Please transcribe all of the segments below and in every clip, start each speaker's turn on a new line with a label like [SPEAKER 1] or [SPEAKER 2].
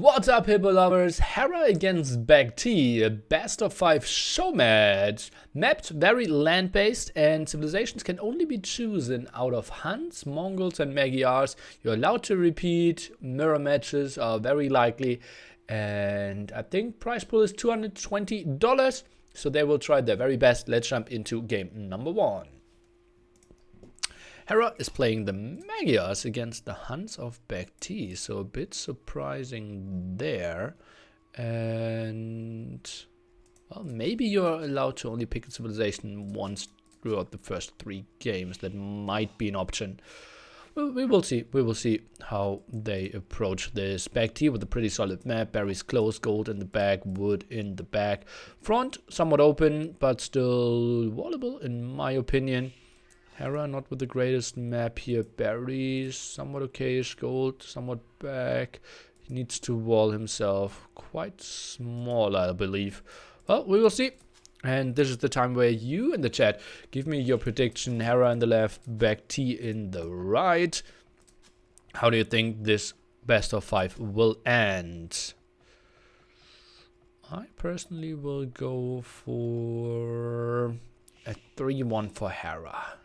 [SPEAKER 1] What's up, Hippo lovers? Hera against BacT, a best of 5 show match. Mapped very land-based, and civilizations can only be chosen out of Huns, Mongols, and Magyars. You're allowed to repeat. Mirror matches are very likely, and I think prize pool is $220. So they will try their very best. Let's jump into game number 1. Hera is playing the Magyars against the Huns of BacT, so a bit surprising there. And well, maybe you're allowed to only pick a civilization once throughout the first 3 games. That might be an option. Well, we will see. We will see how they approach this. BacT with a pretty solid map. Berries close, gold in the back, wood in the back. Front somewhat open, but still wallable in my opinion. Hera not with the greatest map here. Berries somewhat okayish, gold somewhat back. He needs to wall himself. Quite small, I believe. Well, we will see. And this is the time where you in the chat give me your prediction. Hera in the left, BacT in the right. How do you think this best of 5 will end? I personally will go for a 3-1 for Hera.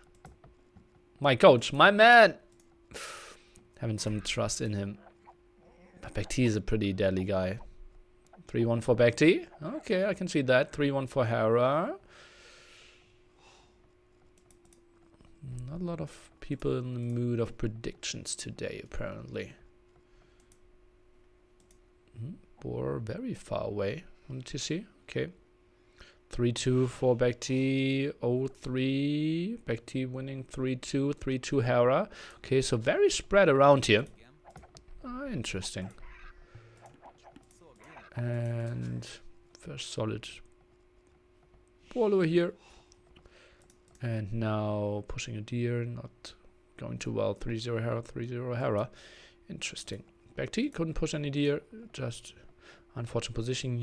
[SPEAKER 1] My coach, my man! Having some trust in him. But BacT is a pretty deadly guy. 3-1 for BacT. Okay, I can see that. 3-1 for Hera. Not a lot of people in the mood of predictions today, apparently. Boar very far away. Wanted to see. Okay. 3-2 for BacT, 0-3, BacT winning 3-2, 3-2 Hera. Okay, so very spread around here. Interesting. And first solid ball over here. And now pushing a deer, not going too well. 3-0 Hera, 3-0 Hera. Interesting. BacT couldn't push any deer, just unfortunate positioning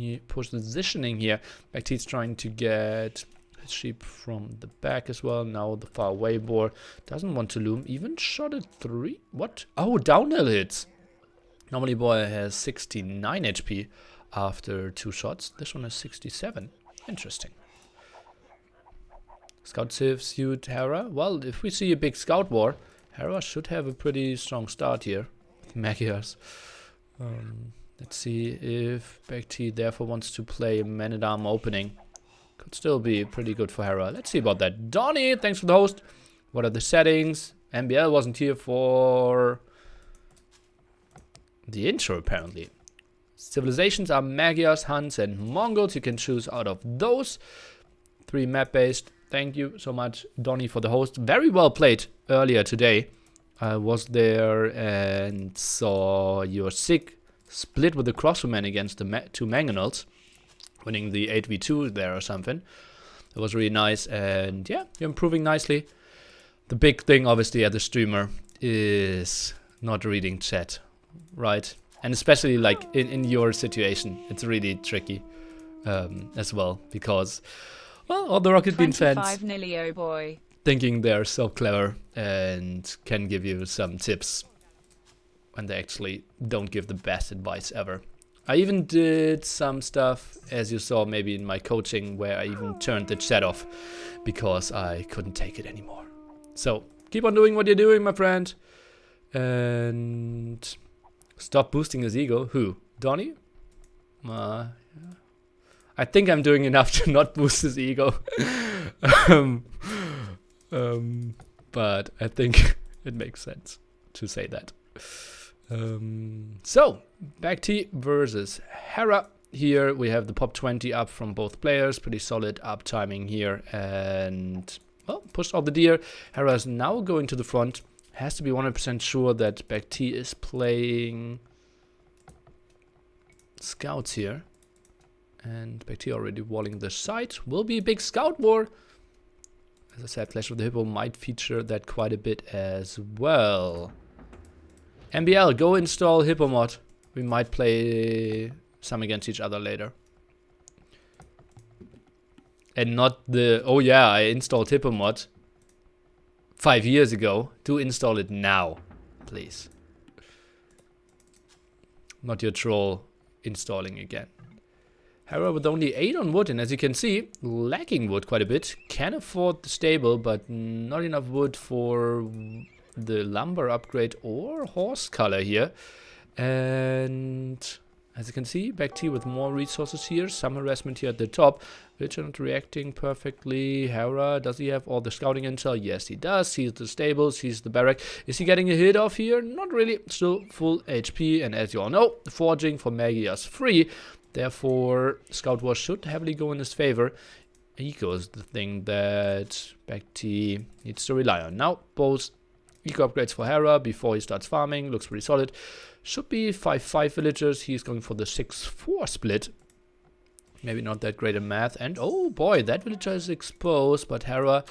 [SPEAKER 1] here. BacT's trying to get his sheep from the back as well. Now the far away boar doesn't want to loom. Even shot at 3. What? Oh, downhill hits. Normally boar has 69 HP after 2 shots. This one has 67. Interesting. Scout Civ suit Hera. Well, if we see a big scout war, Hera should have a pretty strong start here with Magyars. Let's see if BacT therefore wants to play man-at-arm opening. Could still be pretty good for Hera. Let's see about that. Donnie, thanks for the host. What are the settings? MBL wasn't here for the intro, apparently. Civilizations are Magyars, Huns, and Mongols. You can choose out of those. 3 map-based. Thank you so much, Donnie, for the host. Very well played earlier today. I was there and saw your sick split with the crossbowmen against the 2 Mangonels, winning the 8v2 there or something. It was really nice, and yeah, you're improving nicely. The big thing, obviously, as a streamer is not reading chat, right? And especially like in your situation, it's really tricky as well, because, well, all the Rocket Bean fans
[SPEAKER 2] Nilio boy
[SPEAKER 1] thinking they're so clever and can give you some tips when they actually don't give the best advice ever. I even did some stuff, as you saw maybe in my coaching, where I even turned the chat off because I couldn't take it anymore. So keep on doing what you're doing, my friend. And stop boosting his ego. Who? Donnie? Yeah. I think I'm doing enough to not boost his ego. But I think it makes sense to say that. So, BacT versus Hera. Here we have the pop 20 up from both players. Pretty solid up timing here. And, well, pushed off the deer. Hera is now going to the front. Has to be 100% sure that BacT is playing scouts here. And BacT already walling the side. Will be a big scout war. As I said, Clash of the Hippo might feature that quite a bit as well. MBL, go install Hippo mod. We might play some against each other later. And not the, oh yeah, I installed Hippo mod 5 years ago. Do install it now, please. not your troll installing again. Hera with only 8 on wood, and as you can see, lacking wood quite a bit. Can afford the stable, but not enough wood for the lumber upgrade or horse color here. And as you can see, BacT with more resources here. Some harassment here at the top. Villager not reacting perfectly. Hera, does he have all the scouting intel? Yes, he does. Sees the stables, sees the barrack. Is he getting a hit off here? Not really. Still full HP. And as you all know, forging for Magia's free. Therefore, Scout War should heavily go in his favor. Eco is the thing that BacT needs to rely on. Now, both eco upgrades for Hera before he starts farming. Looks pretty solid. Should be 5-5 villagers. He's going for the 6-4 split. Maybe not that great in math. And oh boy, that villager is exposed. But Hera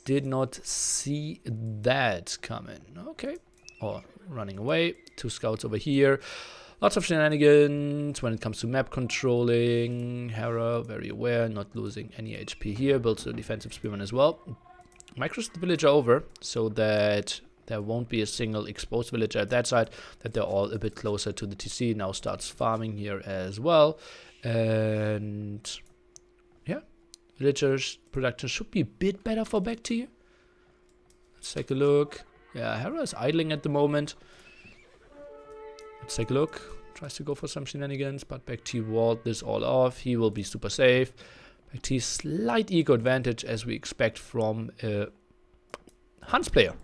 [SPEAKER 1] did not see that coming. Okay. Or running away. 2 scouts over here. Lots of shenanigans when it comes to map controlling. Hera, very aware, not losing any HP here. Builds a defensive spearman as well. Micros the villager over so that there won't be a single exposed villager at that side. That they're all a bit closer to the TC. Now starts farming here as well. And yeah, villagers production should be a bit better for BacT. Let's take a look. Yeah, Hera is idling at the moment. Let's take a look. Tries to go for some shenanigans, but BacT walled this all off. He will be super safe. BacT slight eco advantage as we expect from a Hans player.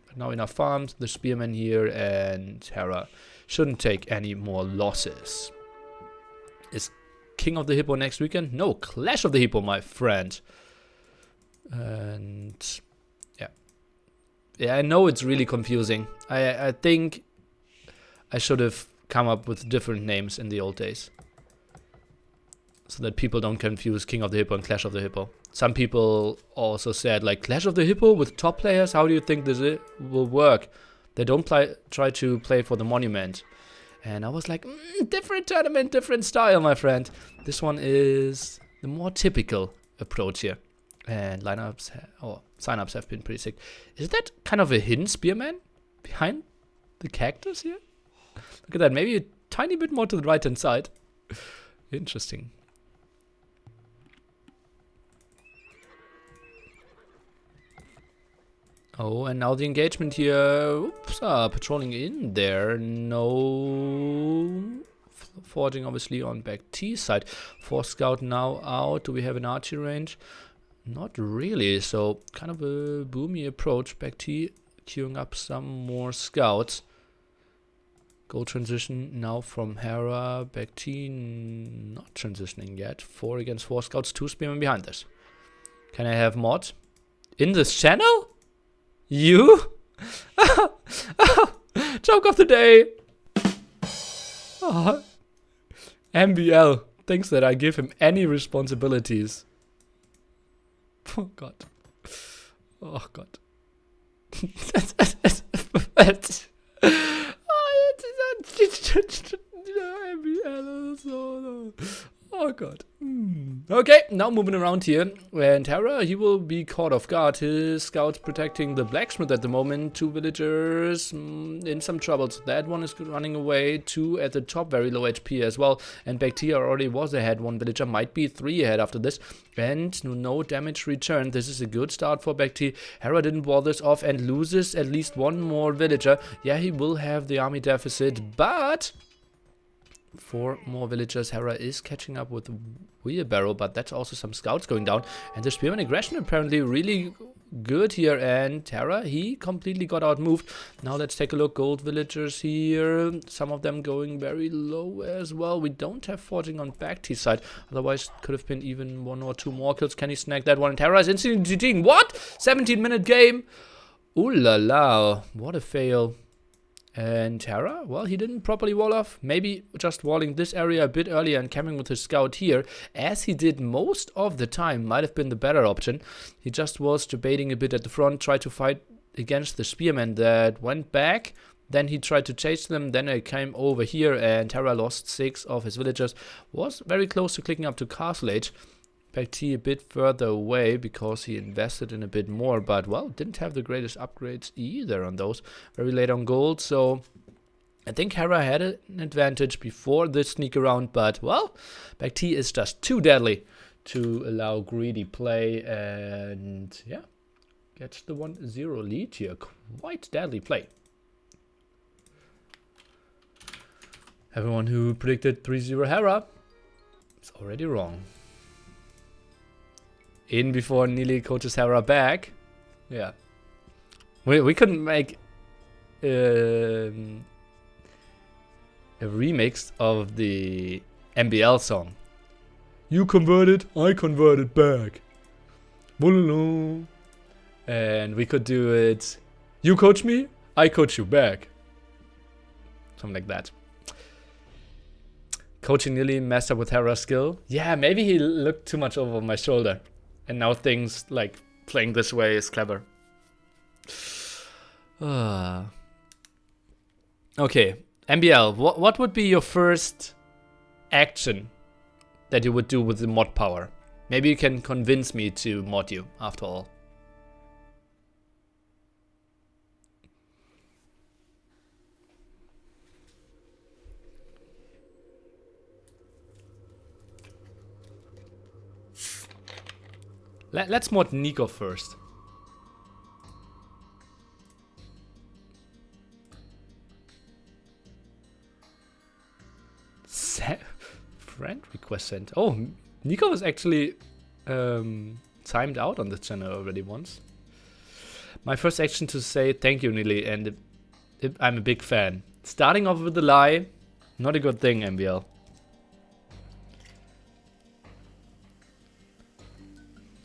[SPEAKER 1] But now enough farms, the spearman here, and Hera shouldn't take any more losses. Is King of the Hippo next weekend? No, Clash of the Hippo, my friend. And yeah, I know it's really confusing. I think I should have come up with different names in the old days. So that people don't confuse King of the Hippo and Clash of the Hippo. Some people also said, like, Clash of the Hippo with top players? How do you think this will work? They don't try to play for the monument. And I was like, different tournament, different style, my friend. This one is the more typical approach here. And lineups or signups have been pretty sick. Is that kind of a hidden spearman behind the cactus here? Look at that. Maybe a tiny bit more to the right hand side. Interesting. Oh, and now the engagement here. Oops, patrolling in there. No forging, obviously, on BacT's side. 4 scout now out. Do we have an archery range? Not really. So, kind of a boomy approach. BacT queuing up some more scouts. Goal transition now from Hera. BacT not transitioning yet. 4 against 4 scouts. 2 spearmen behind this. Can I have mod in this channel? You? Joke of the day. Oh. MBL thinks that I give him any responsibilities. Oh god. Oh god. Oh god. Okay, now moving around here. And Hera, he will be caught off guard. His scouts protecting the blacksmith at the moment. 2 villagers in some troubles. That one is running away. 2 at the top, very low HP as well. And BacT already was ahead. 1 villager might be 3 ahead after this. And no damage returned. This is a good start for BacT. Hera didn't wall this off and loses at least 1 more villager. Yeah, he will have the army deficit, but 4 more villagers. Hera is catching up with wheelbarrow, but that's also some scouts going down. And the spearman aggression apparently really good here. And Hera, he completely got outmoved. Now let's take a look. Gold villagers here. Some of them going very low as well. We don't have forging on BacT's side. Otherwise, could have been even 1 or 2 more kills. Can he snag that one? And Hera is instantly GGing. What? 17-minute game? Ooh la la. What a fail. And Hera, well, he didn't properly wall off. Maybe just walling this area a bit earlier and coming with his scout here, as he did most of the time, might have been the better option. He just was debating a bit at the front, tried to fight against the spearmen that went back. Then he tried to chase them, then he came over here, and Hera lost 6 of his villagers. Was very close to clicking up to Castle Age. BacT a bit further away because he invested in a bit more, but well, didn't have the greatest upgrades either on those. Very late on gold, so I think Hera had an advantage before this sneak around, but, well, BacT is just too deadly to allow greedy play, and, yeah, gets the 1-0 lead here. Quite deadly play. Everyone who predicted 3-0 Hera is already wrong. In before Neely coaches Hera back. Yeah. We couldn't make a remix of the MBL song. You converted, I converted back. And we could do it. You coach me, I coach you back. Something like that. Coaching nearly messed up with Hera's skill. Yeah, maybe he looked too much over my shoulder. And now things like playing this way is clever. Okay, MBL, what would be your first action that you would do with the mod power? Maybe you can convince me to mod you, after all. Let's mod Nico first. Friend request sent. Oh, Nico was actually timed out on the channel already once. My first action to say thank you, Nili, and I'm a big fan. Starting off with a lie, not a good thing, MBL.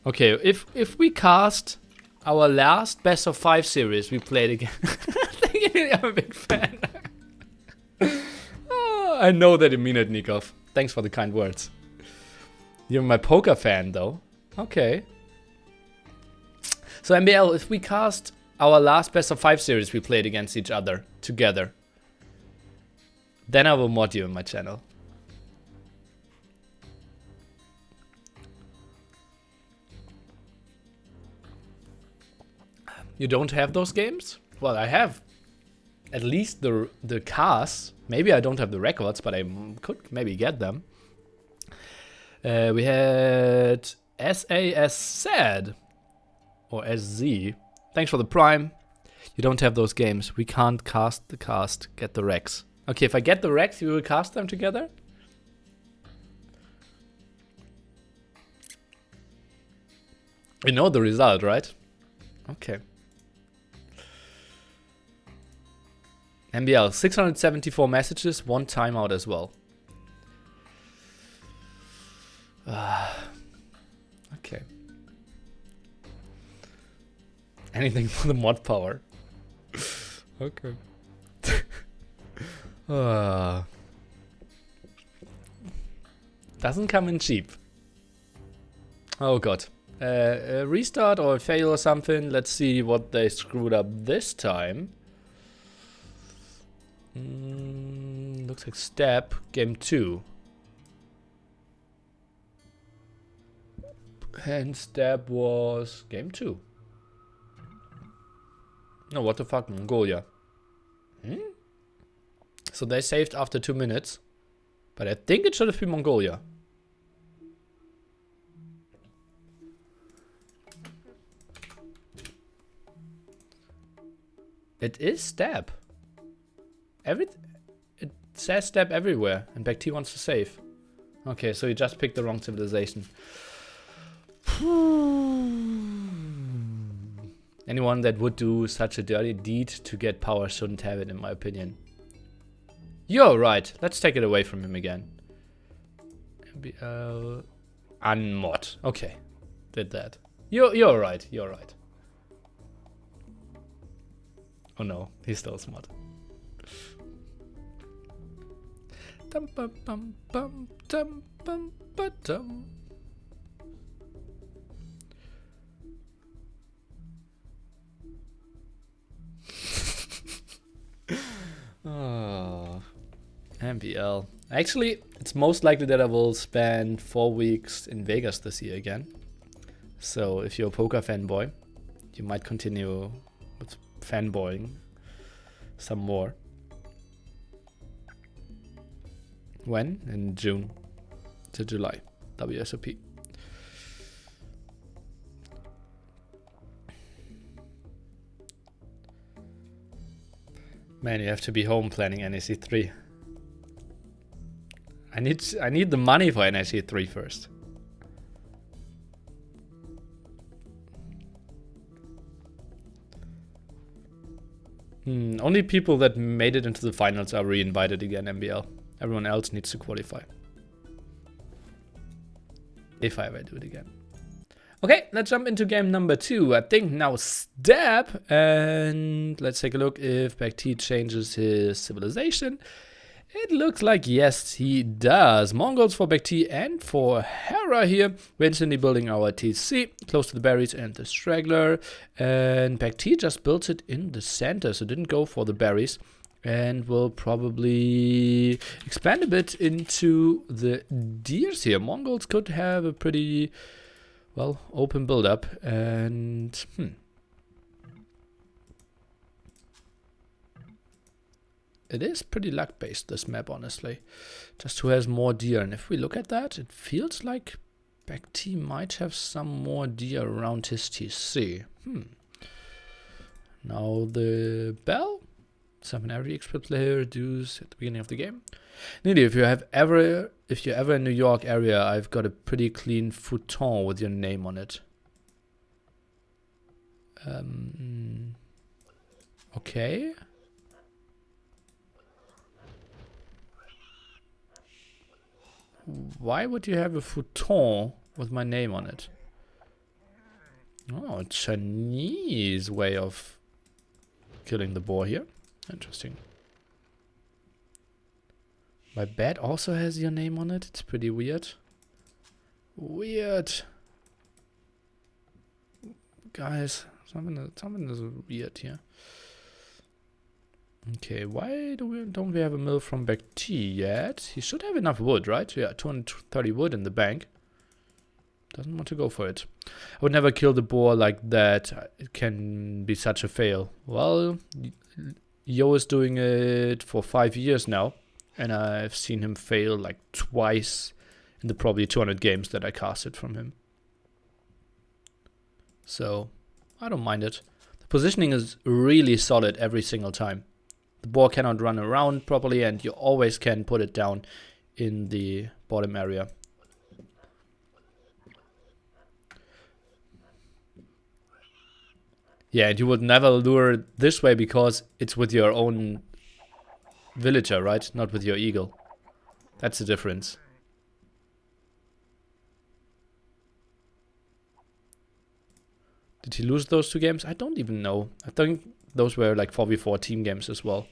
[SPEAKER 1] Okay, if we cast our last best of 5 series we played again. Thank you, I'm a big fan. Oh, I know that you mean it, Nikov. Thanks for the kind words. You're my poker fan, though. Okay. So MBL, if we cast our last best of 5 series we played against each other together, then I will mod you in my channel. You don't have those games? Well, I have at least the casts. Maybe I don't have the records, but I could maybe get them. We had SAS Sad or SZ. Thanks for the prime. You don't have those games. We can't cast the cast. Get the Rex. Okay, if I get the Rex, you will cast them together? You know the result, right? Okay. MBL, 674 messages, 1 timeout as well. Okay. Anything for the mod power. Okay. Doesn't come in cheap. Oh god. A restart or a fail or something. Let's see what they screwed up this time. Looks like step game 2. And step was game 2. No, what the fuck, Mongolia. So they saved after 2 minutes. But I think it should have been Mongolia. It is step. It says step everywhere, and BacT wants to save. Okay, so he just picked the wrong civilization. Anyone that would do such a dirty deed to get power shouldn't have it, in my opinion. You're right. Let's take it away from him again. MBL unmod. Okay, did that. You're right. You're right. Oh no, he still smart. Dum bum bum bum dum bum ba dum. Oh, MBL. Actually, it's most likely that I will spend 4 weeks in Vegas this year again. So if you're a poker fanboy, you might continue with fanboying some more. When? In June to July. WSOP. Man, you have to be home planning NAC 3. I need the money for NAC 3 first. Only people that made it into the finals are re-invited again, MBL. Everyone else needs to qualify. If I ever do it again. Okay, let's jump into game number 2. I think now step, and let's take a look if BacT changes his civilization. It looks like yes, he does. Mongols for BacT and for Hera here. We're instantly building our TC close to the berries and the straggler. And BacT just built it in the center, so didn't go for the berries. And will probably expand a bit into the deers here. Mongols could have a pretty, well, open build-up. And, it is pretty luck-based, this map, honestly. Just who has more deer. And if we look at that, it feels like BacT might have some more deer around his TC. Now the bell. Something every expert player does at the beginning of the game. Nearly, if you're ever in New York area, I've got a pretty clean futon with your name on it. Okay. Why would you have a futon with my name on it? Oh, a Chinese way of killing the boar here. Interesting. My bed also has your name on it. It's pretty weird. Weird. Guys, something is weird here. Okay, why don't we have a mill from BacT yet? He should have enough wood, right? Yeah, 230 wood in the bank. Doesn't want to go for it. I would never kill the boar like that. It can be such a fail. Well, Yo is doing it for 5 years now, and I've seen him fail like twice in the probably 200 games that I casted from him. So, I don't mind it. The positioning is really solid every single time. The boar cannot run around properly, and you always can put it down in the bottom area. Yeah, and you would never lure it this way because it's with your own villager, right? Not with your eagle. That's the difference. Did he lose those 2 games? I don't even know. I think those were like 4v4 team games as well.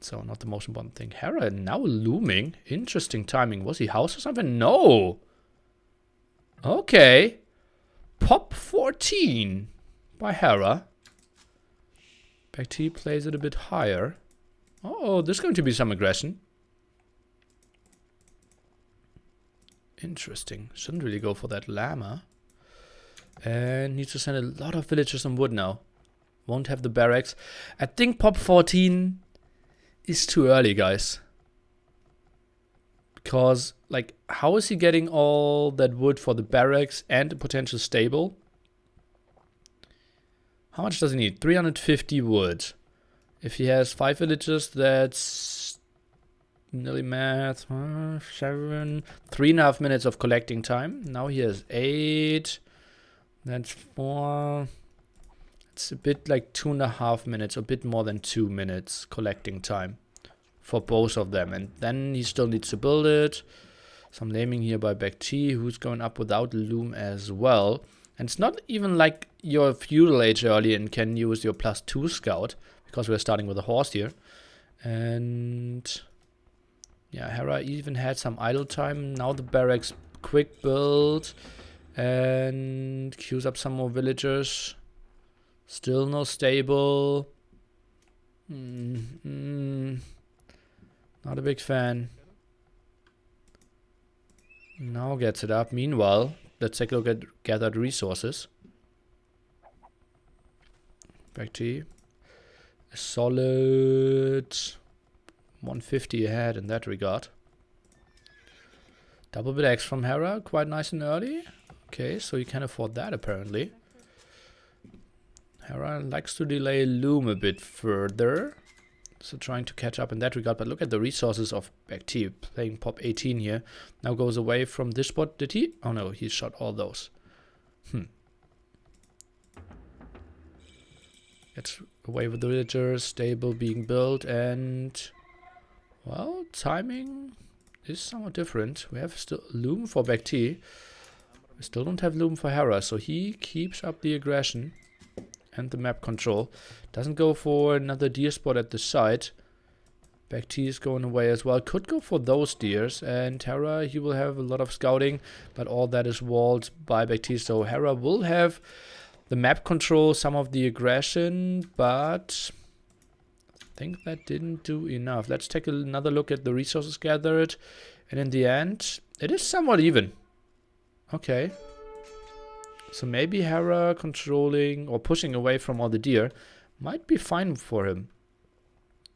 [SPEAKER 1] So not the most important thing. Hera now looming. Interesting timing. Was he house or something? No. Okay. Pop 14 by Hera. BacT plays it a bit higher. Oh, there's going to be some aggression. Interesting. Shouldn't really go for that llama. And needs to send a lot of villagers on wood now. Won't have the barracks. I think Pop 14 is too early, guys. Because, like, how is he getting all that wood for the barracks and the potential stable? How much does he need? 350 wood. If he has 5 villages, that's nearly math. 7. 3.5 minutes of collecting time. Now he has 8. That's 4. It's a bit like 2.5 minutes, a bit more than 2 minutes collecting time for both of them. And then he still needs to build it. Some naming here by BacT, who's going up without loom as well. And it's not even like you're feudal age early and can use your +2 scout, because we're starting with a horse here. And yeah, Hera even had some idle time. Now the barracks quick build and queues up some more villagers. Still no stable. Not a big fan. Now gets it up. Meanwhile, let's take a look at gathered resources. BacT. Solid 150 ahead in that regard. Double bit X from Hera, quite nice and early. Okay, so you can afford that apparently. Hera likes to delay Loom a bit further. So trying to catch up in that regard. But look at the resources of BacT, playing pop 18 here. Now goes away from this spot. Did he? Oh no, he shot all those. Gets away with the villagers, stable being built, and well, timing is somewhat different. We have still Loom for BacT. We still don't have Loom for Hera, so he keeps up the aggression and the map control. Doesn't go for another deer spot at the side. BacT is going away as well. Could go for those deers, and Hera, he will have a lot of scouting, but all that is walled by BacT, so Hera will have the map control, some of the aggression, but I think that didn't do enough. Let's take another look at the resources gathered, and in the end, it is somewhat even. Okay. So maybe Hera controlling or pushing away from all the deer might be fine for him.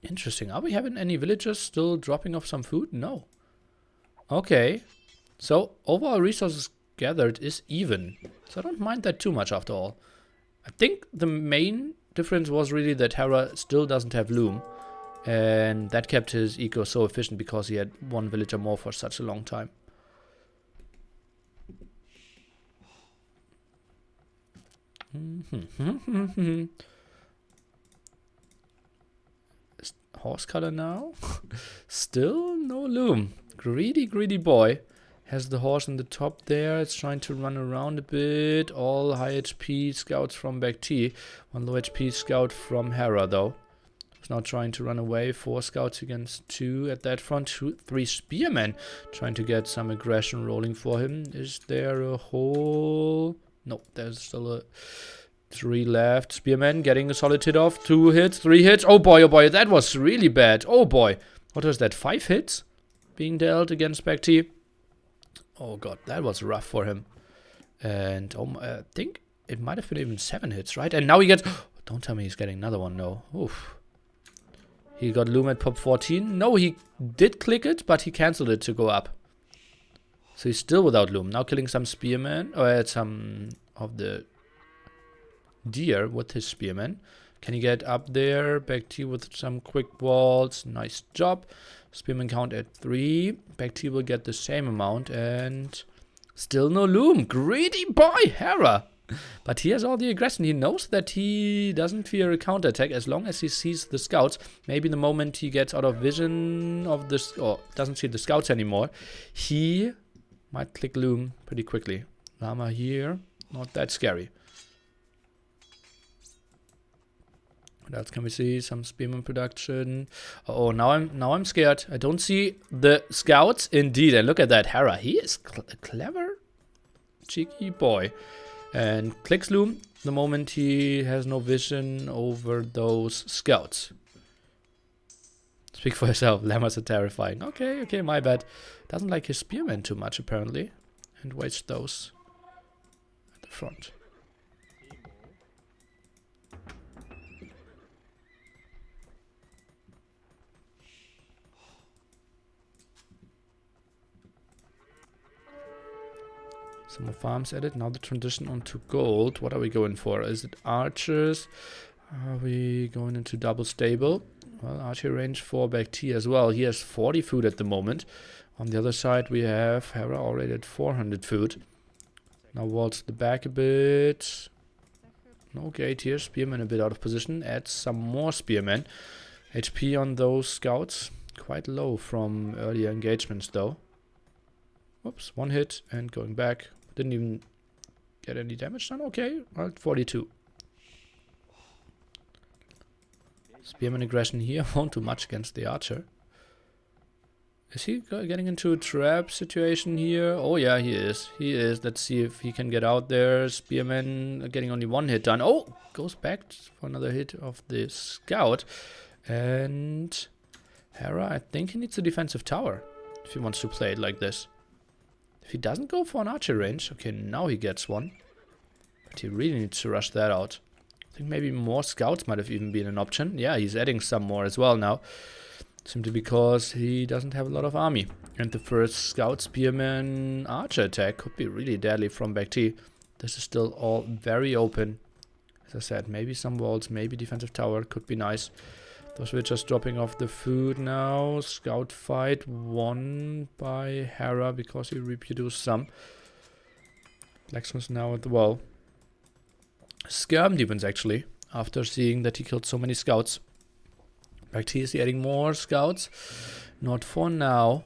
[SPEAKER 1] Interesting. Are we having any villagers still dropping off some food? No. Okay. So overall resources gathered is even. So I don't mind that too much after all. I think the main difference was really that Hera still doesn't have Loom. And that kept his eco so efficient because he had one villager more for such a long time. Horse color now. Still no Loom. Greedy, greedy boy. Has the horse in the top there. It's trying to run around a bit. All high HP scouts from BacT. One low HP scout from Hera though. He's now trying to run away. 4 scouts against 2 at that front. 3 spearmen trying to get some aggression rolling for him. Is there a hole? No, there's still a 3 left. Spearman getting a solid hit off. 2 hits, 3 hits. Oh boy, that was really bad. Oh boy. What was that? 5 hits being dealt against BacT. Oh god, that was rough for him. And I think it might have been even 7 hits, right? And now he gets... Don't tell me he's getting another one, no. Oof. He got Loom at pop 14. No, he did click it, but he cancelled it to go up. So he's still without Loom. Now killing some spearmen, or some of the deer with his spearmen. Can he get up there? BacT with some quick walls. Nice job. Spearman count at 3. BacT will get the same amount, and still no Loom. Greedy boy, Hera. But he has all the aggression. He knows that he doesn't fear a counterattack as long as he sees the scouts. Maybe the moment he gets out of vision of this, or doesn't see the scouts anymore, he might click Loom pretty quickly. Llama here, not that scary. What else can we see? Some spearman production. Oh, now I'm scared. I don't see the scouts. Indeed, and look at that, Hera. He is a clever, cheeky boy. And clicks Loom the moment he has no vision over those scouts. Speak for yourself. Llamas are terrifying. Okay, my bad. Doesn't like his spearmen too much apparently, and wastes those at the front. Some more farms added. Now the transition onto gold. What are we going for? Is it archers? Are we going into double stable? Well, archer range for BacT as well. He has 40 food at the moment. On the other side we have Hera already at 400 food. Now waltz the back a bit. No gate here. Spearman a bit out of position. Add some more spearmen. HP on those scouts. Quite low from earlier engagements though. Whoops, 1 hit and going back. Didn't even get any damage done. Okay, well, 42. Spearman aggression here. Won't do much against the archer. Is he getting into a trap situation here? Oh yeah, he is. He is. Let's see if he can get out there. Spearman getting only 1 hit done. Oh, goes back for another hit of the scout. And Hera, I think he needs a defensive tower if he wants to play it like this. If he doesn't go for an archer range, okay, now he gets one. But he really needs to rush that out. I think maybe more scouts might have even been an option. Yeah, he's adding some more as well now. Simply because he doesn't have a lot of army. And the first Scout Spearman Archer attack could be really deadly from BacT. This is still all very open. As I said, maybe some walls, maybe defensive tower. Could be nice. Those were just dropping off the food now. Scout fight won by Hera because he reproduced some. Blacksmith now at the wall. Skirm defense actually, after seeing that he killed so many scouts. BacT is adding more scouts. Not for now.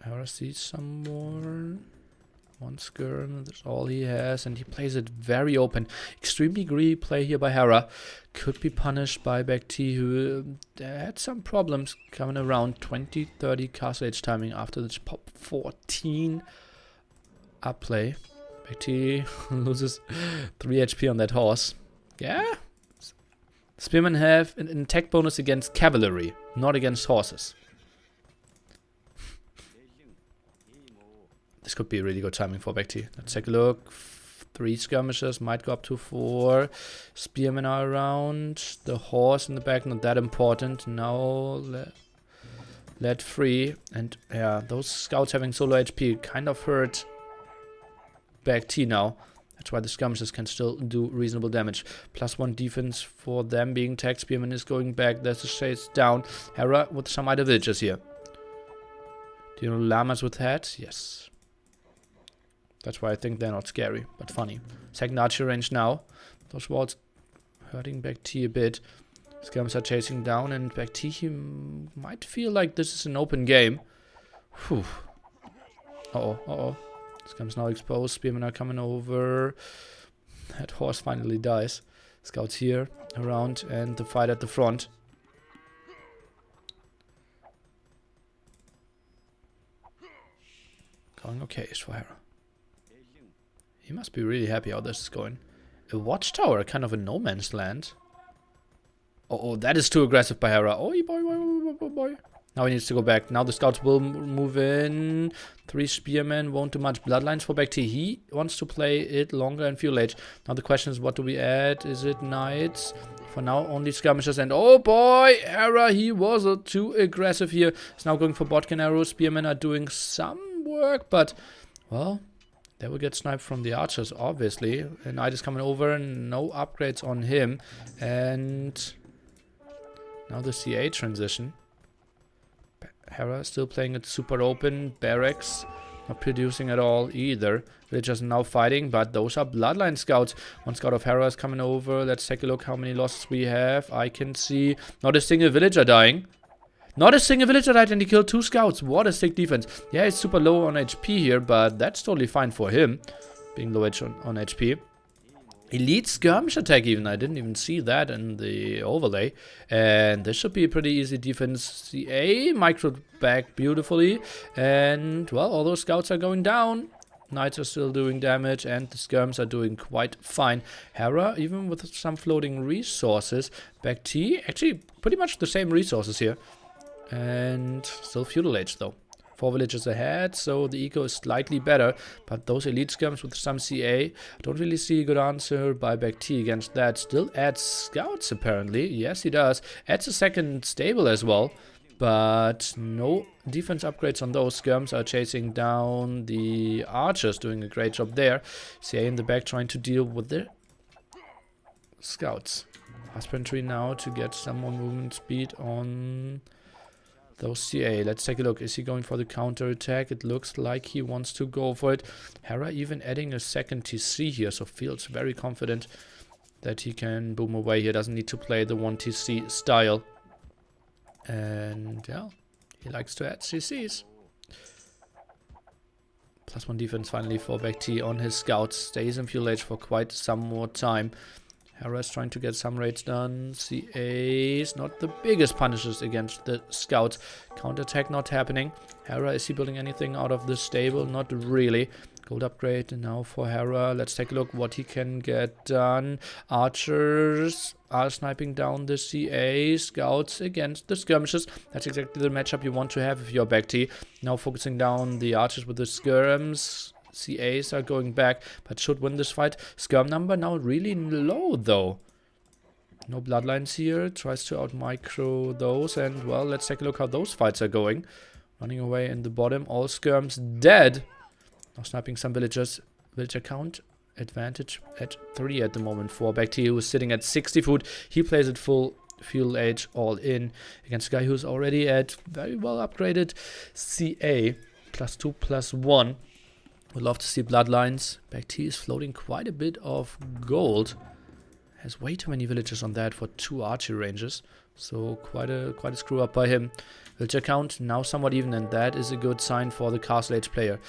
[SPEAKER 1] Hara sees some more. One skirm, that's all he has, and he plays it very open. Extremely greedy play here by Hera. Could be punished by BacT, who had some problems coming around. 20-30 castle age timing after this pop 14 up play. BacT loses 3 HP on that horse. Yeah. Spearmen have an attack bonus against cavalry, not against horses. This could be a really good timing for BacT. Let's take a look. 3 skirmishers, might go up to 4. Spearmen are around. The horse in the back, not that important. Now let free. And yeah, those scouts having solo HP kind of hurt BacT now. That's why the skirmishers can still do reasonable damage. +1 defense for them being tagged. Spearman is going back. There's a chase down. Hera with some other villagers here. Do you know llamas with heads? Yes. That's why I think they're not scary, but funny. Second archer range now. Those walls hurting BacT a bit. Skirms are chasing down, and BacT he might feel like this is an open game. Whew. Uh-oh. Skirms now exposed. Spearmen are coming over. That horse finally dies. Scouts here, around, and the fight at the front. Going okay for Hera. He must be really happy how this is going. A watchtower, kind of a no man's land. Oh, that is too aggressive by Hera. Oh, boy. Now he needs to go back. Now the scouts will move in. 3 spearmen won't do much. Bloodlines for BacT. He wants to play it longer and fuel age. Now the question is, what do we add? Is it knights? For now, only skirmishers. And oh boy, Hera, he was too aggressive here. He's now going for botkin arrows. Spearmen are doing some work, but, well, they will get sniped from the archers, obviously. A knight is coming over, and no upgrades on him. And now the CA transition. Hera still playing it super open. Barracks not producing at all either. Villagers now fighting, but those are bloodline scouts. One scout of Hera is coming over. Let's take a look how many losses we have. I can see not a single villager dying. Not a single villager died, and he killed 2 scouts. What a sick defense. Yeah, he's super low on HP here, but that's totally fine for him. Being low on HP. Elite skirmish attack even. I didn't even see that in the overlay. And this should be a pretty easy defense. CA micro back beautifully. And, well, all those scouts are going down. Knights are still doing damage, and the skirms are doing quite fine. Hera, even with some floating resources. BacT, actually pretty much the same resources here. And still feudal age though. 4 villages ahead, so the eco is slightly better. But those elite skirms with some CA, I don't really see a good answer by BacT against that. Still adds scouts apparently. Yes, he does. Adds a second stable as well. But no defense upgrades on those. Skirms are chasing down the archers, doing a great job there. CA in the back trying to deal with the scouts. Husbandry now to get some more movement speed on those CA. Let's take a look. Is he going for the counter attack? It looks like he wants to go for it. Hera even adding a second TC here, so feels very confident that he can boom away here. Doesn't need to play the 1 TC style. And yeah, he likes to add CCs. +1 defense finally for BacT on his scouts. Stays in fuel age for quite some more time. Hera is trying to get some raids done. CA's not the biggest punishers against the scouts. Counterattack not happening. Hera, is he building anything out of the stable? Not really. Gold upgrade now for Hera. Let's take a look what he can get done. Archers are sniping down the CA. Scouts against the skirmishes. That's exactly the matchup you want to have if you're BacT. Now focusing down the archers with the skirms. CAs are going back, but should win this fight. Skirm number now really low though. No bloodlines here. Tries to out-micro those. And, well, let's take a look how those fights are going. Running away in the bottom. All skirms dead. Now sniping some villagers. Villager count advantage at 3 at the moment for BacT, who is sitting at 60 food. He plays it full fuel age all in against a guy who's already at very well upgraded CA. +2, +1. Would love to see bloodlines. BacT is floating quite a bit of gold. Has way too many villagers on that for 2 archery ranges. So quite a screw up by him. Villager count now somewhat even, and that is a good sign for the Castle Age player.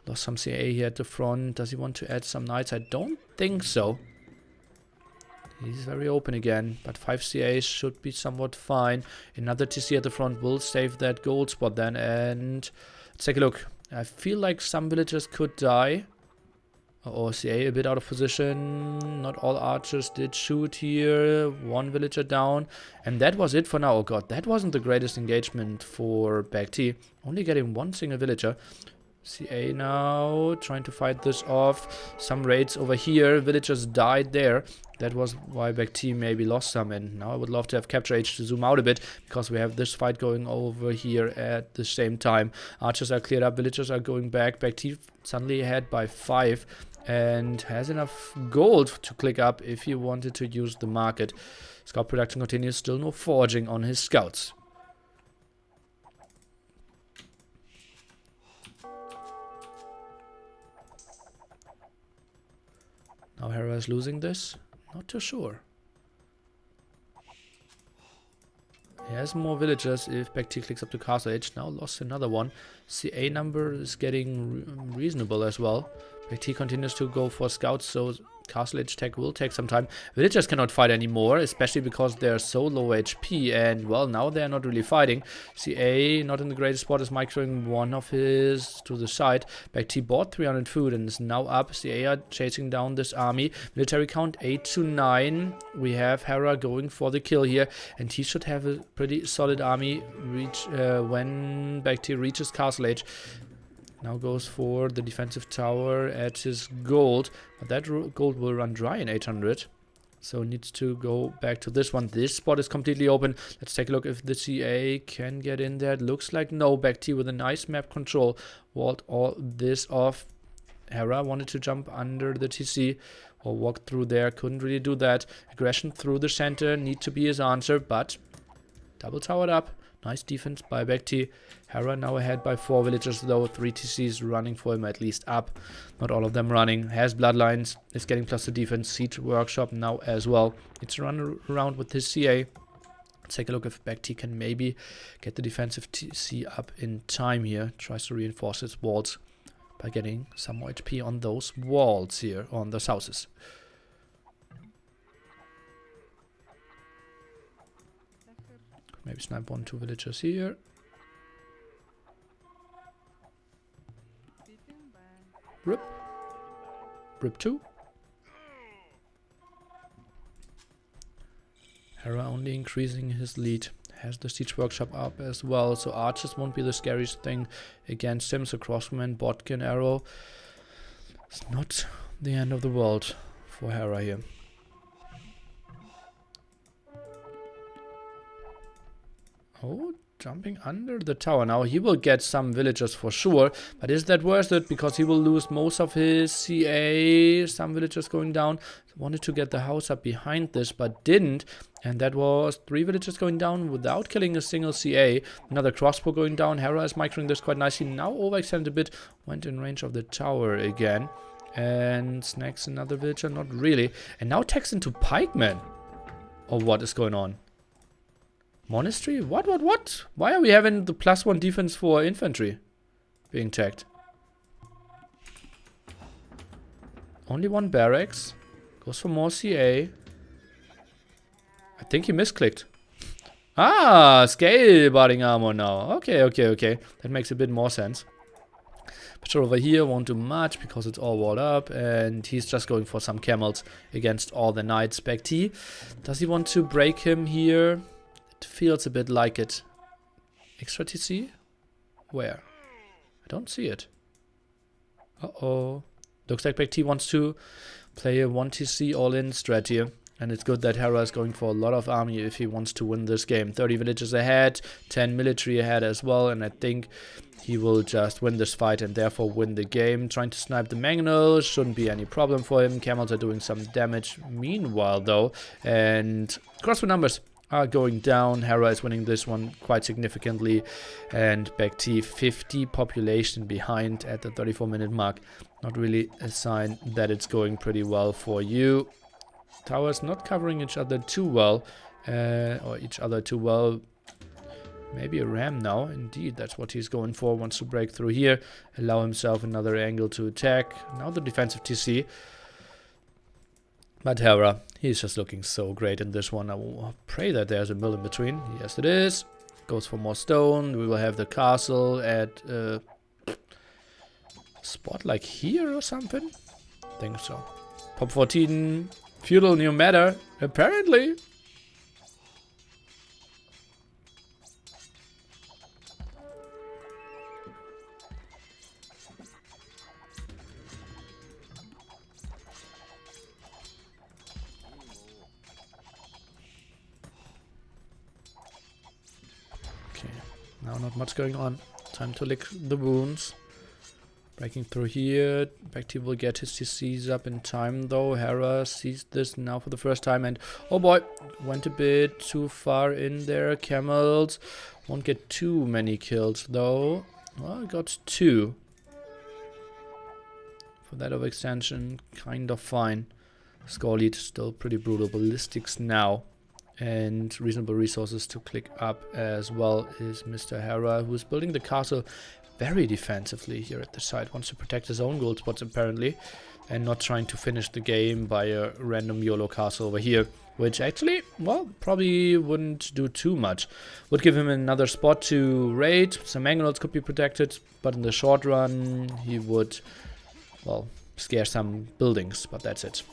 [SPEAKER 1] Lost some CA here at the front. Does he want to add some knights? I don't think so. He's very open again, but 5 CAs should be somewhat fine. Another TC at the front will save that gold spot then, and let's take a look. I feel like some villagers could die. Or CA a bit out of position. Not all archers did shoot here. 1 villager down. And that was it for now. Oh god, that wasn't the greatest engagement for BacT. Only getting 1 single villager. CA now trying to fight this off. Some raids over here. Villagers died there. That was why BacT maybe lost some. And now I would love to have Capture Age to zoom out a bit, because we have this fight going over here at the same time. Archers are cleared up. Villagers are going back. BacT suddenly ahead by 5. And has enough gold to click up if he wanted to use the market. Scout production continues. Still no foraging on his scouts. Now Hera is losing this. Not too sure. He has more villagers if BacT clicks up to Castle Age. Now lost another one. CA number is getting reasonable as well. BacT continues to go for scouts, so Castle Age tech will take some time. Villagers cannot fight anymore, especially because they're so low HP, and well, now they're not really fighting. CA, not in the greatest spot, is microing one of his to the side. BacT bought 300 food and is now up. CA are chasing down this army. Military count 8 to 9. We have Hera going for the kill here, and he should have a pretty solid army when BacT reaches Castle Age. Now goes for the defensive tower at his gold. But that gold will run dry in 800. So needs to go back to this one. This spot is completely open. Let's take a look if the CA can get in there. It looks like no. BacT with a nice map control walled all this off. Hera wanted to jump under the TC or walk through there. Couldn't really do that. Aggression through the center need to be his answer. But double towered up. Nice defense by BacT. Hera now ahead by 4 villagers though. 3 TCs running for him at least up. Not all of them running. Has bloodlines. Is getting plus the defense. Siege workshop now as well. It's run around with his CA. Let's take a look if BacT can maybe get the defensive TC up in time here. Tries to reinforce his walls by getting some more HP on those walls here, on the houses. Maybe snipe 1, 2 villagers here. Rip. Rip 2. Hera only increasing his lead. Has the siege workshop up as well. So archers won't be the scariest thing against him. So crossman, botkin, arrow. It's not the end of the world for Hera here. Oh, jumping under the tower. Now he will get some villagers for sure, but is that worth it? Because he will lose most of his CA. Some villagers going down. Wanted to get the house up behind this, but didn't. And that was 3 villagers going down without killing a single CA. Another crossbow going down. Hera is microing this quite nicely. Now overextended a bit. Went in range of the tower again. And snacks another villager. Not really. And now attacks into pikemen. Or what is going on? Monastery? What? Why are we having the +1 defense for infantry being tagged? Only 1 barracks. Goes for more CA. I think he misclicked. Ah, scale budding armor now. Okay. That makes a bit more sense. But over here won't do much because it's all walled up, and he's just going for some camels against all the knights. BacT. Does he want to break him here? It feels a bit like it. Extra TC? Where? I don't see it. Uh-oh. Looks like BacT wants to play a 1TC all-in strat here. And it's good that Hera is going for a lot of army if he wants to win this game. 30 villages ahead, 10 military ahead as well. And I think he will just win this fight and therefore win the game. Trying to snipe the mangonels shouldn't be any problem for him. Camels are doing some damage meanwhile though. And crossbow numbers are going down. Hera is winning this one quite significantly. And BacT 50 population behind at the 34-minute mark. Not really a sign that it's going pretty well for you. Towers not covering each other too well. Or each other too well. Maybe a ram now. Indeed, that's what he's going for. Wants to break through here. Allow himself another angle to attack. Now the defensive TC. But Hera, he's just looking so great in this one. I will pray that there's a mill in between. Yes, it is. Goes for more stone. We will have the castle at a spot like here or something. Think so. Pop 14. Feudal new matter. Apparently. Now not much going on. Time to lick the wounds. Breaking through here. BacT will get his CCs up in time though. Hera sees this now for the first time and oh boy, went a bit too far in there. Camels won't get too many kills though. Well, got 2. For that overextension, kind of fine. Score lead still pretty brutal. Ballistics now. And reasonable resources to click up as well is Mr. Hera, who's building the castle very defensively here at the side. Wants to protect his own gold spots apparently, and not trying to finish the game by a random YOLO castle over here, which actually, well, probably wouldn't do too much. Would give him another spot to raid. Some mangonels could be protected, but in the short run he would, well, scare some buildings, but that's it.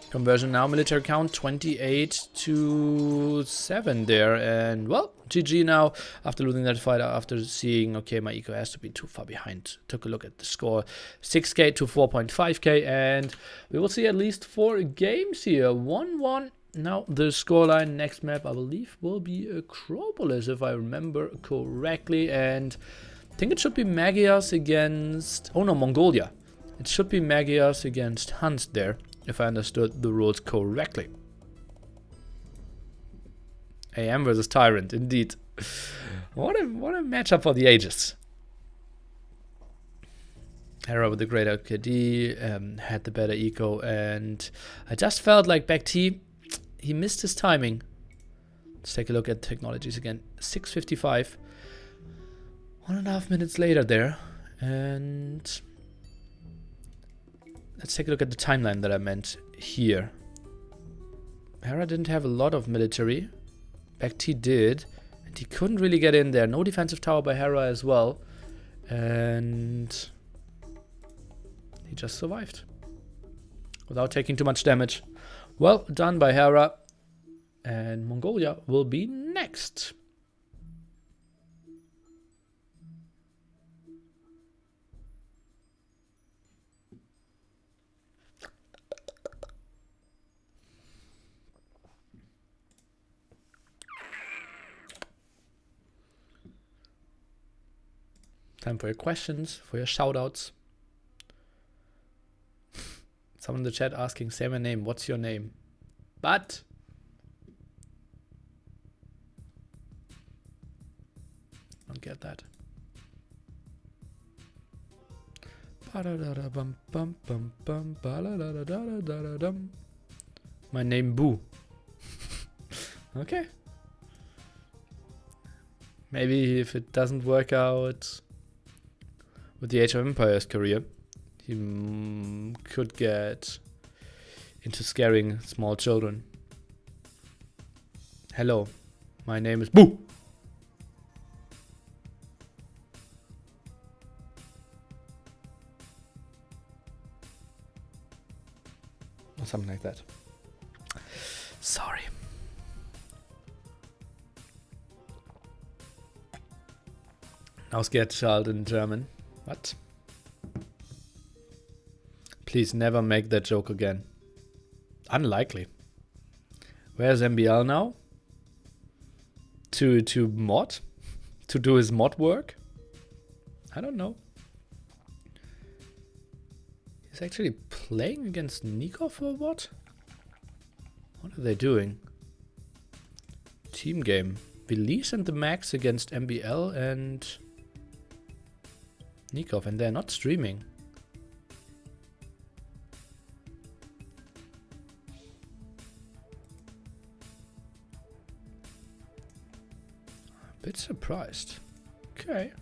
[SPEAKER 1] Conversion now, military count 28 to 7 there, and well, GG now after losing that fight, after seeing, okay, my eco has to be too far behind. Took a look at the score, 6k to 4.5k, and we will see at least 4 games here, 1-1. Now the scoreline next map I believe will be Acropolis if I remember correctly, and I think it should be Magias against, oh no, Mongolia. It should be Magias against Huns there, if I understood the rules correctly. AM versus Tyrant, indeed. What a matchup for the ages. Hera with the greater KD, had the better eco, and I just felt like BacT, he missed his timing. Let's take a look at technologies again. 6:55. 1.5 minutes later there, and let's take a look at the timeline that I meant here. Hera didn't have a lot of military. BacT did. And he couldn't really get in there. No defensive tower by Hera as well. And he just survived. Without taking too much damage. Well done by Hera. And Mongolia will be next. Time for your questions, for your shoutouts. Someone in the chat asking, say my name, what's your name? But don't get that. My name Boo. Okay. Maybe if it doesn't work out with the Age of Empires career, he could get into scaring small children. Hello, my name is Boo. Or something like that. Sorry. Now scared child in German. What? Please never make that joke again. Unlikely. Where's MBL now? To mod? To do his mod work? I don't know. He's actually playing against Nikov or what? What are they doing? Team game. Belize and the Max against MBL and Nikov, and they're not streaming. A bit surprised. Okay.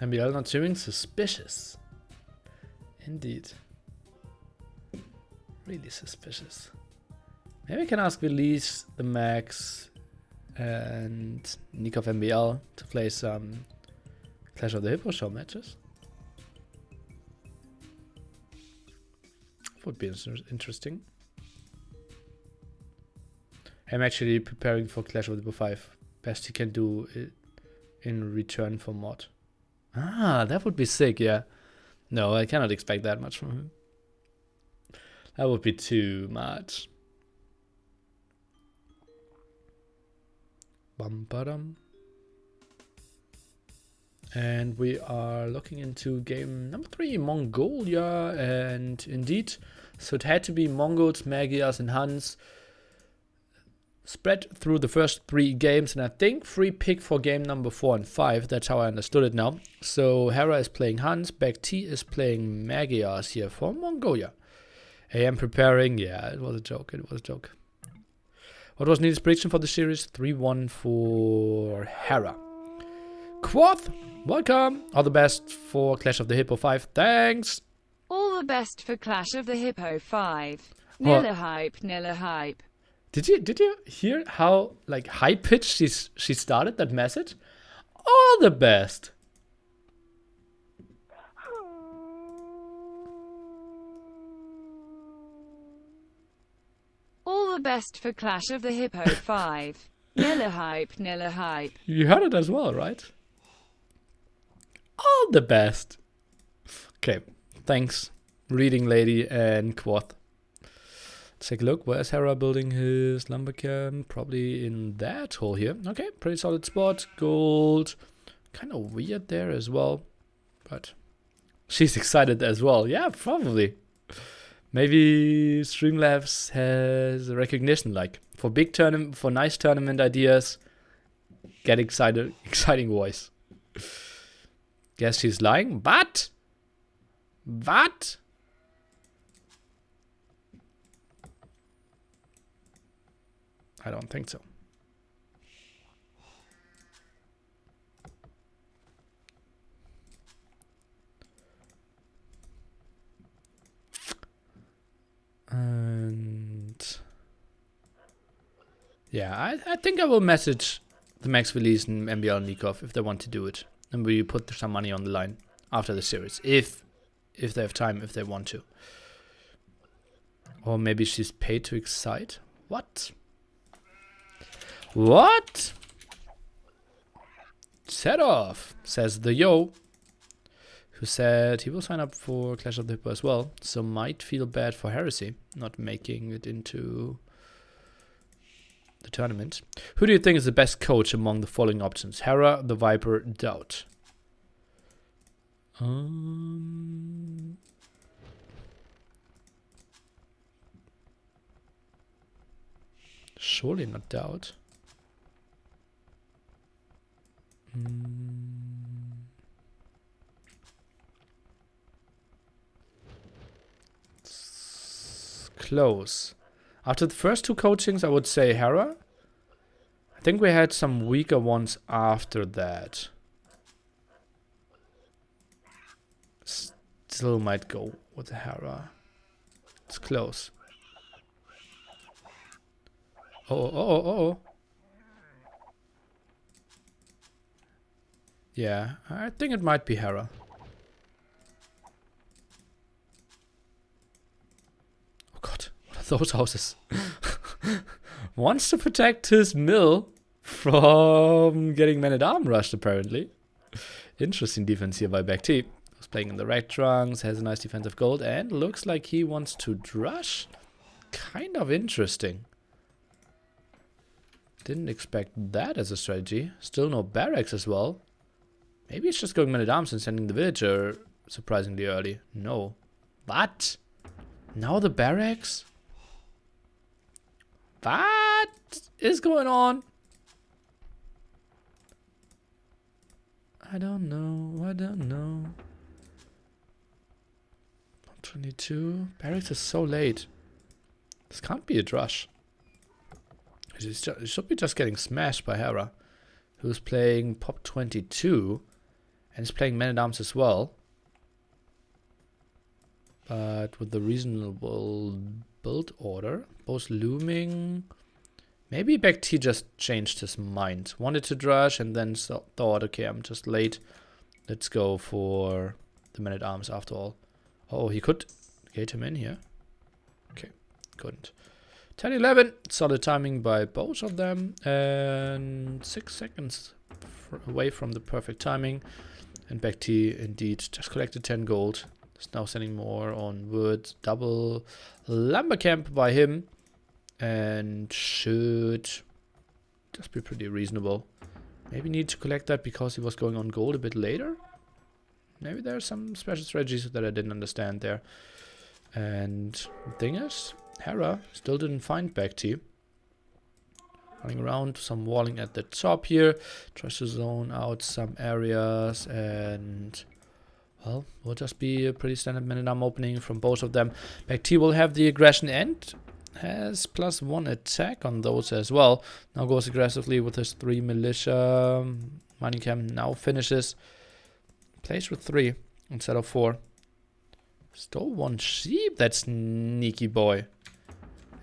[SPEAKER 1] MBL not streaming? Suspicious. Indeed. Really suspicious. Maybe I can ask Belize, the Max, and Nikov MBL to play some Clash of the Hippo show matches. Would be interesting. I'm actually preparing for Clash of the Hippo 5. Best he can do it in return for mod. Ah, that would be sick, yeah. No, I cannot expect that much from him. That would be too much. Bum-ba-dum. And we are looking into game number 3, Mongolia. And indeed, so it had to be Mongols, Magyars, and Huns. Spread through the first 3 games, and I think free pick for game number 4 and 5. That's how I understood it now. So Hera is playing Huns, BacT is playing Magyars here for Mongolia. I am preparing. Yeah, it was a joke. It was a joke. What was Neil's prediction for the series? 3-1 for Hera. Quoth, welcome. All the best for Clash of the Hippo 5. Thanks.
[SPEAKER 2] All the best for Clash of the Hippo 5. Nilla hype, nilla hype.
[SPEAKER 1] Did you hear how like high pitched she started that message? All the best.
[SPEAKER 2] All the best for Clash of the Hippo 5. Nilla hype, nilla hype.
[SPEAKER 1] You heard it as well, right? All the best. Okay, thanks, reading lady and Quoth. Take a look. Where's Hera building his lumber camp? Probably in that hole here. Okay, pretty solid spot. Gold. Kind of weird there as well. But she's excited as well. Yeah, probably. Maybe Streamlabs has a recognition, like for big tournament, for nice tournament ideas. Get excited, exciting voice. Guess she's lying, but I don't think so. And yeah, I think I will message the Max Release and MBL Nikov if they want to do it. And we put some money on the line after the series. If they have time, if they want to. Or maybe she's paid to excite. What? What? Set off, says the yo, who said he will sign up for Clash of the Hippo as well, so might feel bad for Heresy not making it into the tournament. Who do you think is the best coach among the following options? Hera, the Viper, Doubt. Surely not Doubt. It's close. After the first 2 coachings, I would say Hera. I think we had some weaker ones after that. Still might go with Hera. It's close. Oh. Yeah, I think it might be Hera. Oh god, what are those houses? Wants to protect his mill from getting men-at-arm rushed, apparently. Interesting defense here by BacT. Who's playing in the red trunks, has a nice defensive gold, and looks like he wants to drush. Kind of interesting. Didn't expect that as a strategy. Still no barracks as well. Maybe it's just going man-at-arms and sending the villager surprisingly early. No. What? Now the barracks? What is going on? I don't know. I don't know. 22. Barracks is so late. This can't be a drush. It should be just getting smashed by Hera, who's playing Pop 22 and is playing man-at-arms as well. But with the reasonable build order, both looming. Maybe BacT just changed his mind. Wanted to drush and then thought, okay, I'm just late. Let's go for the man-at-arms after all. Oh, he could gate him in here. Okay, couldn't. 10-11, solid timing by both of them, and 6 seconds away from the perfect timing. And BacT indeed just collected 10 gold. Is now sending more on wood. Double lumber camp by him, and should just be pretty reasonable. Maybe need to collect that because he was going on gold a bit later. Maybe there are some special strategies that I didn't understand there. And the thing is, Hera still didn't find BacT. Running around, some walling at the top here. Tries to zone out some areas, and well, will just be a pretty standard man-at-arm opening from both of them. BacT will have the aggression and has +1 attack on those as well. Now goes aggressively with his 3 militia. Mining camp now finishes. Plays with 3 instead of 4. Stole 1 sheep, that sneaky boy.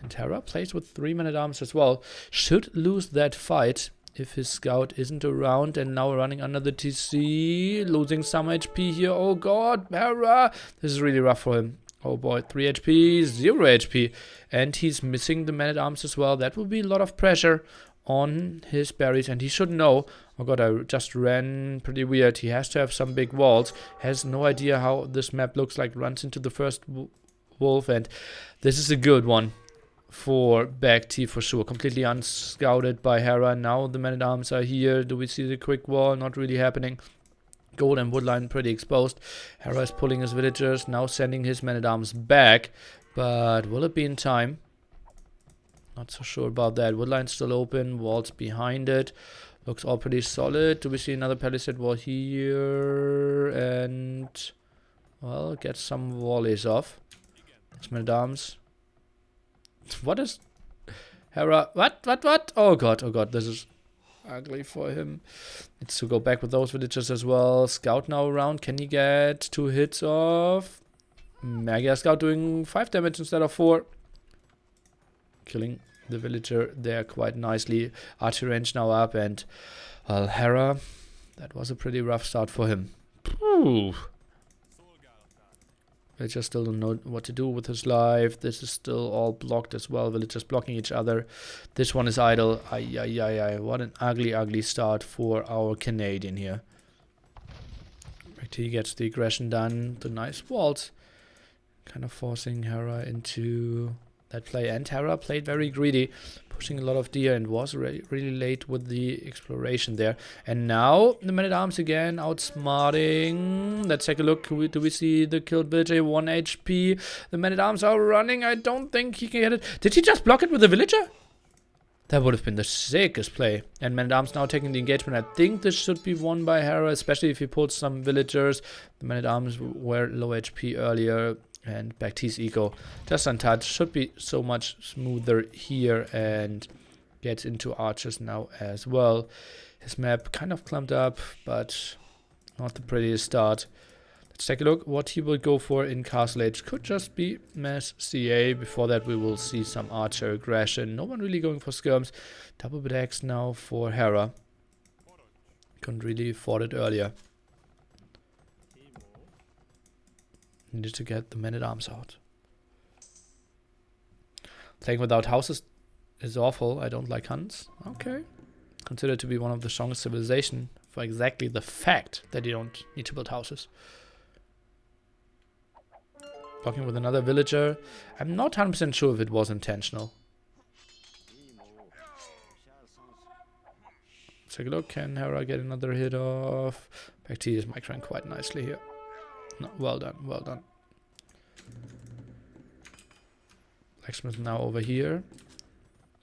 [SPEAKER 1] And Hera plays with 3 men-at-arms as well. Should lose that fight if his scout isn't around, and now running under the TC. Losing some HP here. Oh god, Hera! This is really rough for him. Oh boy, 3 HP, 0 HP. And he's missing the men-at-arms as well. That will be a lot of pressure on his berries, and he should know. Oh god, I just ran pretty weird. He has to have some big walls. Has no idea how this map looks like. Runs into the first wolf, and this is a good one for BacT for sure. Completely unscouted by Hera. Now the men-at-arms are here. Do we see the quick wall? Not really happening. Gold and woodline pretty exposed. Hera is pulling his villagers, now sending his men-at-arms back. But will it be in time? Not so sure about that. Woodline still open, walls behind it. Looks all pretty solid. Do we see another palisade wall here? And, well, get some volleys off. His men-at-arms. What is Hera? What? Oh god, this is ugly for him. Needs to go back with those villagers as well. Scout now around. Can he get 2 hits off? Mega Scout doing 5 damage instead of 4. Killing the villager there quite nicely. Archery range now up, and well, Hera, that was a pretty rough start for him. Ooh. Villager still don't know what to do with his life. This is still all blocked as well. Villagers blocking each other. This one is idle. Ay. What an ugly start for our Canadian here. BacT gets the aggression done. The nice walls. Kind of forcing Hera into that play. And Hera played very greedy. Pushing a lot of deer and was really late with the exploration there. And now the men-at-arms again outsmarting. Let's take a look. Do we see the killed villager? 1 HP. The men-at-arms are running. I don't think he can get it. Did he just block it with the villager? That would have been the sickest play. And men-at-arms now taking the engagement. I think this should be won by Hera, especially if he pulls some villagers. The men-at-arms were low HP earlier. And BacT's eco just untouched. Should be so much smoother here, and gets into archers now as well. His map kind of clumped up, but not the prettiest start. Let's take a look what he will go for in Castle Age. Could just be mass CA. Before that we will see some archer aggression. No one really going for skirms. Double attacks now for Hera. Couldn't really afford it earlier. Needed to get the men-at-arms out. Playing without houses is awful. I don't like hunts. Okay. Considered to be one of the strongest civilization for exactly the fact that you don't need to build houses. Blocking with another villager. I'm not 100% sure if it was intentional. Let's take a look. Can Hera get another hit off? BacT is microing quite nicely here. No, well done, well done. Blacksmith now over here.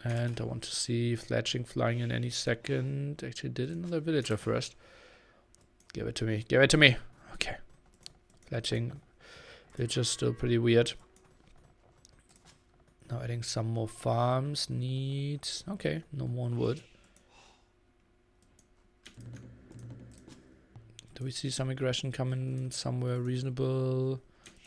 [SPEAKER 1] And I want to see Fletching flying in any second. Actually did another villager first. Give it to me, give it to me. Okay. Fletching. Villager's still pretty weird. Now adding some more farms. Needs. Okay, no more on wood. Do we see some aggression coming somewhere reasonable?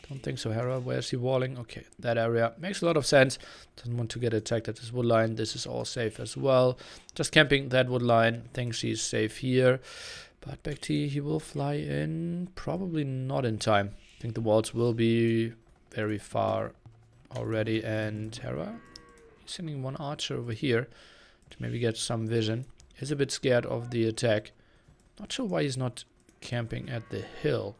[SPEAKER 1] Don't think so, Hera. Where's he walling? Okay, that area makes a lot of sense. Doesn't want to get attacked at this wood line. This is all safe as well. Just camping that wood line. Thinks she's safe here. But BacT, he will fly in. Probably not in time. I think the walls will be very far already. And Hera, he's sending one archer over here to maybe get some vision. He's a bit scared of the attack. Not sure why he's not camping at the hill.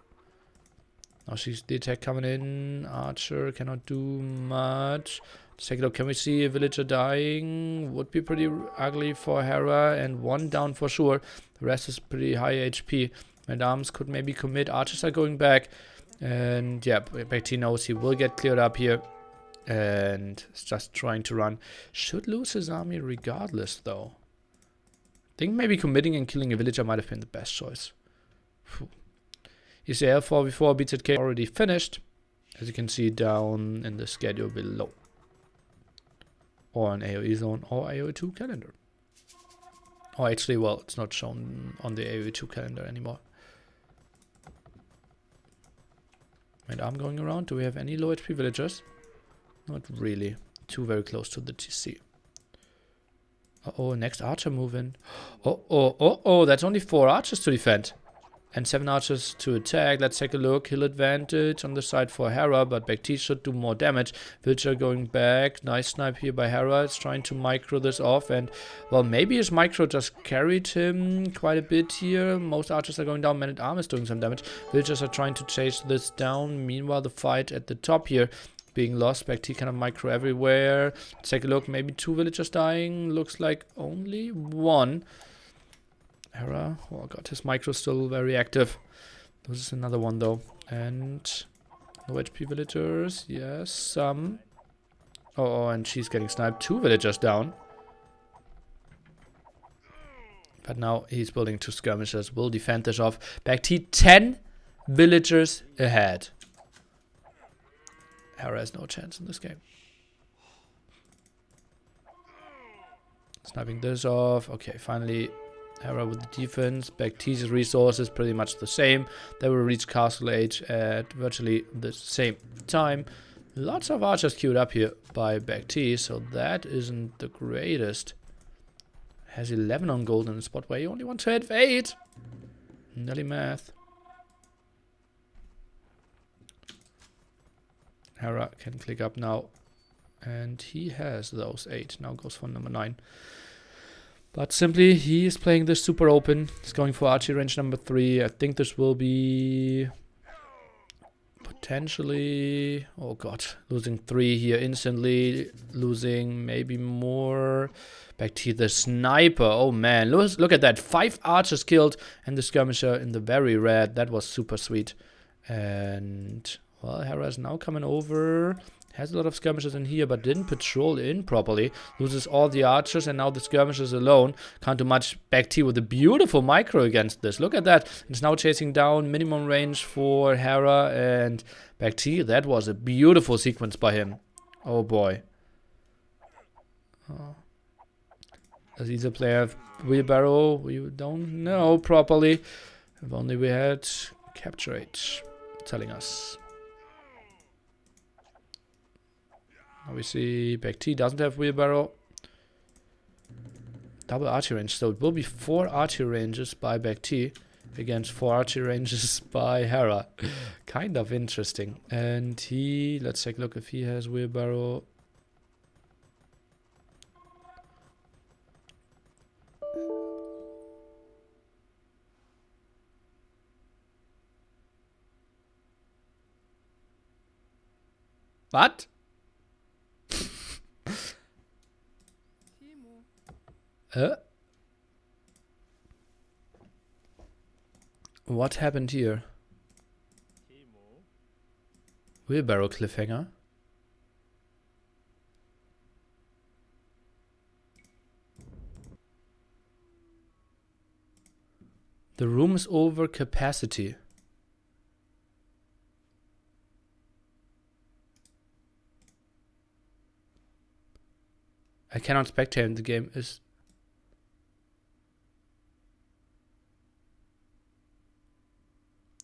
[SPEAKER 1] Now she's the attack coming in. Archer cannot do much. Let's take a look. Can we see a villager dying? Would be pretty ugly for Hera. And one down for sure. The rest is pretty high HP. And arms could maybe commit. Archers are going back. And yeah, BacT knows he will get cleared up here. And is just trying to run. Should lose his army regardless though. I think maybe committing and killing a villager might have been the best choice. Phew. ECL 4v4 BZK already finished, as you can see down in the schedule below. Or an AoE zone or AoE2 calendar. Or actually, well, it's not shown on the AoE2 calendar anymore. And I'm going around. Do we have any low HP villagers? Not really. Two very close to the TC. Uh-oh, next archer move in. Oh, that's only 4 archers to defend. And 7 archers to attack. Let's take a look. Hill advantage on the side for Hera, but BacT should do more damage. Villager going back. Nice snipe here by Hera. It's trying to micro this off. And, well, maybe his micro just carried him quite a bit here. Most archers are going down. Man-at-Arm is doing some damage. Villagers are trying to chase this down. Meanwhile, the fight at the top here being lost. BacT kind of micro everywhere. Let's take a look. Maybe 2 villagers dying. Looks like only 1. Hera, oh god, his micro still very active. This is another one though. And no HP villagers, yes, some. Oh, and she's getting sniped. 2 villagers down. But now he's building 2 skirmishers. Will defend this off. BacT 10 villagers ahead. Hera has no chance in this game. Sniping this off. Okay, finally Hera with the defense. BacT's resources pretty much the same. They will reach Castle Age at virtually the same time. Lots of archers queued up here by BacT, so that isn't the greatest. Has 11 on gold in a spot where you only want to hit 8. Nelly math. Hera can click up now. And he has those 8. Now goes for number 9. But simply, he is playing this super open. He's going for archery range number 3. I think this will be potentially... Oh god, losing 3 here instantly. Losing maybe more. BacT the sniper. Oh man, look at that. 5 archers killed and the skirmisher in the very red. That was super sweet. And, well, Hera is now coming over. Has a lot of skirmishers in here, but didn't patrol in properly. Loses all the archers, and now the skirmishers alone. Can't do much. BacT with a beautiful micro against this. Look at that. It's now chasing down. Minimum range for Hera and BacT. That was a beautiful sequence by him. Oh boy. Does either player have wheelbarrow? We don't know properly. If only we had capture rate telling us. Now we see BacT doesn't have wheelbarrow. Double archery range, so it will be 4 archery ranges by BacT against 4 archery ranges by Hera. Kind of interesting. And he, let's take a look if he has wheelbarrow. What? What happened here? Wheelbarrow cliffhanger. The room is over capacity. I cannot spectate. The game is...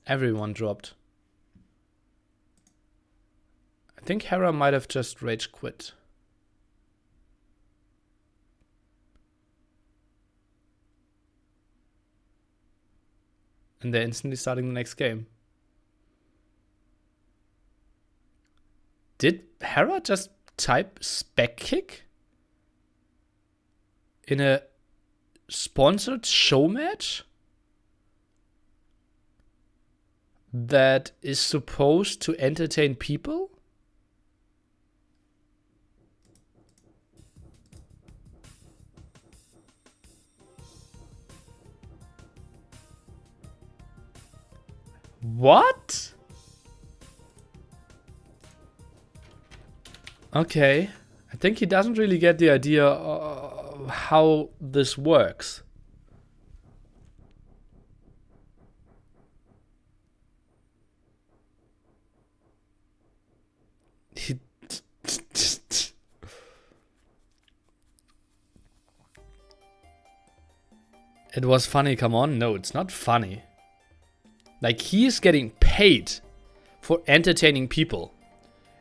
[SPEAKER 1] Everyone dropped. I think Hera might have just rage quit. And they're instantly starting the next game. Did Hera just type spec kick? In a sponsored show match? That is supposed to entertain people? What? Okay. I think he doesn't really get the idea of how this works. It was funny, come on. No, it's not funny. Like, he is getting paid for entertaining people.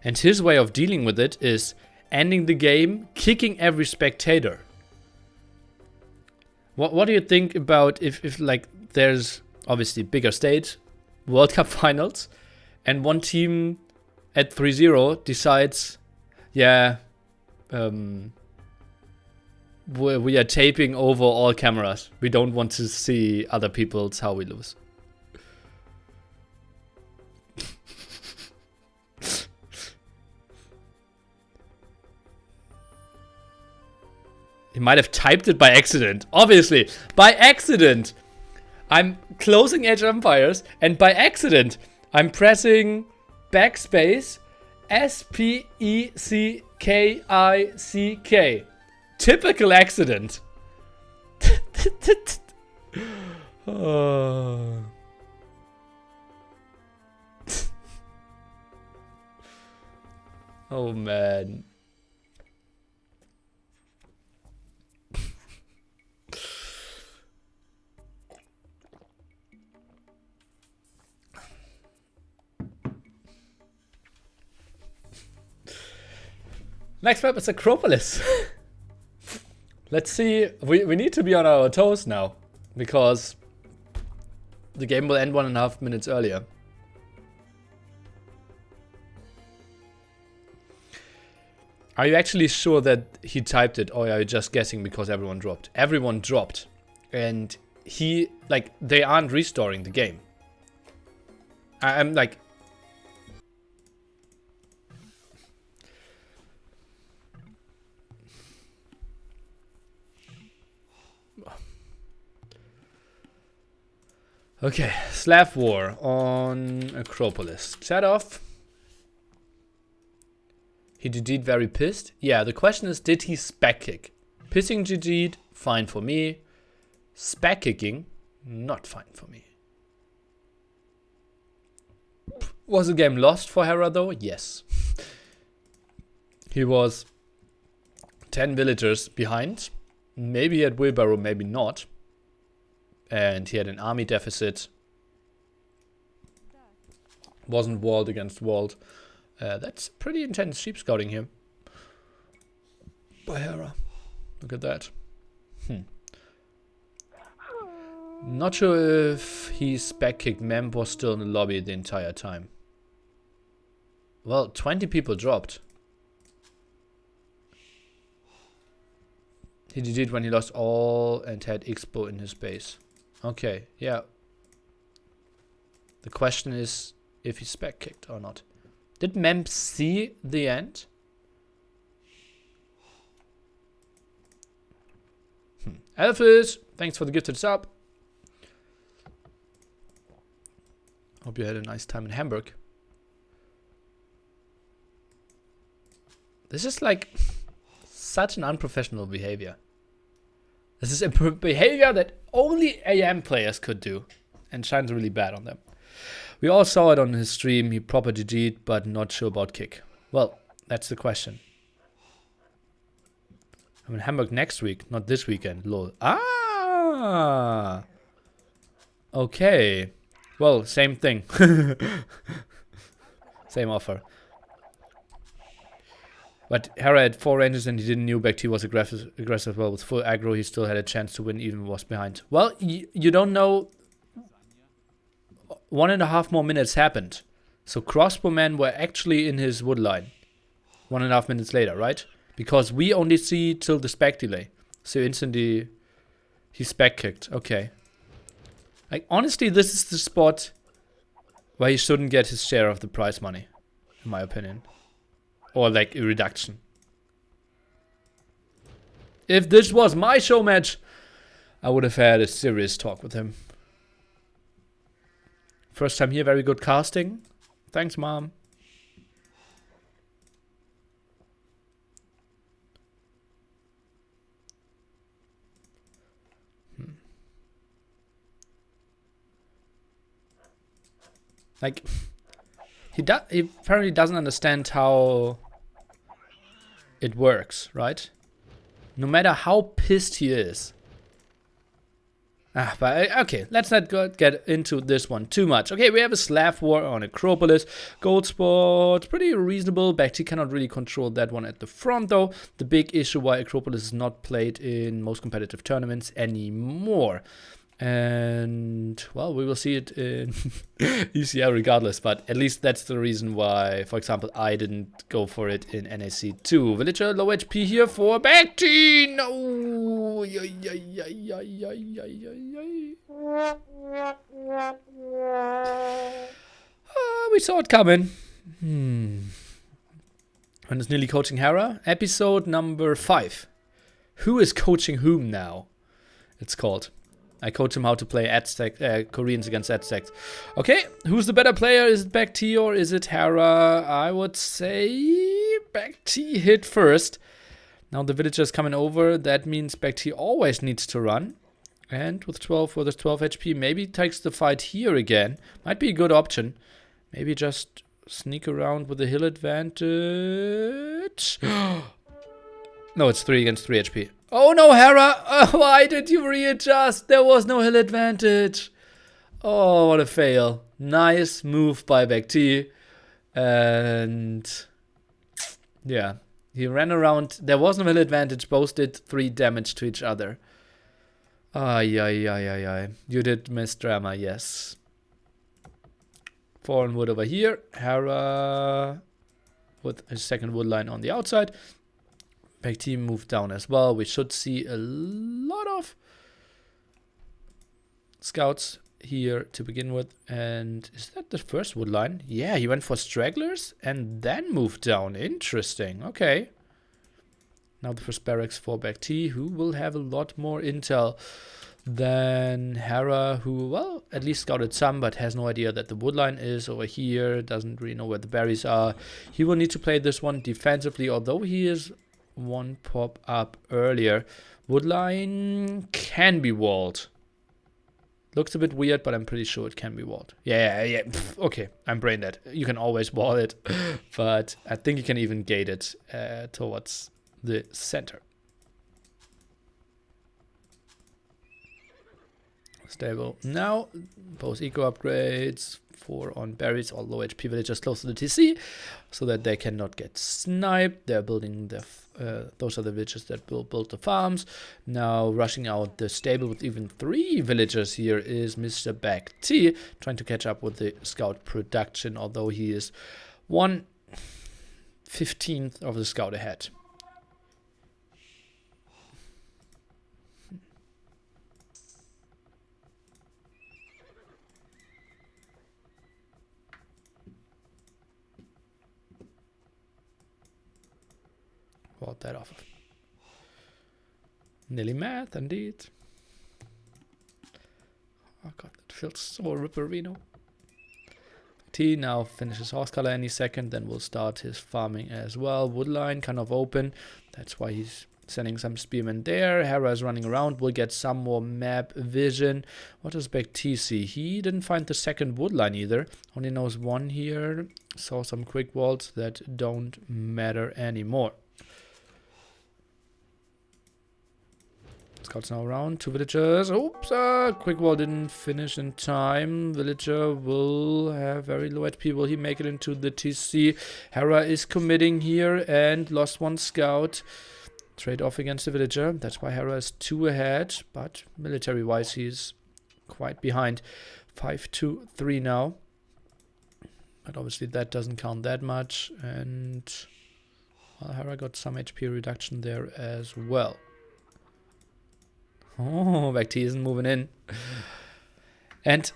[SPEAKER 1] And his way of dealing with it is ending the game, kicking every spectator. What do you think about if like, there's obviously bigger stage, World Cup finals, and one team at 3-0 decides, yeah, we are taping over all cameras. We don't want to see other people's how we lose. He might have typed it by accident. Obviously, by accident. I'm closing Age of Empires, and by accident, I'm pressing backspace SPECKICK. Typical accident. Oh. Oh man. Next map is Acropolis. Let's see. We need to be on our toes now, because the game will end 1.5 minutes earlier. Are you actually sure that he typed it, or are you just guessing because everyone dropped? Everyone dropped. And he, like, they aren't restoring the game. I'm like... Okay, Slav War on Acropolis. Chat off. He GG'd very pissed. Yeah, the question is, did he spec kick? Pissing GG'd, fine for me. Spec kicking, not fine for me. Was the game lost for Hera though? Yes. He was 10 villagers behind. Maybe he had wheelbarrow, maybe not. And he had an army deficit. Wasn't walled against walled. That's pretty intense sheep scouting here by Hera. Look at that. Not sure if he's back-kicked. Mem was still in the lobby the entire time. Well, 20 people dropped. He did it when he lost all and had Expo in his base. Okay, yeah. The question is if he's back-kicked or not. Did Mem see the end? Elphys, thanks for the gifted sub. Hope you had a nice time in Hamburg. This is like such an unprofessional behavior. This is a behavior that only AM players could do, and shines really bad on them. We all saw it on his stream. He proper GG'd, but not sure about kick. Well, that's the question. I'm in Hamburg next week, not this weekend. Lol. Ah! Okay. Well, same thing. Same offer. But Hera had 4 ranges and he didn't know BacT was aggressive. Well, with full aggro, he still had a chance to win even was behind. Well, you don't know. 1.5 more minutes happened. So crossbowmen were actually in his wood line. 1.5 minutes later, right? Because we only see till the spec delay. So instantly he spec kicked. Okay. Like, honestly, this is the spot where he shouldn't get his share of the prize money, in my opinion. Or like a reduction. If this was my show match, I would have had a serious talk with him. First time here, very good casting. Thanks, Mom. Like, he apparently doesn't understand how it works, right? No matter how pissed he is. But okay, let's not get into this one too much. Okay, we have a Slav war on Acropolis. Gold spot, pretty reasonable. BacT cannot really control that one at the front, though. The big issue why Acropolis is not played in most competitive tournaments anymore. And, well, we will see it in ECL regardless, but at least that's the reason why, for example, I didn't go for it in NAC 2. Villager, low HP here for BacT! No! We saw it coming. And it's nearly coaching Hera. Episode number 5. Who is coaching whom now? It's called. I coach him how to play Aztec, Koreans against Aztecs. Okay, who's the better player? Is it BacT or is it Hera? I would say BacT hit first. Now the villager's coming over. That means BacT always needs to run. And with 12 HP, maybe takes the fight here again. Might be a good option. Maybe just sneak around with the hill advantage. No, it's 3 against 3 HP. Oh no, Hera! Why did you readjust? There was no hill advantage. Oh, what a fail. Nice move by BacT. And yeah, he ran around. There was no hill advantage. Both did 3 damage to each other. Ay. You did miss drama, yes. Fallen wood over here. Hera with a second wood line on the outside. BacT moved down as well. We should see a lot of scouts here to begin with. And is that the first wood line? Yeah, he went for stragglers and then moved down. Interesting. Okay. Now the first barracks for BacT, who will have a lot more intel than Hera, who, well, at least scouted some, but has no idea that the wood line is over here. Doesn't really know where the berries are. He will need to play this one defensively, although he is 1 pop up earlier. Woodline can be walled. Looks a bit weird, but I'm pretty sure it can be walled. Yeah. Pff, okay, I'm brain dead. You can always wall it, but I think you can even gate it towards the center. Stable. Now, both eco upgrades. 4 on berries, all low HP villagers close to the TC, so that they cannot get sniped. They're building the, those are the villagers that will build the farms. Now rushing out the stable with even 3 villagers here is Mr. BacT, trying to catch up with the scout production, although he is 1/15 of the scout ahead. ward that off. Nearly math, indeed. Oh god, that feels so ripperino. T now finishes horse color any second, then we'll start his farming as well. Woodline kind of open. That's why he's sending some spearmen there. Hera is running around. We'll get some more map vision. What does BacT see? He didn't find the second woodline either. Only knows one here. Saw some quick walls that don't matter anymore. Scouts now around. 2 villagers. Oops, quick wall didn't finish in time. Villager will have very low HP. Will he make it into the TC? Hera is committing here and lost 1 scout. Trade off against the villager. That's why Hera is 2 ahead. But military-wise, he's quite behind. 5-2-3 now. But obviously that doesn't count that much. And well, Hera got some HP reduction there as well. Oh, BacT isn't moving in. And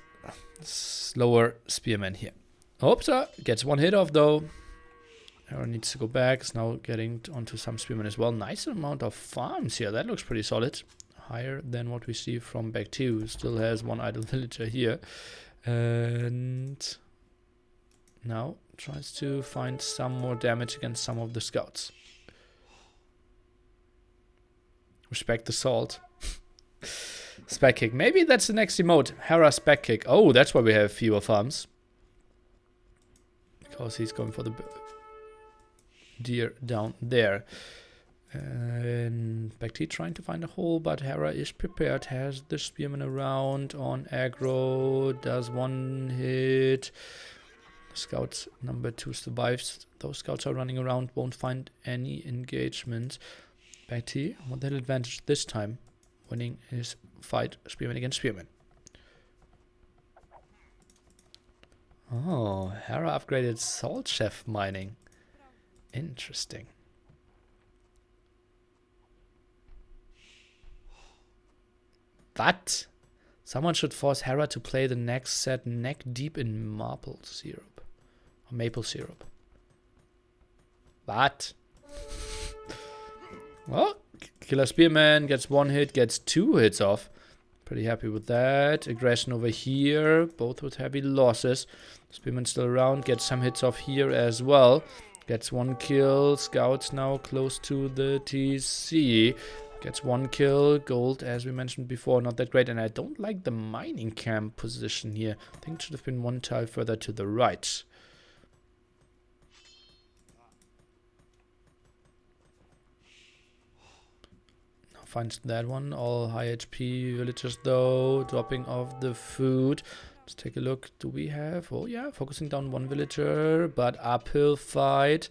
[SPEAKER 1] slower spearman here. Oops, gets 1 hit off though. Hera needs to go back. Is now getting onto some spearmen as well. Nice amount of farms here. That looks pretty solid. Higher than what we see from BacT, who still has 1 idle villager here. And now tries to find some more damage against some of the scouts. Respect the salt. Spec kick. Maybe that's the next emote. Hera spec kick. Oh, that's why we have fewer farms. Because he's going for the deer down there. And BacT trying to find a hole, but Hera is prepared. Has the spearman around on aggro. Does 1 hit. Scouts number 2 survives. Those scouts are running around. Won't find any engagement. BacT, what that advantage this time? Winning his fight, spearman against spearman. Oh, Hera upgraded Salt Chef mining. Interesting. But someone should force Hera to play the next set neck deep in maple syrup. Or maple syrup. But well, Killer Spearman gets 1 hit, gets 2 hits off. Pretty happy with that. Aggression over here, both with heavy losses. Spearman still around, gets some hits off here as well. Gets 1 kill. Scouts now close to the TC. Gets 1 kill. Gold, as we mentioned before, not that great. And I don't like the mining camp position here. I think it should have been 1 tile further to the right. Finds that one. All high HP villagers though. Dropping off the food. Let's take a look. Do we have... Oh yeah, focusing down 1 villager. But uphill fight.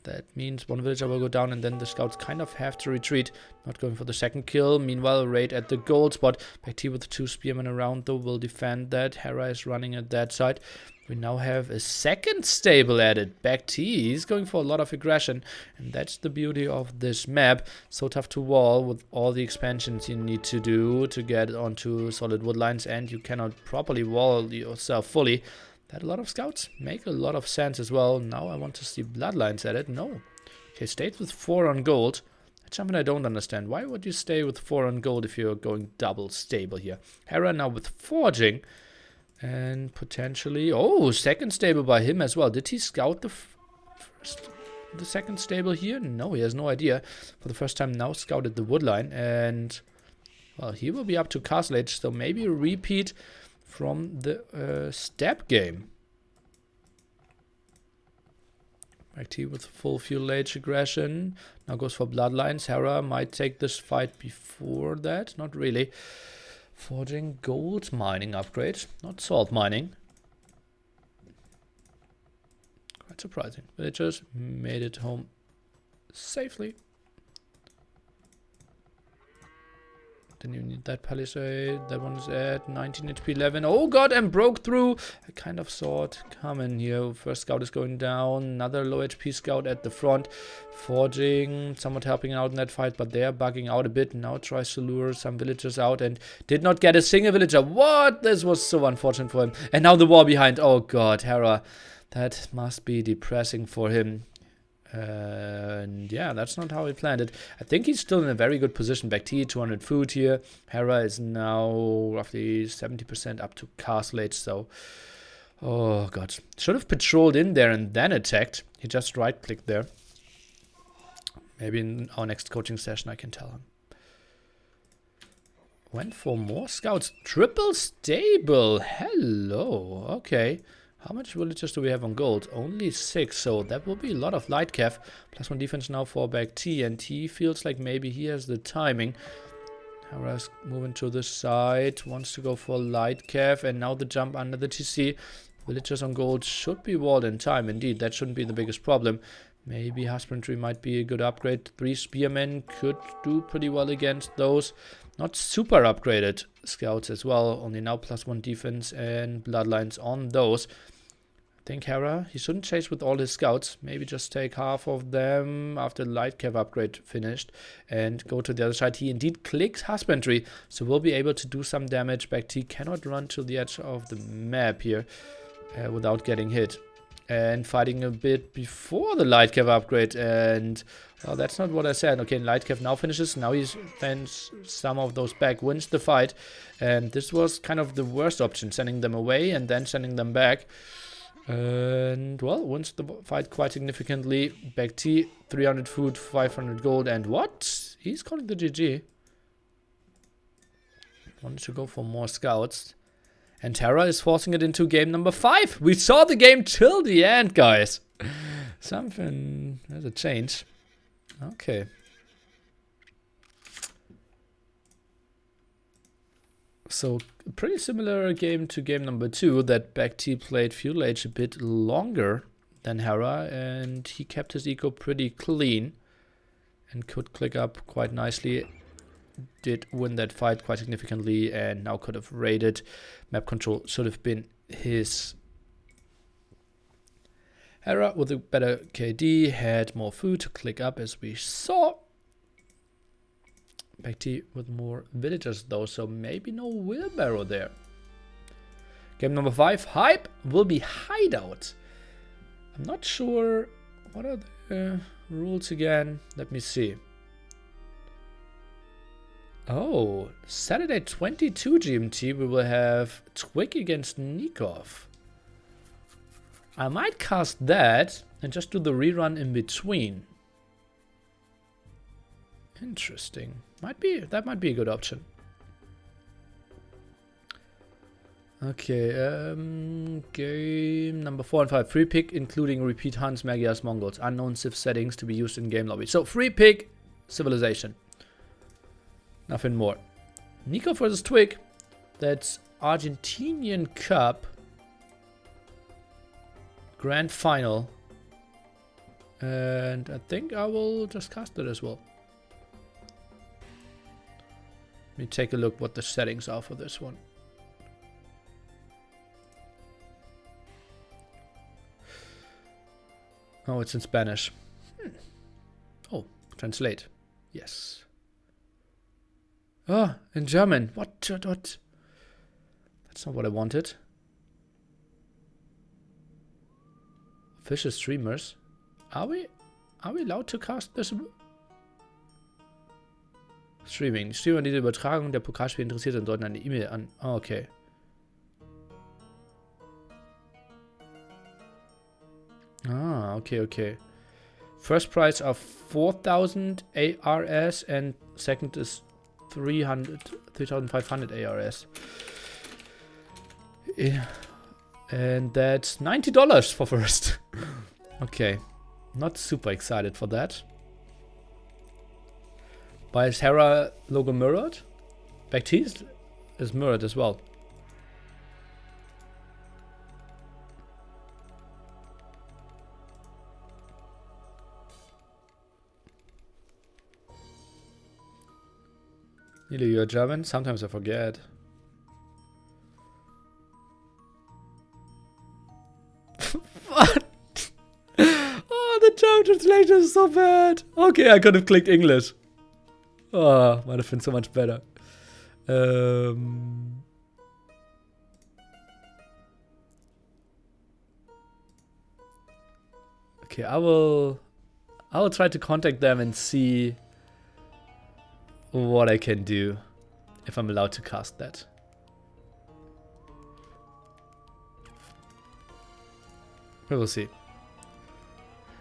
[SPEAKER 1] That means 1 villager will go down and then the scouts kind of have to retreat. Not going for the second kill. Meanwhile, raid at the gold spot. BacT with the 2 spearmen around though will defend that. Hera is running at that side. We now have a second stable added. BacT is going for a lot of aggression. And that's the beauty of this map. So tough to wall with all the expansions you need to do to get onto solid wood lines. And you cannot properly wall yourself fully. That a lot of scouts make a lot of sense as well. Now I want to see bloodlines at it. No. Okay, stayed with 4 on gold. That's something I don't understand. Why would you stay with 4 on gold if you're going double stable here? Hera now with forging. And potentially... Oh, second stable by him as well. Did he scout the second stable here? No, he has no idea. For the first time now scouted the woodline. And, well, he will be up to castle age. So maybe a repeat from the step game. BacT with full fuel age aggression. Now goes for bloodlines. Hera might take this fight before that. Not really. Forging gold mining upgrade, not salt mining. Quite surprising. Villagers made it home safely. Then you need that palisade. That one is at 19 HP 11. Oh god, and broke through. I kind of saw it coming here. First scout is going down. Another low HP scout at the front. Forging, somewhat helping out in that fight, but they're bugging out a bit. Now tries to lure some villagers out and did not get a single villager. What? This was so unfortunate for him. And now the war behind. Oh god, Hera. That must be depressing for him. And yeah, that's not how he planned it. I think he's still in a very good position. BacT, 200 food here. Hera is now roughly 70% up to Castle Age, so... Oh, God. Should have patrolled in there and then attacked. He just right-clicked there. Maybe in our next coaching session I can tell him. Went for more scouts. Triple stable. Hello. Okay. How much villagers do we have on gold? Only 6, so that will be a lot of light cav. +1 defense now for BacT, and he feels like maybe he has the timing. Hara's moving to the side, wants to go for light cav, and now the jump under the TC. Villagers on gold should be walled in time, indeed. That shouldn't be the biggest problem. Maybe husbandry might be a good upgrade. 3 spearmen could do pretty well against those. Not super upgraded scouts as well. Only now +1 defense and bloodlines on those. I think Hera, he shouldn't chase with all his scouts. Maybe just take half of them after the light cav upgrade finished and go to the other side. He indeed clicks husbandry, so we'll be able to do some damage. BacT cannot run to the edge of the map here without getting hit. And fighting a bit before the light cav upgrade, and well, that's not what I said. Okay, light cav now finishes. Now he sends some of those back, wins the fight, and this was kind of the worst option, sending them away and then sending them back. And well, wins the fight quite significantly. BacT, 300 food, 500 gold, and what? He's calling the GG. Wanted to go for more scouts. And Hera is forcing it into game number 5. We saw the game till the end, guys. Something, there's a change. Okay. So, pretty similar game to game number 2, that BacT played Feudal Age a bit longer than Hera, and he kept his eco pretty clean and could click up quite nicely. Did win that fight quite significantly and now could have raided. Map control should have been his. Hera with a better KD had more food to click up, as we saw. BacT with more villagers though, so maybe no wheelbarrow there. Game number 5, hype will be hideout. I'm not sure what are the rules again. Let me see. Oh, Saturday 22 GMT we will have Twig against Nikov. I might cast that and just do the rerun in between. Interesting. That might be a good option. Okay, game number 4 and 5. Free pick, including repeat Huns, Magyars, Mongols. Unknown civ settings to be used in game lobby. So, free pick, civilization. Nothing more. Nico versus Twig. That's Argentinian Cup. Grand Final. And I think I will just cast it as well. Let me take a look what the settings are for this one. Oh, it's in Spanish. Oh, translate. Yes. Oh, in German. What? That's not what I wanted. Official streamers. Are we allowed to cast this? Streaming. Die Streamer, die Übertragung der Pokalspiele interessiert sind, deuten eine E-Mail an. Oh, okay. Ah, okay. First prize are 4,000 ARS and second is 3,500 ARS. Yeah. And that's $90 for first. Okay. Not super excited for that. But is Hera logo mirrored? BacT is mirrored as well. Nearly, you're German? Sometimes I forget. What? Oh, the German translation is so bad. Okay, I could have clicked English. Oh, might have been so much better. Okay, I will I will try to contact them and see what I can do if I'm allowed to cast that. We will see.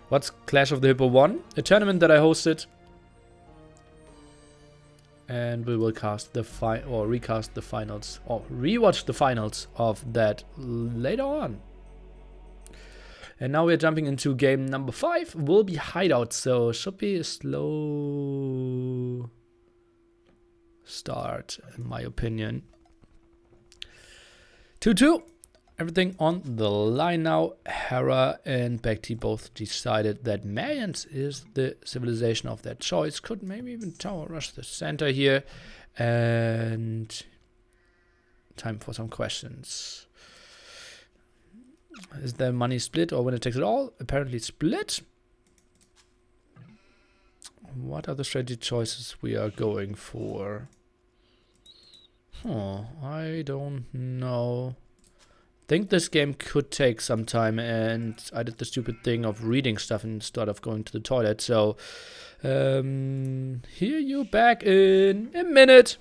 [SPEAKER 1] What's Clash of the Hippo 1? A tournament that I hosted. And we will cast the recast the finals, or rewatch the finals of that later on. And now we're jumping into game number 5. Will be Hideout, so should be a slow start, in my opinion. 2-2. Everything on the line now. Hera and BacT both decided that Mayans is the civilization of their choice. Could maybe even tower rush the center here. And time for some questions. Is there money split or winner takes it all? Apparently split. What are the strategy choices we are going for? I don't know. Think this game could take some time, and I did the stupid thing of reading stuff instead of going to the toilet. So, hear you back in a minute.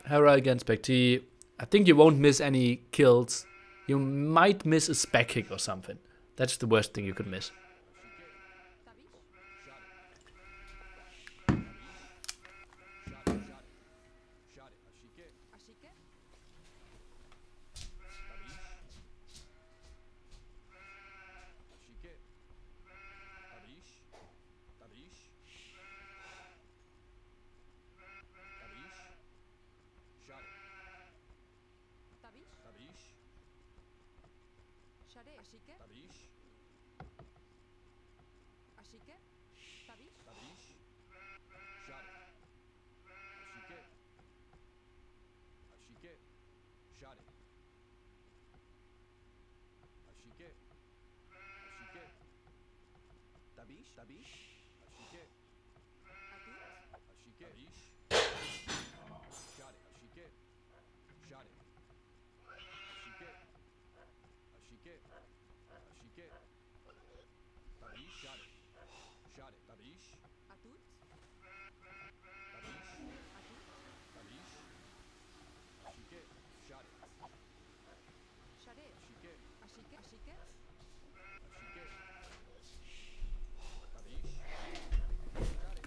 [SPEAKER 1] Hera against BacT. I think you won't miss any kills. You might miss a spec kick or something. That's the worst thing you could miss.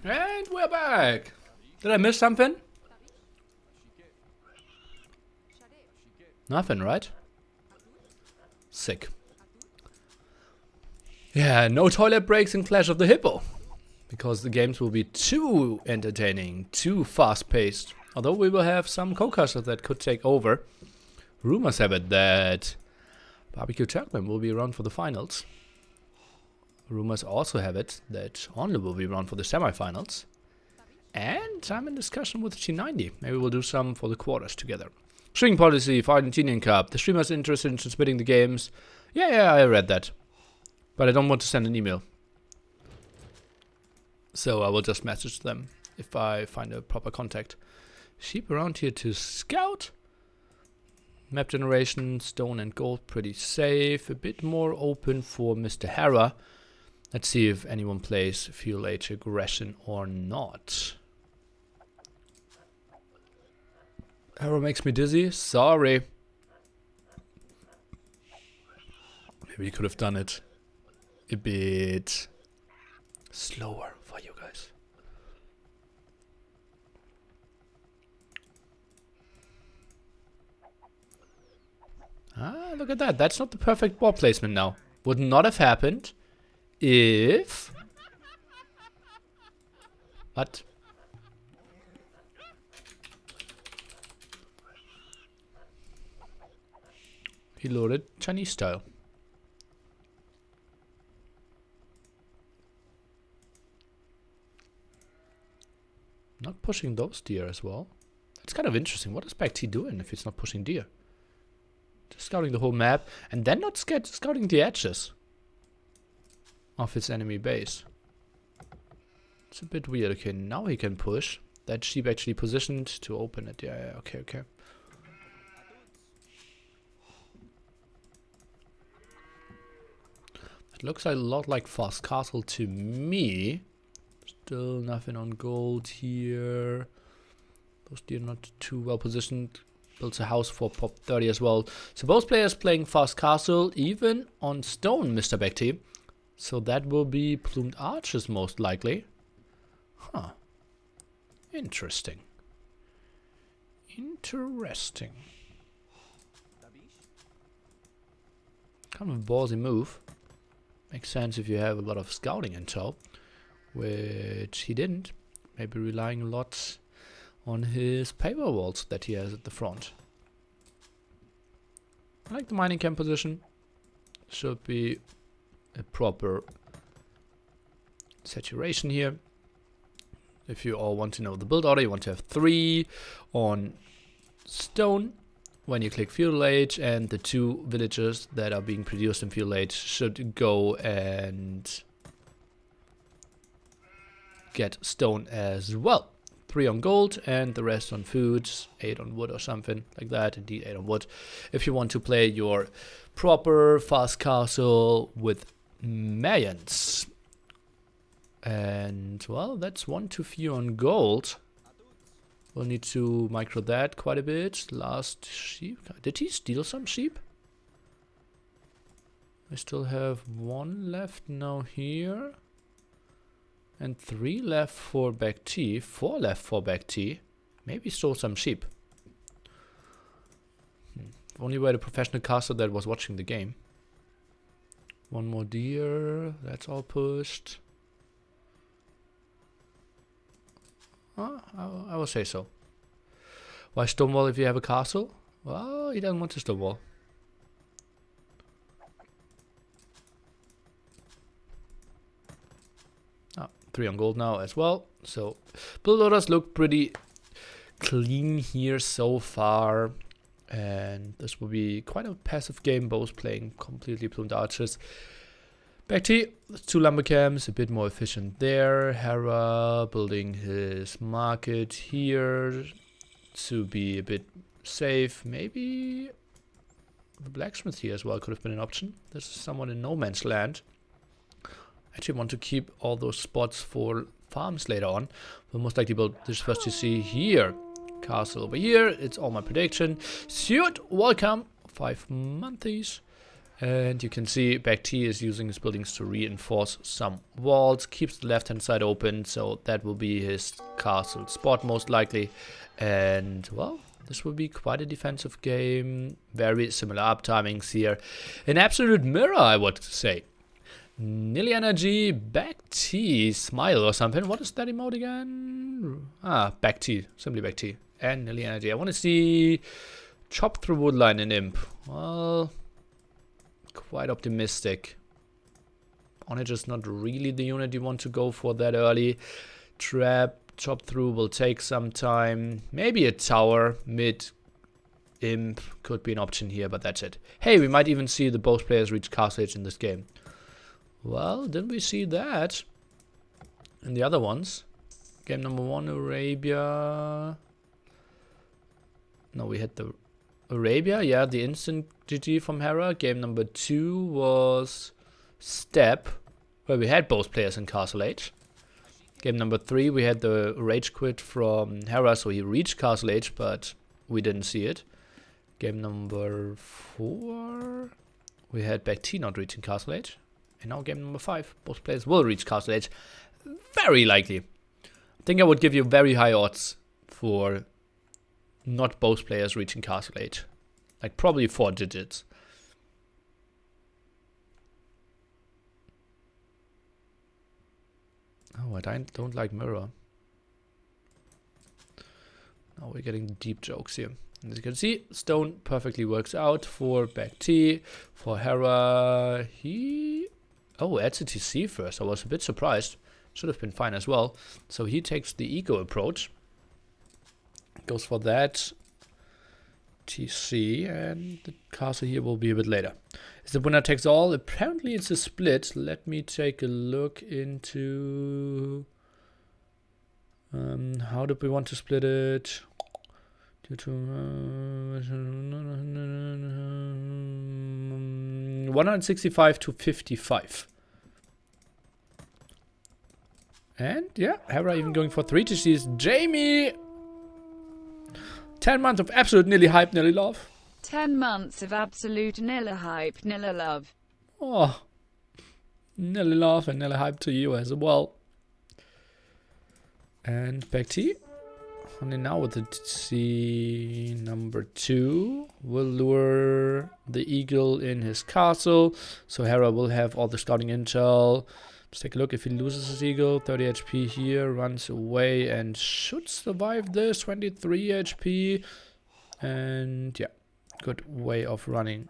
[SPEAKER 1] And we're back. Did I miss something? Nothing, right? Sick. Yeah, no toilet breaks in Clash of the Hippo. Because the games will be too entertaining, too fast-paced. Although we will have some co-casters that could take over. Rumors have it that Barbecue Turkman will be around for the finals. Rumors also have it that Only will be around for the semifinals. And I'm in discussion with G90. Maybe we'll do some for the quarters together. Streaming policy for Argentinian Cup. The streamer's interested in transmitting the games. Yeah, I read that. But I don't want to send an email. So I will just message them if I find a proper contact. Sheep around here to scout. Map generation, stone and gold, pretty safe. A bit more open for Mr. Hera. Let's see if anyone plays Fuel Age Aggression or not. Hera makes me dizzy. Sorry. Maybe you could have done it a bit slower for you guys. Ah, look at that. That's not the perfect ball placement now. Would not have happened if... What? He loaded Chinese style. Not pushing those deer as well. That's kind of interesting. What is BacT doing if it's not pushing deer? Just scouting the whole map and then not scouting the edges of its enemy base. It's a bit weird. Okay, now he can push. That sheep actually positioned to open it. Yeah, okay. Looks a lot like fast castle to me. Still nothing on gold here. Those deer not too well positioned. Builds a house for pop 30 as well. So both players playing fast castle, even on stone, Mr. BacT. So that will be plumed archers most likely. Huh. Interesting. Interesting. Kind of a ballsy move. Makes sense if you have a lot of scouting intel, which he didn't. Maybe relying a lot on his paper walls that he has at the front. I like the mining camp position. Should be a proper saturation here. If you all want to know the build order, you want to have 3 on stone when you click feudal age, and the 2 villagers that are being produced in feudal age should go and get stone as well. 3 on gold and the rest on foods, 8 on wood or something like that. Indeed, 8 on wood. If you want to play your proper fast castle with Mayans. And well, that's 1 too few on gold. We'll need to micro that quite a bit. Last sheep. Did he steal some sheep? I still have 1 left now here. And 3 left for BacT. 4 left for BacT. Maybe stole some sheep. Only were the professional caster that was watching the game. 1 more deer. That's all pushed. I will say so. Why stonewall if you have a castle? Well, he doesn't want to stonewall. Ah, 3 on gold now as well. So build orders look pretty clean here so far. And this will be quite a passive game, both playing completely plumed archers. BacT, 2 lumber camps, a bit more efficient there. Hera building his market here to be a bit safe. Maybe the blacksmith here as well could have been an option. This is someone in no man's land. I actually want to keep all those spots for farms later on. We'll most likely build this first. You see here, castle over here. It's all my prediction. Stuart, welcome. 5 months. And you can see BacT is using his buildings to reinforce some walls, keeps the left hand side open, so that will be his castle spot most likely. And well, this will be quite a defensive game, very similar up timings here. An absolute mirror, I would say. Nilly Energy, BacT, Smile or something. What is that emote again? Ah, BacT, simply BacT. And Nilly Energy. I want to see Chop Through Woodline in Imp. Well, quite optimistic. Onage is not really the unit you want to go for that early. Trap, Chop Through will take some time. Maybe a tower, mid, Imp could be an option here, but that's it. Hey, we might even see the both players reach castle age in this game. Well, didn't we see that in the other ones? Game number 1, Arabia. No, we had the Arabia, yeah, the instant GG from Hera. Game number 2 was Step, where we had both players in Castle Age. Game number 3, we had the Rage Quit from Hera, so he reached Castle Age, but we didn't see it. Game number 4, we had BacT not reaching Castle Age. And now game number 5, both players will reach Castle Age. Very likely. I think I would give you very high odds for not both players reaching Castle Age. Like probably 4 digits. Oh, I don't like mirror. Now we're getting deep jokes here. As you can see, stone perfectly works out for BacT. For Hera, oh, adds a TC first. I was a bit surprised. Should have been fine as well. So he takes the eco approach. Goes for that TC, and the castle here will be a bit later. Is the winner takes all? Apparently it's a split. Let me take a look into how did we want to split it? Due to 165 to 55. And yeah, Hera even going for 3 TCs. Jamie! 10 months of absolute nearly hype, nearly love.
[SPEAKER 2] 10 months of absolute nilla hype, nilla love.
[SPEAKER 1] Oh, nearly love and nearly hype to you as well. And BacT, only now with the TC number 2, will lure the eagle in his castle. So Hera will have all the scouting intel. Let's take a look. If he loses his eagle, 30 HP here, runs away and should survive this. 23 HP. And yeah, good way of running.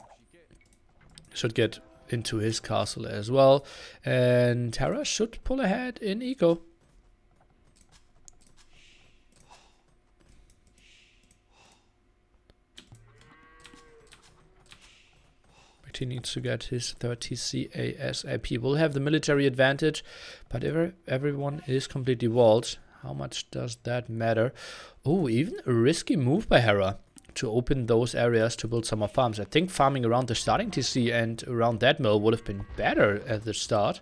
[SPEAKER 1] Should get into his castle as well. And Hera should pull ahead in eco. He needs to get his 30 CASAP. We'll have the military advantage, but everyone is completely walled. How much does that matter? Oh, even a risky move by Hera to open those areas to build some more farms. I think farming around the starting TC and around that mill would have been better at the start.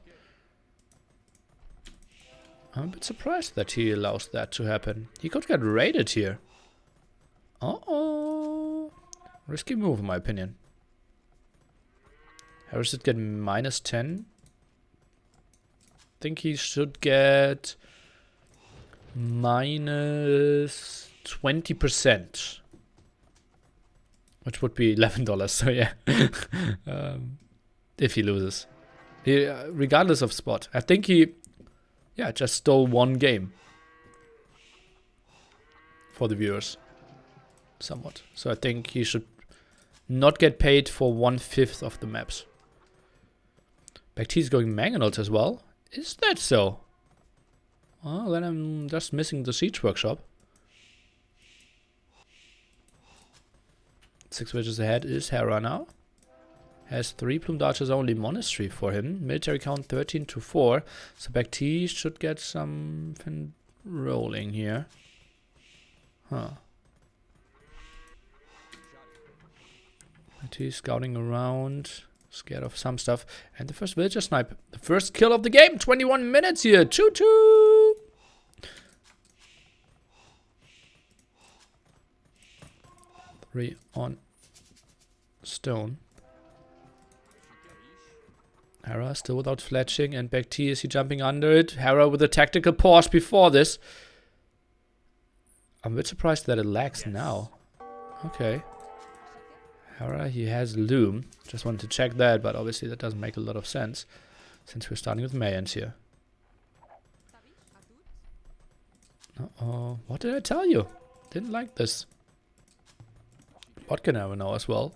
[SPEAKER 1] I'm a bit surprised that he allows that to happen. He could get raided here. Uh-oh. Risky move in my opinion. Hera should get -10. I think he should get -20%. Which would be $11, so yeah. If he loses. Regardless of spot. I think he just stole one game. For the viewers. Somewhat. So I think he should not get paid for 1/5 of the maps. BacT is going mangonels as well. Is that so? Well, then I'm just missing the siege workshop. 6 villages ahead is Hera now. Has 3 plumed archers only. Monastery for him. Military count 13 to 4. So BacT should get something rolling here. Huh. BacT scouting around. Scared of some stuff. And the first villager snipe. The first kill of the game. 21 minutes here. 2-2. Three on stone. Hera still without fletching. And BacT, is he jumping under it? Hera with a tactical pause before this. I'm a bit surprised that it lags now. Okay. Hera, he has loom. Just wanted to check that, but obviously that doesn't make a lot of sense. Since we're starting with Mayans here. Uh-oh. What did I tell you? Didn't like this. What can I know as well?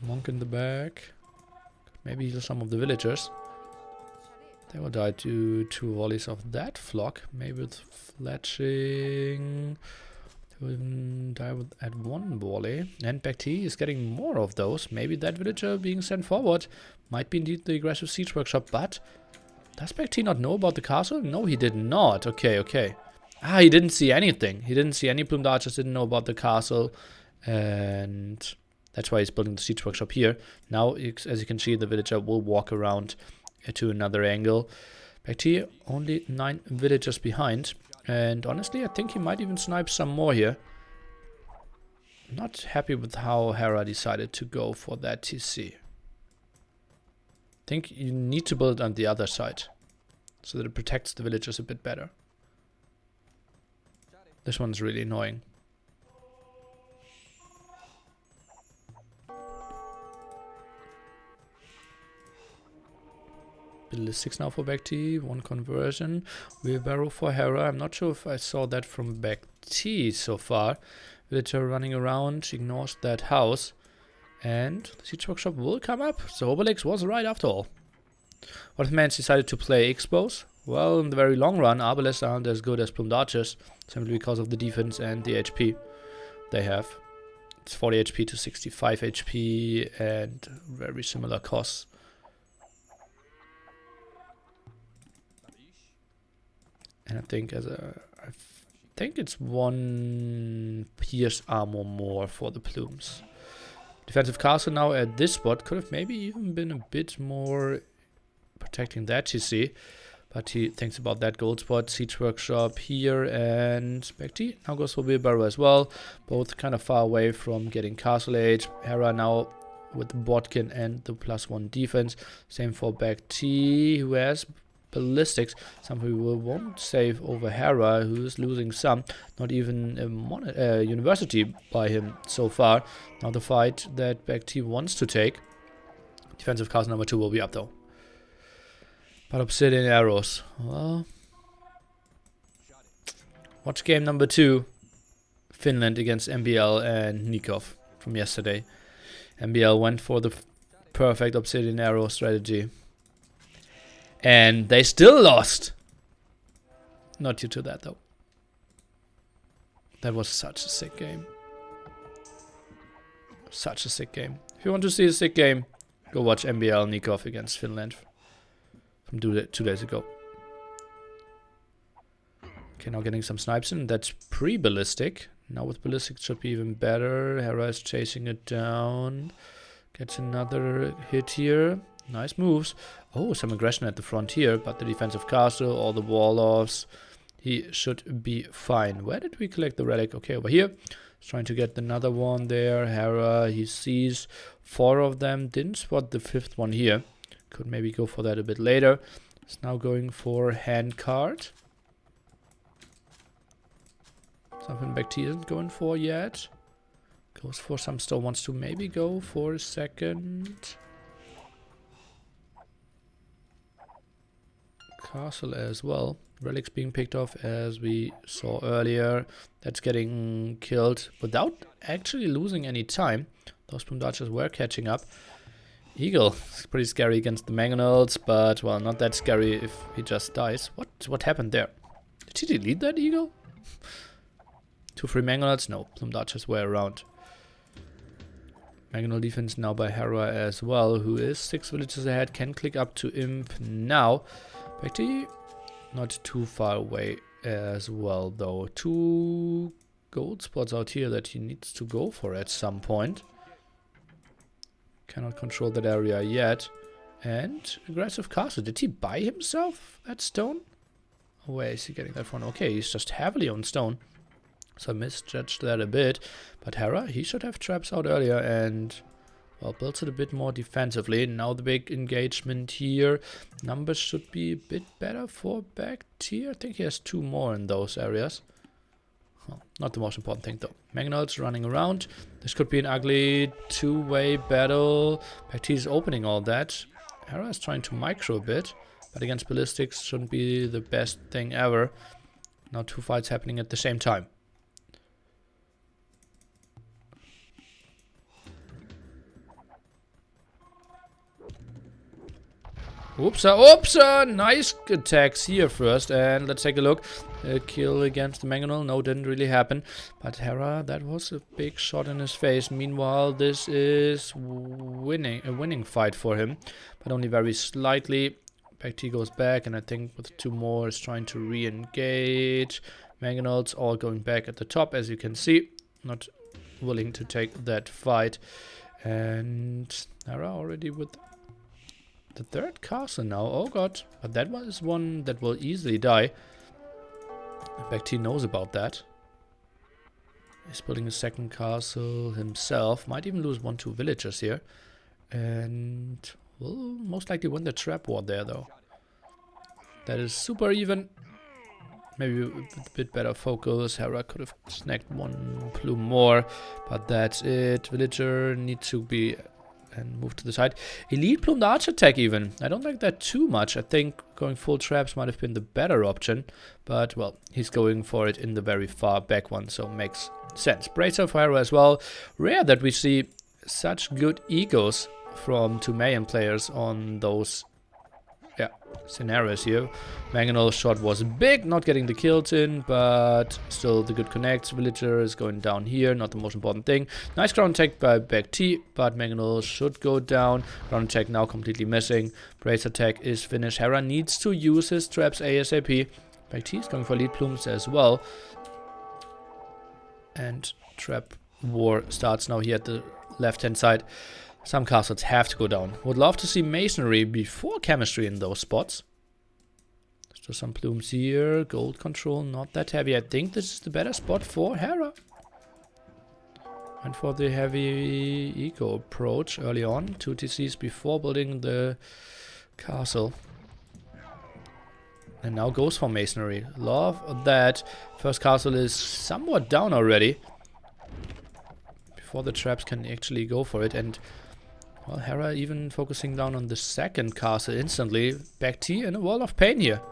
[SPEAKER 1] Monk in the back. Maybe heal some of the villagers. They will die to 2 volleys of that flock. Maybe with fletching. They will die at 1 volley. And BacT is getting more of those. Maybe that villager being sent forward might be indeed the aggressive siege workshop. But does BacT not know about the castle? No, he did not. Okay, okay. Ah, he didn't see anything. He didn't see any plumed archers, didn't know about the castle. And that's why he's building the siege workshop here. Now, as you can see, the villager will walk around to another angle. BacT only 9 villagers behind. And honestly, I think he might even snipe some more here. Not happy with how Hera decided to go for that TC. I think you need to build on the other side. So that it protects the villagers a bit better. This one's really annoying. Build is 6 now for BacT, 1 conversion. Wheelbarrow for Hera. I'm not sure if I saw that from BacT so far. Villager running around, ignores that house. And the siege workshop will come up. So Obelix was right after all. What if Mans decided to play Expose? Well, in the very long run, Arbalests aren't as good as plumed archers. Simply because of the defense and the HP they have. It's 40 HP to 65 HP and very similar costs. And I think I think it's 1 pierce armor more for the plumes. Defensive castle now at this spot could have maybe even been a bit more protecting that, you see. But he thinks about that gold spot. Siege Workshop here, and BacT now goes for wheelbarrow as well. Both kind of far away from getting Castle Age. Hera now with the Bodkin and the +1 defense. Same for BacT, who has ballistics. Some people won't save over Hera, who is losing some. Not even a university by him so far. Now the fight that BacT wants to take. Defensive castle number 2 will be up though. But obsidian arrows. Well, watch game number 2. Finland against MBL and Nikov from yesterday. MBL went for the perfect obsidian arrow strategy. And they still lost. Not due to that though. That was such a sick game. Such a sick game. If you want to see a sick game, go watch MBL Nikov against Finland. From 2 days ago. Okay, now getting some snipes in. That's pre-ballistic. Now with ballistic it should be even better. Hera is chasing it down. Gets another hit here. Nice moves. Oh, some aggression at the front here. But the defensive castle, all the wall-offs. He should be fine. Where did we collect the relic? Okay, over here. He's trying to get another one there. Hera, he sees 4 of them. Didn't spot the 5th one here. Could maybe go for that a bit later. It's now going for handcart. Something BacT isn't going for yet. Goes for some stone. Wants to maybe go for a second. Castle as well. Relics being picked off as we saw earlier. That's getting killed without actually losing any time. Those Plumed Archers were catching up. Eagle is pretty scary against the Mangonels, but well, not that scary if he just dies. What happened there? Did he delete that Eagle? 2 free Mangonels? No, Plumed Archers were around. Mangonel defense now by Hera as well, who is 6 villages ahead, can click up to Imp now. BacT not too far away as well though. 2 gold spots out here that he needs to go for at some point. Cannot control that area yet. And aggressive castle. Did he buy himself that stone? Oh, where is he getting that from? Okay, he's just heavily on stone. So I misjudged that a bit. But Hera, he should have traps out earlier and, well, builds it a bit more defensively. Now the big engagement here. Numbers should be a bit better for BacT. I think he has 2 more in those areas. Not the most important thing though. Mangonels running around. This could be an ugly 2-way battle. BacT is opening all that. Hera is trying to micro a bit, but against ballistics shouldn't be the best thing ever. Now 2 fights happening at the same time. Oopsa, nice attacks here first, and let's take a look. A kill against the Mangonel, no, didn't really happen. But Hera, that was a big shot in his face. Meanwhile, this is a winning fight for him, but only very slightly. BacT goes back, and I think with 2 more is trying to re-engage. Mangonels all going back at the top, as you can see. Not willing to take that fight. And Hera already with the 3rd castle now. Oh god. But that one is one that will easily die. BacT knows about that. He's building a 2nd castle himself. Might even lose 1-2 villagers here. And will most likely win the trap war there though. That is super even. Maybe a bit better focus. Hera could have snagged 1 plume more. But that's it. Villager needs to be and move to the side. Elite Plumed Archer tech even. I don't like that too much. I think going full traps might have been the better option. But, well, he's going for it in the very far back one, so makes sense. Bracer for Hera as well. Rare that we see such good egos from 2 Mayan players on those scenarios here. Mangonel's shot was big, not getting the kills in, but still the good connects. Villager is going down here, not the most important thing. Nice ground attack by BacT, but Mangonel should go down. Ground attack now completely missing. Brace attack is finished. Hera needs to use his traps ASAP. BacT is going for lead plumes as well. And trap war starts now here at the left hand side. Some castles have to go down. Would love to see masonry before chemistry in those spots. So some plumes here. Gold control, not that heavy. I think this is the better spot for Hera. And for the heavy eco approach early on. 2 TCs before building the castle. And now goes for masonry. Love that. First castle is somewhat down already. Before the traps can actually go for it. And, well, Hera even focusing down on the second castle instantly. BacT in a wall of pain here.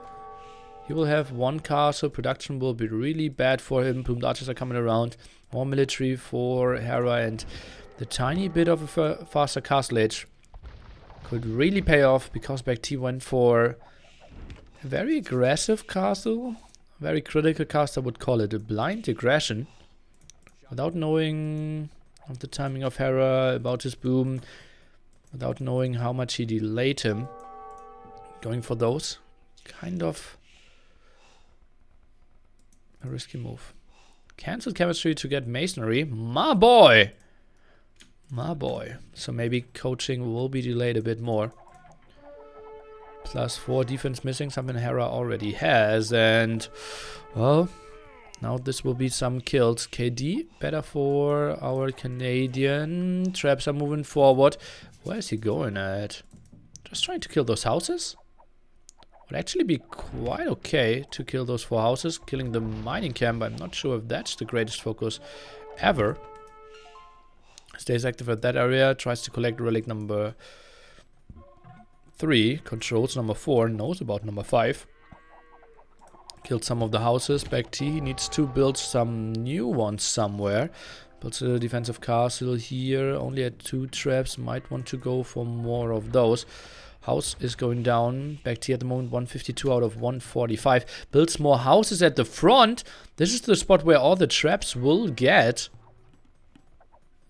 [SPEAKER 1] He will have one castle. Production will be really bad for him. Plumed archers are coming around. More military for Hera. And the tiny bit of a faster castle age could really pay off. Because BacT went for a very aggressive castle. Very critical castle, I would call it. A blind aggression. Without knowing of the timing of Hera, about his boom. Without knowing how much he delayed him. Going for those. Kind of a risky move. Cancelled chemistry to get masonry. My boy! My boy. So maybe coaching will be delayed a bit more. +4 defense missing. Something Hera already has. And, well, now this will be some kills. KD, better for our Canadian. Traps are moving forward. Where is he going at? Just trying to kill those houses? Would actually be quite okay to kill those 4 houses. Killing the mining camp, I'm not sure if that's the greatest focus ever. Stays active at that area. Tries to collect relic number 3. Controls number 4. Knows about number 5. Killed some of the houses. BacT needs to build some new ones somewhere. Builds a defensive castle here. Only at 2 traps. Might want to go for more of those. House is going down. BacT at the moment 152 out of 145. Builds more houses at the front. This is the spot where all the traps will get.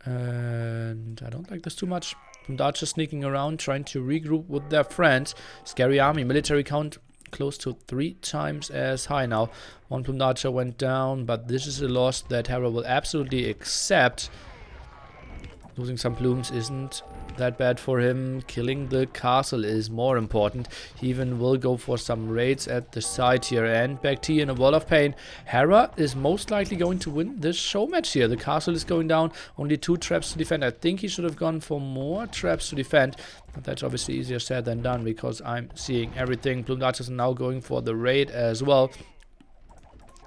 [SPEAKER 1] And I don't like this too much. Archers sneaking around, trying to regroup with their friends. Scary army. Military count close to 3 times as high now. 1 plumed archer went down, but this is a loss that Hera will absolutely accept. Losing some plumes isn't that bad for him. Killing the castle is more important. He even will go for some raids at the side here. And BacT in a wall of pain. Hera is most likely going to win this show match here. The castle is going down. Only 2 traps to defend. I think he should have gone for more traps to defend. But that's obviously easier said than done because I'm seeing everything. Plumed archers are now going for the raid as well.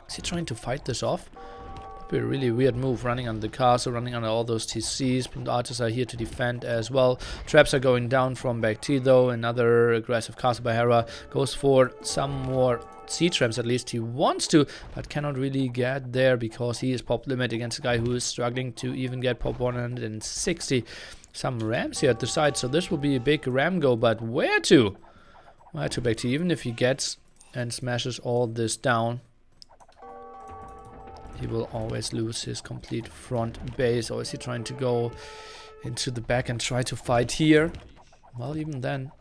[SPEAKER 1] Is he trying to fight this off? A really weird move, running on the castle, running on all those TCs. Plumed archers are here to defend as well. Traps are going down from BacT though. Another aggressive castle by Hera. Goes for some more C-traps, at least he wants to, but cannot really get there because he is pop limit against a guy who is struggling to even get pop 160. Some rams here at the side, so this will be a big ram go, but where to? Where to BacT? Even if he gets and smashes all this down, he will always lose his complete front base. Or is he trying to go into the back and try to fight here? Well, even then,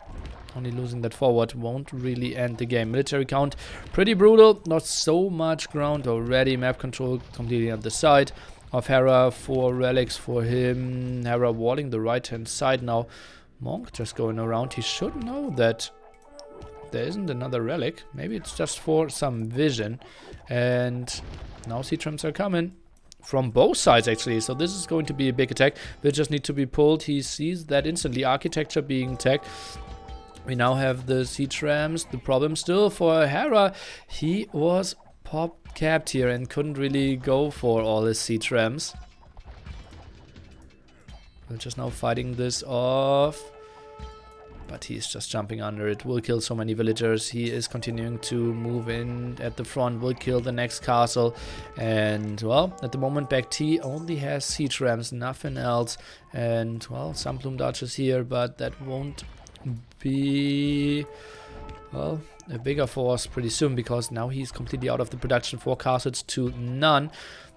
[SPEAKER 1] only losing that forward won't really end the game. Military count, pretty brutal. Not so much ground already. Map control completely on the side of Hera. 4 relics for him. Hera walling the right-hand side now. Monk just going around. He should know that there isn't another relic. Maybe it's just for some vision. And now C-trams are coming from both sides actually, so this is going to be a big attack. They just need to be pulled. He sees that instantly. Architecture being attacked. We now have the C-trams. The problem still for Hera, he was pop capped here and couldn't really go for all his C-trams. We're just now fighting this off. But he's just jumping under it. Will kill so many villagers. He is continuing to move in at the front. Will kill the next castle. And, well, at the moment, BacT only has siege rams, nothing else. And, well, some plumed archers here, but that won't be, well, a bigger force pretty soon because now he's completely out of the production. 4 castles to none.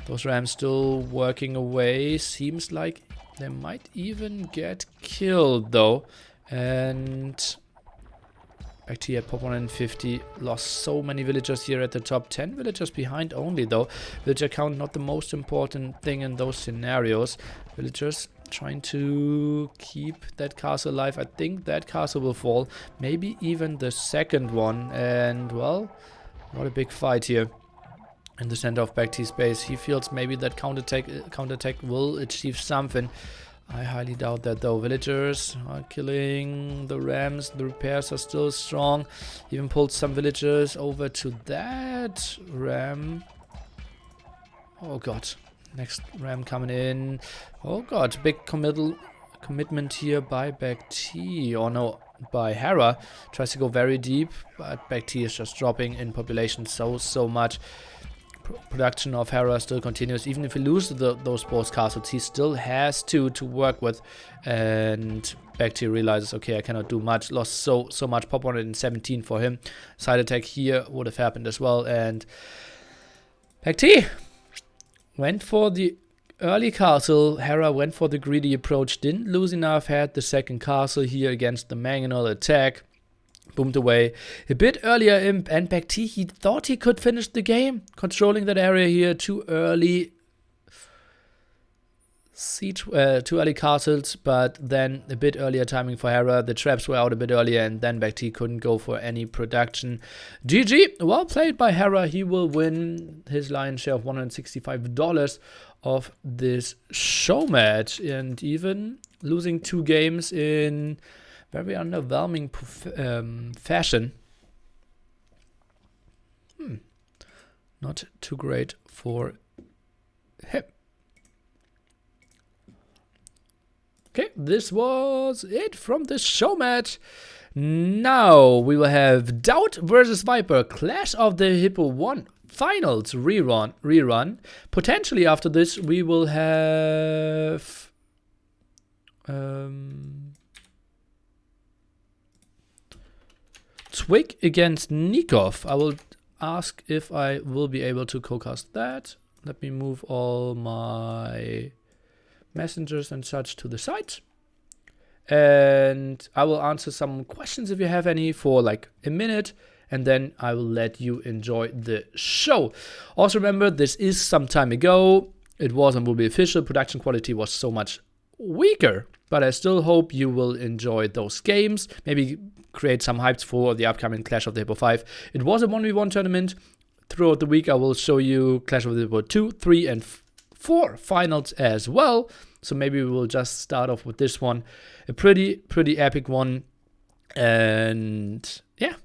[SPEAKER 1] Those rams still working away. Seems like they might even get killed, though. And BacT at pop 150, lost so many villagers here at the top. 10 villagers behind only though. Villager count not the most important thing in those scenarios. Villagers trying to keep that castle alive. I think that castle will fall. Maybe even the second one. And, well, what a big fight here in the center of BacT space. He feels maybe that counterattack will achieve something. I highly doubt that though. Villagers are killing the rams. The repairs are still strong. Even pulled some villagers over to that ram. Oh god. Next ram coming in. Oh god. Big commitment here by BacT. Or no, by Hera. Tries to go very deep. But BacT is just dropping in population so much. Production of Hera still continues. Even if he loses those sports castles, he still has to work with. And BacT realizes, okay, I cannot do much. Lost so much. Pop 117 for him. Side attack here would have happened as well. And BacT went for the early castle. Hera went for the greedy approach. Didn't lose enough. Had the second castle here against the mangonel attack. Boomed away a bit earlier, and BacT, he thought he could finish the game, controlling that area here. Too early siege, too early castles, but then a bit earlier timing for Hera. The traps were out a bit earlier, and then BacT couldn't go for any production. GG, well played by Hera. He will win his lion's share of $165 of this show match, and even losing 2 games in very underwhelming fashion. Not too great for him. Okay, this was it from the show match. Now we will have Doubt versus Viper, Clash of the Hippo 1 Finals rerun. Potentially after this we will have Twig against Nikov. I will ask if I will be able to co-cast that. Let me move all my messengers and such to the side. And I will answer some questions if you have any for like a minute. And then I will let you enjoy the show. Also remember, this is some time ago. It was and will be official. Production quality was so much weaker. But I still hope you will enjoy those games. Maybe create some hypes for the upcoming Clash of the Hippo 5. It was a 1v1 tournament. Throughout the week I will show you Clash of the Hippo 2, 3 and 4 finals as well. So maybe we will just start off with this one. A pretty epic one. And yeah,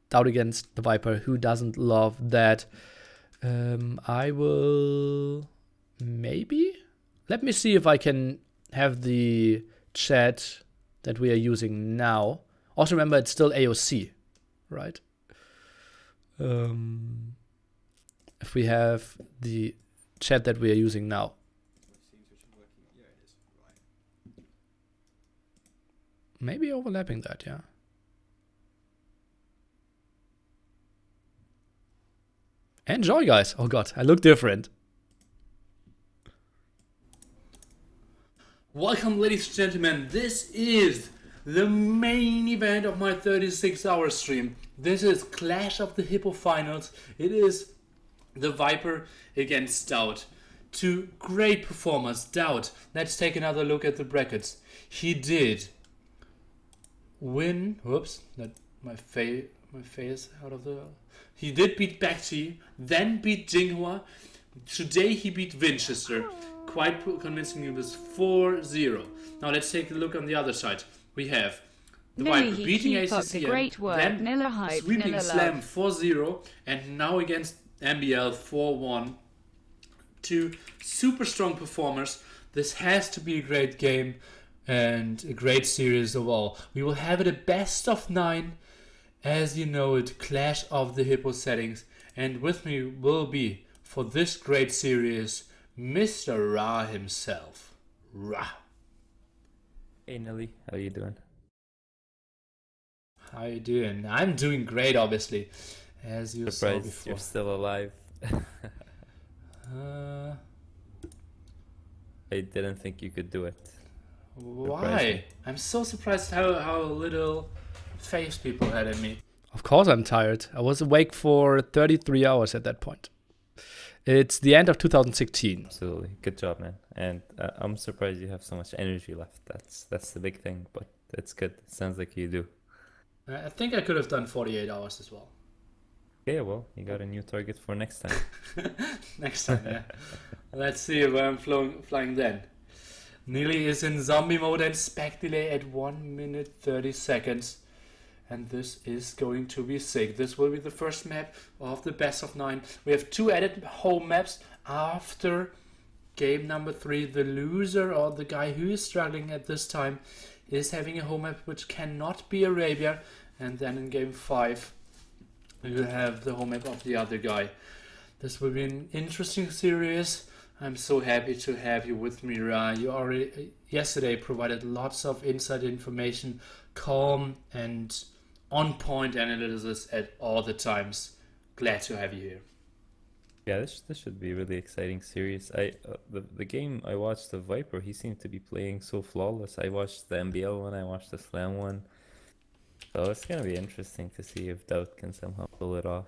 [SPEAKER 1] Doubt against the Viper. Who doesn't love that? I will maybe... Let me see if I can have the chat that we are using now. Also remember, it's still AOC, right? If we have the chat that we are using now. Maybe overlapping that, yeah. Enjoy, guys. Oh god, I look different. Welcome, ladies and gentlemen. This is the main event of my 36-hour stream. This is Clash of the Hippo Finals. It is the Viper against Doubt. 2 great performers. Doubt. Let's take another look at the brackets. He did win. Whoops, that my face out of the. He did beat BacT, then beat Jinghua. Today he beat Winchester. Quite convincingly with 4-0. Now let's take a look on the other side. We have the Viper beating ACCM, then sweeping Slam 4-0, and now against MBL 4-1. 2 super strong performers. This has to be a great game and a great series overall. We will have it a best of 9, as you know it, Clash of the Hippo settings. And with me will be, for this great series, Mr. Ra himself. Ra.
[SPEAKER 3] Hey Nelly, how you doing?
[SPEAKER 1] How you doing? I'm doing great, obviously. As you saw before.
[SPEAKER 3] You're still alive. I didn't think you could do it.
[SPEAKER 1] Why? I'm so surprised how little faith people had in me. Of course I'm tired. I was awake for 33 hours at that point. It's the end of 2016.
[SPEAKER 3] Absolutely. Good job, man. And I'm surprised you have so much energy left. That's the big thing, but it's good. It sounds like you do.
[SPEAKER 1] I think I could have done 48 hours as well.
[SPEAKER 3] Yeah, well, you got a new target for next time.
[SPEAKER 1] Next time, yeah. Let's see where I'm flying then. Nearly is in zombie mode and spec delay at 1 minute 30 seconds. And this is going to be sick. This will be the first map of the best of 9. We have 2 added home maps after game number 3. The loser, or the guy who is struggling at this time, is having a home map which cannot be Arabia. And then in game 5, we will have the home map of the other guy. This will be an interesting series. I'm so happy to have you with me, Ra. You already yesterday provided lots of inside information, calm and on-point analysis at all the times. Glad to have you here.
[SPEAKER 3] Yeah, this should be a really exciting series. The game I watched the Viper, he seemed to be playing so flawless. I watched the MBL one, I watched the Slam one. So it's gonna be interesting to see if Doubt can somehow pull it off.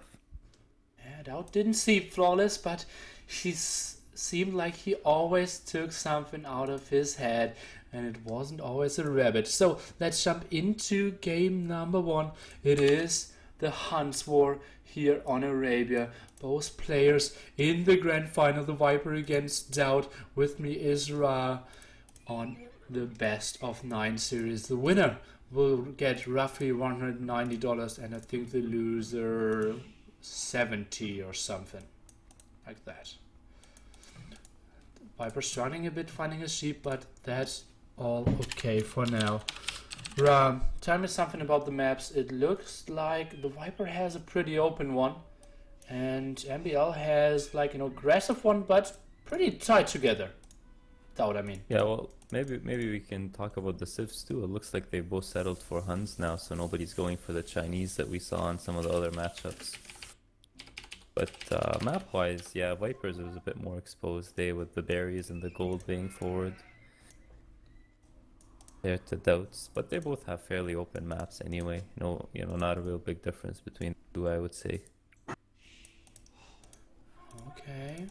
[SPEAKER 1] Yeah, Doubt didn't seem flawless, but he seemed like he always took something out of his head, and it wasn't always a rabbit. So let's jump into game number 1. It is the Hunts War here on Arabia. Both players in the grand final, the Viper against Doubt. With me is Ra on the best of 9 series. The winner will get roughly $190, and I think the loser 70 or something like that. Viper struggling a bit finding his sheep, but that's all okay for now. Ra, tell me something about the maps. It looks like the Viper has a pretty open one, and MBL has like an aggressive one, but pretty tight together. Doubt, I mean.
[SPEAKER 3] Yeah, well, maybe we can talk about the Civs too. It looks like they both settled for Huns now, so nobody's going for the Chinese that we saw in some of the other matchups. But map-wise, yeah, Vipers was a bit more exposed there with the berries and the gold being forward there to Doubts. But they both have fairly open maps anyway. No, not a real big difference between the two, I would say.
[SPEAKER 1] Okay.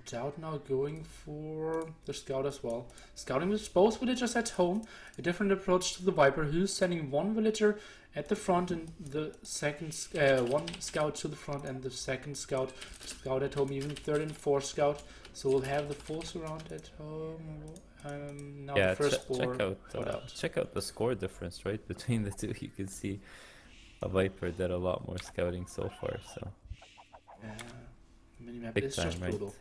[SPEAKER 1] Doubt now going for the Scout as well. Scouting with both villagers at home. A different approach to the Viper, who's sending one villager at the front and the second one scout to the front and the second scout at home, even third and fourth scout. So we'll have the full surround at home. Now
[SPEAKER 3] Yeah,
[SPEAKER 1] first
[SPEAKER 3] check out the score difference right between the two. You can see a Viper did a lot more scouting so far. So
[SPEAKER 1] yeah, minimap
[SPEAKER 3] big
[SPEAKER 1] is
[SPEAKER 3] time,
[SPEAKER 1] just
[SPEAKER 3] right?
[SPEAKER 1] brutal.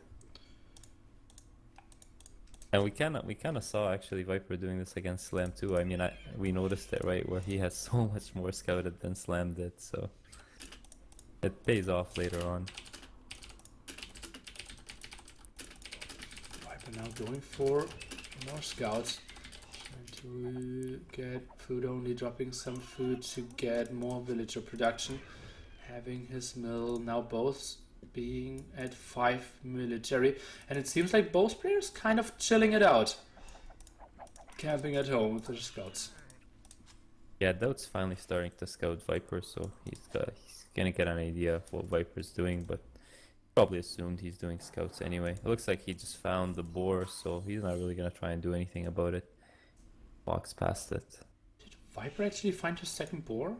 [SPEAKER 3] And we kind of saw actually Viper doing this against Slam too. I mean, we noticed it, right, where he has so much more scouted than Slam did, so it pays off later on.
[SPEAKER 1] Viper now going for more scouts, trying to get food, only dropping some food to get more villager production, having his mill now both being at 5 military, and it seems like both players kind of chilling it out, camping at home with their scouts.
[SPEAKER 3] Yeah, Doubt's finally starting to scout Viper, so he's gonna get an idea of what Viper's doing, but probably assumed he's doing scouts anyway. It looks like he just found the boar, so he's not really gonna try and do anything about it. Walks past it.
[SPEAKER 1] Did Viper actually find his second boar?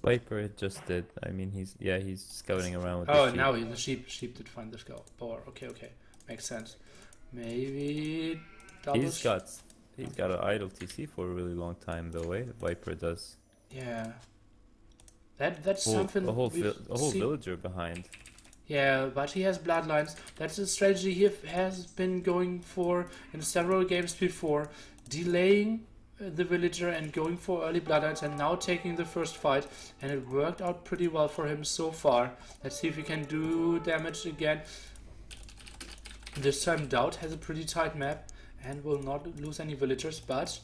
[SPEAKER 3] Viper just did. I mean, he's scouting around with the
[SPEAKER 1] Oh,
[SPEAKER 3] sheep.
[SPEAKER 1] now the sheep did find the boar. Okay, makes sense. Maybe double.
[SPEAKER 3] He's got an idle TC for a really long time though, eh? Viper does.
[SPEAKER 1] Yeah. That's something.
[SPEAKER 3] A whole
[SPEAKER 1] seen.
[SPEAKER 3] villager behind.
[SPEAKER 1] Yeah, but he has bloodlines. That's a strategy he has been going for in several games before, delaying the villager and going for early bloodlines, and now taking the first fight, and it worked out pretty well for him so far. Let's see if he can do damage again. This time Doubt has a pretty tight map and will not lose any villagers, but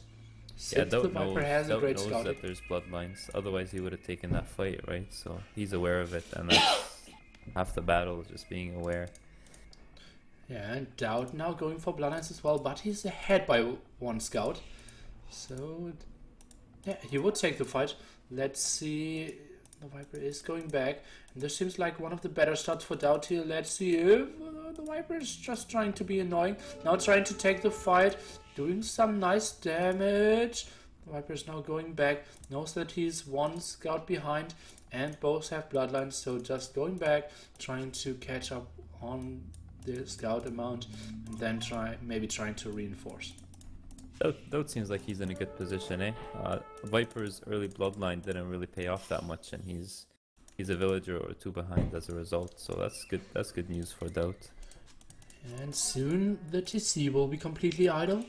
[SPEAKER 1] since the Viper has a great scout,
[SPEAKER 3] that there's bloodlines, otherwise he would have taken that fight, right? So he's aware of it, and that's half the battle, just being aware.
[SPEAKER 1] Yeah, and Doubt now going for bloodlines as well, but he's ahead by one scout. So, yeah, he would take the fight. Let's see. The Viper is going back, and this seems like one of the better starts for BacT here. Let's see if the Viper is just trying to be annoying. Now trying to take the fight, doing some nice damage. The Viper is now going back, knows that he's one scout behind, and both have bloodlines, so just going back, trying to catch up on the scout amount, and then maybe trying to reinforce.
[SPEAKER 3] That seems like he's in a good position, eh? Viper's early bloodline didn't really pay off that much, and he's a villager or two behind as a result. So that's good. That's good news for BacT.
[SPEAKER 1] And soon the TC will be completely idle.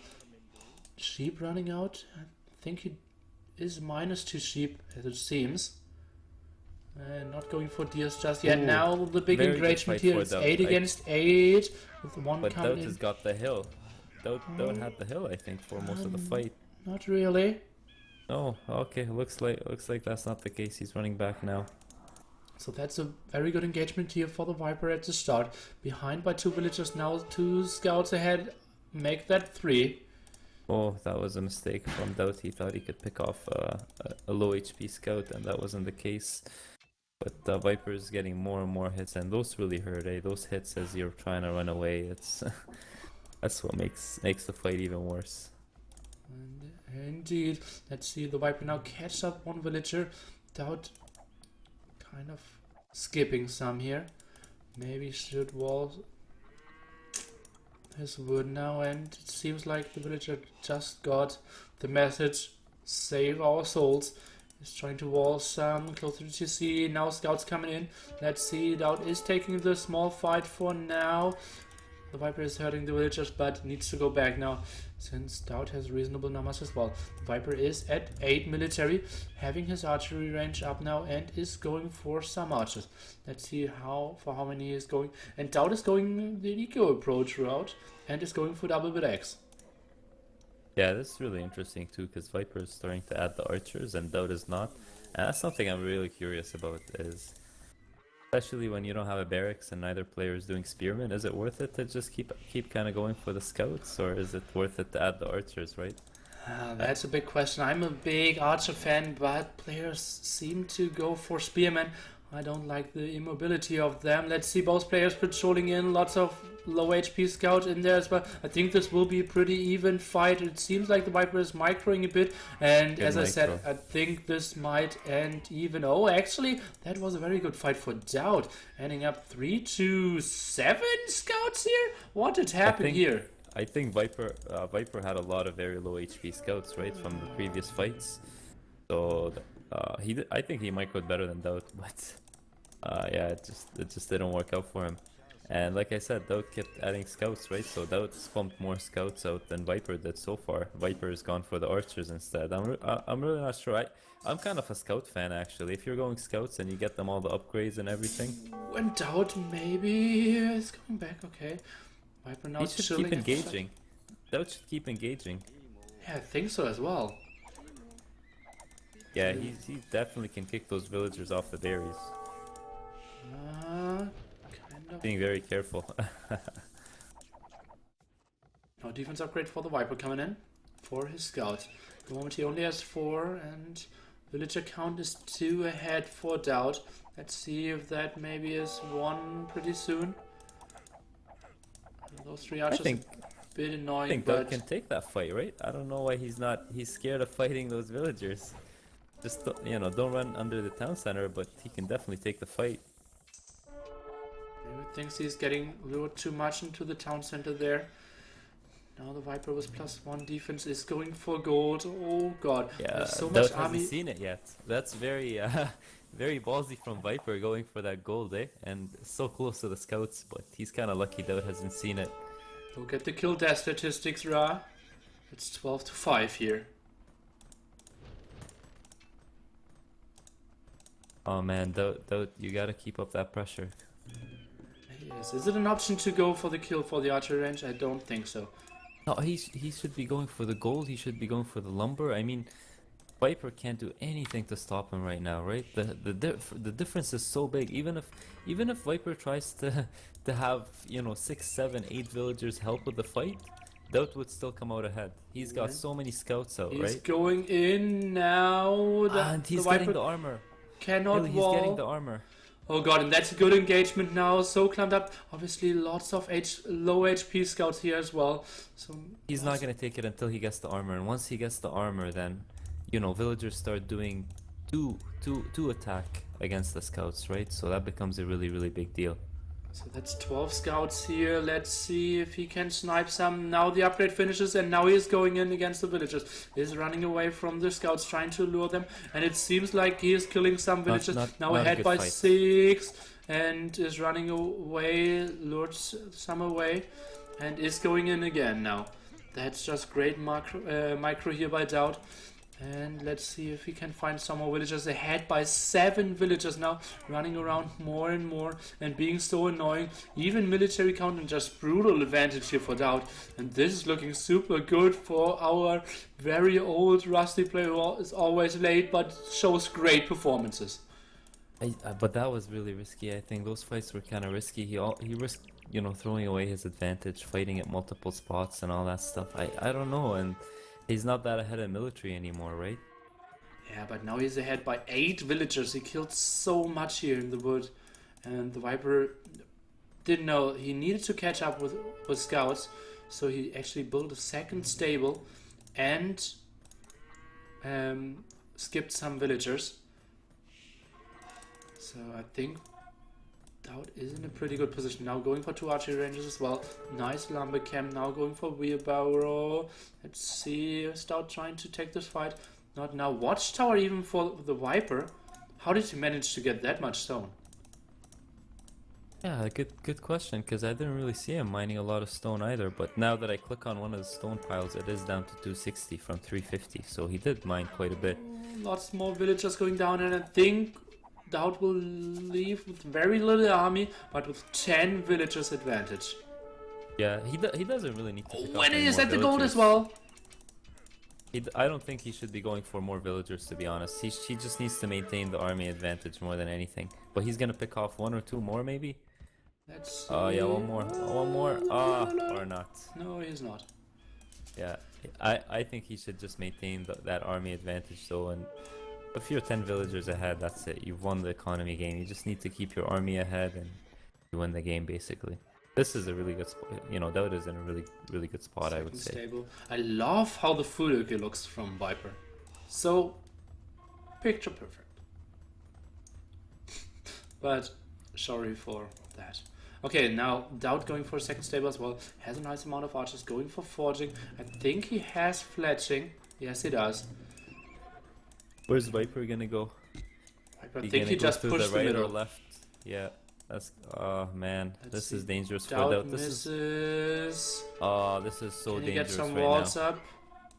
[SPEAKER 1] Sheep running out. I think it is -2 sheep, as it seems. And not going for deers just yet.
[SPEAKER 3] Ooh,
[SPEAKER 1] now the big engagement here is 8 against 8 with one
[SPEAKER 3] but
[SPEAKER 1] coming
[SPEAKER 3] BacT
[SPEAKER 1] in.
[SPEAKER 3] has got the hill. BacT had the hill, I think, for most of the fight.
[SPEAKER 1] Not really.
[SPEAKER 3] Oh, okay. Looks like that's not the case. He's running back now.
[SPEAKER 1] So that's a very good engagement here for the Viper at the start. Behind by 2 villagers now, 2 scouts ahead. Make that 3.
[SPEAKER 3] Oh, that was a mistake from BacT. He thought he could pick off a low HP scout, and that wasn't the case. But the Viper is getting more and more hits, and those really hurt, eh? Those hits as you're trying to run away, it's that's what makes the fight even worse.
[SPEAKER 1] And indeed, let's see the Viper now catch up one villager. BacT kind of skipping some here. Maybe should wall his wood now, and it seems like the villager just got the message, save our souls. He's trying to wall some closer to TC. Now scouts coming in. Let's see, BacT is taking the small fight for now. The Viper is hurting the villagers, but needs to go back now, since BacT has reasonable numbers as well. The Viper is at 8 military, having his archery range up now, and is going for some archers. Let's see how many he is going. And BacT is going the eco approach route, and is going for double with X.
[SPEAKER 3] Yeah, this is really interesting too, because Viper is starting to add the archers and BacT is not. And that's something I'm really curious about, is especially when you don't have a barracks and neither player is doing spearmen, is it worth it to just keep kind of going for the scouts, or is it worth it to add the archers, right?
[SPEAKER 1] That's a big question. I'm a big archer fan, but players seem to go for spearmen. I don't like the immobility of them. Let's see both players patrolling in, lots of low HP scout in there as well. I think this will be a pretty even fight. It seems like the Viper is microing a bit, and
[SPEAKER 3] Good
[SPEAKER 1] as I said,
[SPEAKER 3] micro.
[SPEAKER 1] I think this might end even. Oh, actually, that was a very good fight for BacT, ending up 3-7 scouts here. What did happen here?
[SPEAKER 3] I think Viper had a lot of very low HP scouts, right, from the previous fights. So I think he microed better than BacT, but yeah, it just didn't work out for him. And like I said, BacT kept adding scouts, right? So BacT pumped more scouts out than Viper did so far. Viper has gone for the archers instead. I'm really not sure. I'm kind of a scout fan, actually. If you're going scouts and you get them all the upgrades and everything,
[SPEAKER 1] When BacT maybe is coming back. Okay, Viper now
[SPEAKER 3] he should
[SPEAKER 1] chilling
[SPEAKER 3] keep
[SPEAKER 1] at the side.
[SPEAKER 3] engaging. BacT should keep engaging.
[SPEAKER 1] Yeah, I think so as well.
[SPEAKER 3] Yeah, he definitely can kick those villagers off the berries.
[SPEAKER 1] Kind of.
[SPEAKER 3] Being very careful.
[SPEAKER 1] No defense upgrade for the Viper coming in for his scouts. At the moment he only has 4, and villager count is 2 ahead for BacT. Let's see if that maybe is 1 pretty soon. Those 3 archers
[SPEAKER 3] think-
[SPEAKER 1] a bit
[SPEAKER 3] I
[SPEAKER 1] annoying,
[SPEAKER 3] think
[SPEAKER 1] but
[SPEAKER 3] BacT can take that fight, right? I don't know why he's scared of fighting those villagers. Just don't run under the town center, but he can definitely take the fight.
[SPEAKER 1] maybe thinks he's getting lured too much into the town center there. Now the Viper with +1 defense is going for gold. Oh god,
[SPEAKER 3] Yeah,
[SPEAKER 1] there's so
[SPEAKER 3] BacT
[SPEAKER 1] much
[SPEAKER 3] hasn't
[SPEAKER 1] army.
[SPEAKER 3] seen it yet. That's very very ballsy from Viper going for that gold, eh? And so close to the scouts, but he's kind of lucky BacT hasn't seen it.
[SPEAKER 1] Look at the kill death statistics, Ra. It's 12-5 here.
[SPEAKER 3] Oh man, BacT, you gotta keep up that pressure.
[SPEAKER 1] Yes. Is it an option to go for the kill for the archer range? I don't think so.
[SPEAKER 3] No, he should be going for the gold. He should be going for the lumber. I mean, Viper can't do anything to stop him right now, right? The difference is so big. Even if Viper tries to have 6, 7, 8 villagers help with the fight, BacT would still come out ahead. He's got so many scouts out,
[SPEAKER 1] He's
[SPEAKER 3] right?
[SPEAKER 1] going in now.
[SPEAKER 3] And he's
[SPEAKER 1] the Viper,
[SPEAKER 3] getting the armor.
[SPEAKER 1] cannot
[SPEAKER 3] Really, he's
[SPEAKER 1] wall.
[SPEAKER 3] getting the armor.
[SPEAKER 1] Oh god, and that's a good engagement now. So climbed up. Obviously, lots of low HP scouts here as well. So
[SPEAKER 3] He's not gonna take it until he gets the armor, and once he gets the armor, then, you know, villagers start doing two attack against the scouts, right? So that becomes a really big deal.
[SPEAKER 1] So that's 12 scouts here. Let's see if he can snipe some. Now the upgrade finishes, and now he's going in against the villagers. He's running away from the scouts, trying to lure them, and it seems like he is killing some villagers. Now ahead by 6, and is running away, lured some away, and is going in again now. That's just great micro here by Doubt. And let's see if we can find some more villagers. Ahead by 7 villagers now, running around more and more and being so annoying. Even military count and just brutal advantage here for Doubt. And this is looking super good for our very old rusty player who is always late but shows great performances.
[SPEAKER 3] But that was really risky. I think those fights were kind of risky. He risked, you know, throwing away his advantage, fighting at multiple spots and all that stuff. I don't know, and he's not that ahead of military anymore, right?
[SPEAKER 1] Yeah, but now he's ahead by 8 villagers. He killed so much here in the wood. And the Viper didn't know. He needed to catch up with scouts. So he actually built a second stable and skipped some villagers. So I think Doubt is in a pretty good position. Now going for 2 archery rangers as well. Nice lumber camp. Now going for wheelbarrow. Let's see. Stout trying to take this fight. Not now. Watchtower even for the Viper. How did he manage to get that much stone?
[SPEAKER 3] Yeah, good question, because I didn't really see him mining a lot of stone either. But now that I click on one of the stone piles, it is down to 260 from 350. So he did mine quite a bit.
[SPEAKER 1] Lots more villagers going down, and I think Doubt will leave with very little army, but with 10 villagers advantage.
[SPEAKER 3] Yeah, he doesn't really need to pick up
[SPEAKER 1] When
[SPEAKER 3] any
[SPEAKER 1] is
[SPEAKER 3] more
[SPEAKER 1] at the gold
[SPEAKER 3] villagers.
[SPEAKER 1] as well?
[SPEAKER 3] I don't think he should be going for more villagers, to be honest. He just needs to maintain the army advantage more than anything. But he's gonna pick off 1 or 2 more, maybe?
[SPEAKER 1] Let's see.
[SPEAKER 3] Oh, yeah, one more. Or not.
[SPEAKER 1] No, he's not.
[SPEAKER 3] Yeah, I think he should just maintain that army advantage, though, and if you're 10 villagers ahead, that's it. You've won the economy game. You just need to keep your army ahead and you win the game, basically. This is a really good spot. You know, Doubt is in a really good spot, I would say.
[SPEAKER 1] Stable. I love how the Fulke looks from Viper. So, picture perfect. But, sorry for that. Okay, now Doubt going for a second stable as well. Has a nice amount of archers going for forging. I think he has fletching. Yes, he does.
[SPEAKER 3] Where's Viper gonna go?
[SPEAKER 1] I think he just pushed the
[SPEAKER 3] right
[SPEAKER 1] middle.
[SPEAKER 3] or left. Yeah, that's man. This is dangerous for
[SPEAKER 1] Doubt
[SPEAKER 3] Doubt.
[SPEAKER 1] misses.
[SPEAKER 3] This is so
[SPEAKER 1] Can he
[SPEAKER 3] dangerous
[SPEAKER 1] get some
[SPEAKER 3] right
[SPEAKER 1] walls
[SPEAKER 3] now.
[SPEAKER 1] up?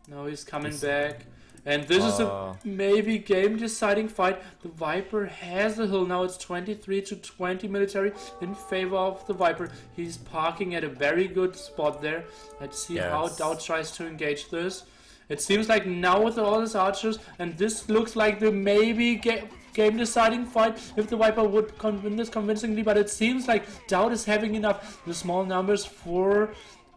[SPEAKER 1] No, he's coming back. And this is a maybe game deciding fight. The Viper has the hill now. It's 23 to 20 military in favor of the Viper. He's parking at a very good spot there. Let's see how Doubt tries to engage this. It seems like now with all these archers, and this looks like the maybe game deciding fight if the Viper would win this convincingly, but it seems like Doubt is having enough. The small numbers for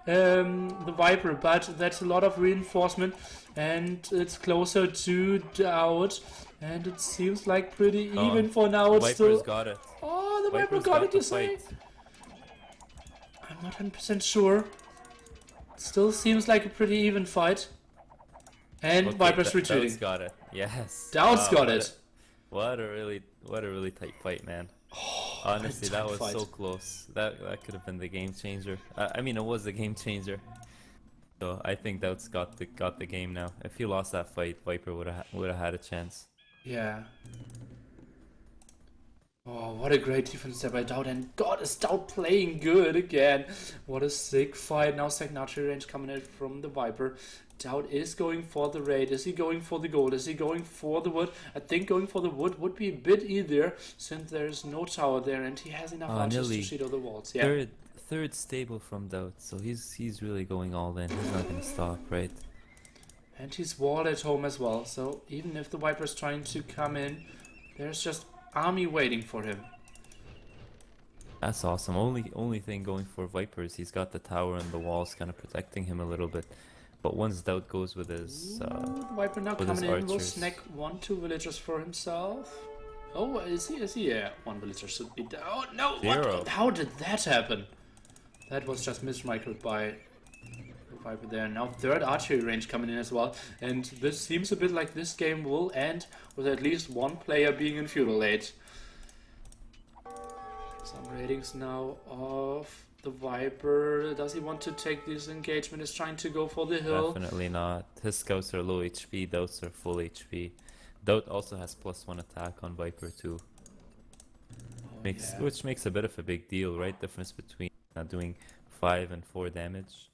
[SPEAKER 1] the Viper, but that's a lot of reinforcement, and it's closer to Doubt, and it seems like pretty even for now. It's
[SPEAKER 3] Viper's
[SPEAKER 1] still
[SPEAKER 3] got it.
[SPEAKER 1] Oh, the Viper got it, you say? I'm not 100% sure. Still seems like a pretty even fight. And
[SPEAKER 3] Okay,
[SPEAKER 1] Viper's retreating.
[SPEAKER 3] Doubt's got it. Yes.
[SPEAKER 1] Doubt's got it.
[SPEAKER 3] What a really tight fight, man. Honestly, that was so close. That could have been the game changer. I mean, it was the game changer. So I think Doubt's got the game now. If he lost that fight, Viper would have had a chance.
[SPEAKER 1] Yeah. Oh, what a great defense there by Doubt, and God, is Doubt playing good again. What a sick fight. Now second archery range coming in from the Viper. Doubt is going for the raid. Is he going for the gold? Is he going for the wood? I think going for the wood would be a bit easier since there is no tower there and he has enough archers to shadow the walls. Yeah.
[SPEAKER 3] Third stable from Doubt, so he's really going all in. He's not gonna stop, right?
[SPEAKER 1] And he's walled at home as well, so even if the Viper's trying to come in, there's just army waiting for him.
[SPEAKER 3] That's awesome. Only thing going for Viper is he's got the tower and the walls kind of protecting him a little bit. But once Doubt goes with his
[SPEAKER 1] the Viper now
[SPEAKER 3] with
[SPEAKER 1] coming
[SPEAKER 3] his
[SPEAKER 1] in will
[SPEAKER 3] archers.
[SPEAKER 1] snack 1-2 villagers for himself. Oh, is he? Is he? Yeah, one villager should be down. Oh, no!
[SPEAKER 3] Zero.
[SPEAKER 1] What? How did that happen? That was just mismicroed by the Viper there. Now third archery range coming in as well. And this seems a bit like this game will end with at least one player being in feudal age. Some ratings now of the Viper. Does he want to take this engagement? Is trying to go for the hill.
[SPEAKER 3] Definitely not. His scouts are low HP, Doubts are full HP. Doubt also has +1 attack on Viper too. Which makes a bit of a big deal, right? Difference between doing 5 and 4 damage.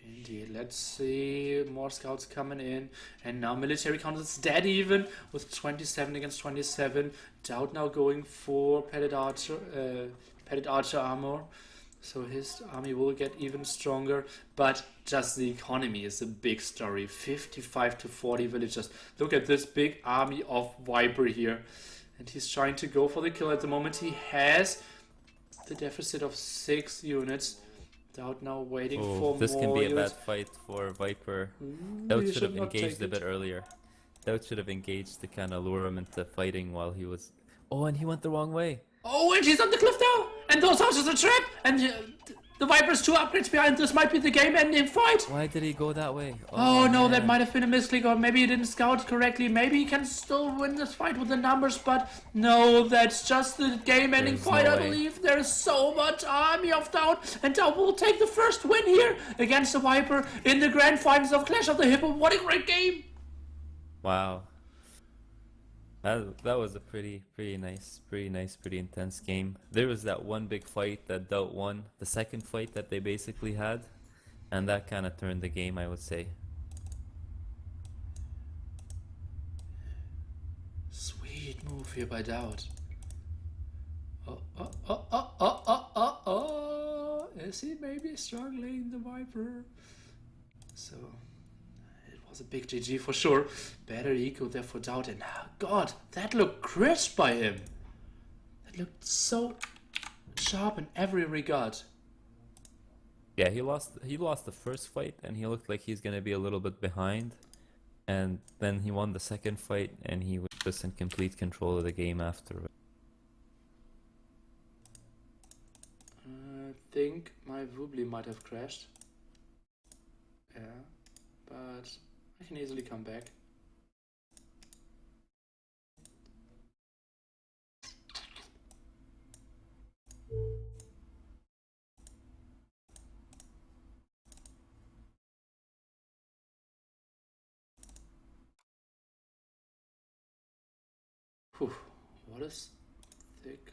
[SPEAKER 1] Indeed, let's see, more scouts coming in, and now military count is dead even, with 27 against 27. Doubt now going for padded archer armor, so his army will get even stronger, but just the economy is a big story. 55 to 40 villagers. Look at this big army of Viper here, and he's trying to go for the kill at the moment. He has the deficit of 6 units. Doubt now waiting for
[SPEAKER 3] this
[SPEAKER 1] more.
[SPEAKER 3] Can be a
[SPEAKER 1] units.
[SPEAKER 3] bad fight for Viper.
[SPEAKER 1] You
[SPEAKER 3] Doubt should have
[SPEAKER 1] not
[SPEAKER 3] engaged
[SPEAKER 1] take
[SPEAKER 3] a bit earlier. Doubt should have engaged to kind of lure him into fighting while he was... Oh, and he went the wrong way.
[SPEAKER 1] Oh, and he's on the cliff now! And those houses are trapped! And the Viper's 2 upgrades behind. This might be the game-ending fight!
[SPEAKER 3] Why did he go that way?
[SPEAKER 1] Oh no,
[SPEAKER 3] man.
[SPEAKER 1] that might have been a misclick, or maybe he didn't scout correctly. Maybe he can still win this fight with the numbers, but no, that's just the game-ending
[SPEAKER 3] There's
[SPEAKER 1] fight,
[SPEAKER 3] no
[SPEAKER 1] I
[SPEAKER 3] way.
[SPEAKER 1] believe. There's so much army of Doubt, and Doubt will take the first win here against the Viper in the grand finals of Clash of the Hippo. What a great game!
[SPEAKER 3] Wow. That was a pretty nice, pretty intense game. There was that one big fight that Doubt won, the second fight that they basically had, and that kind of turned the game, I would say.
[SPEAKER 1] Sweet move here by Doubt. Is he maybe struggling, the Viper? So, it was a big GG for sure. Better eco there for Doubt, and God, that looked crisp by him. That looked so sharp in every regard.
[SPEAKER 3] Yeah, he lost the first fight and he looked like he's gonna be a little bit behind. And then he won the second fight and he was just in complete control of the game after.
[SPEAKER 1] I think my Woobly might have crashed. Yeah, but I can easily come back. Whew, what is thick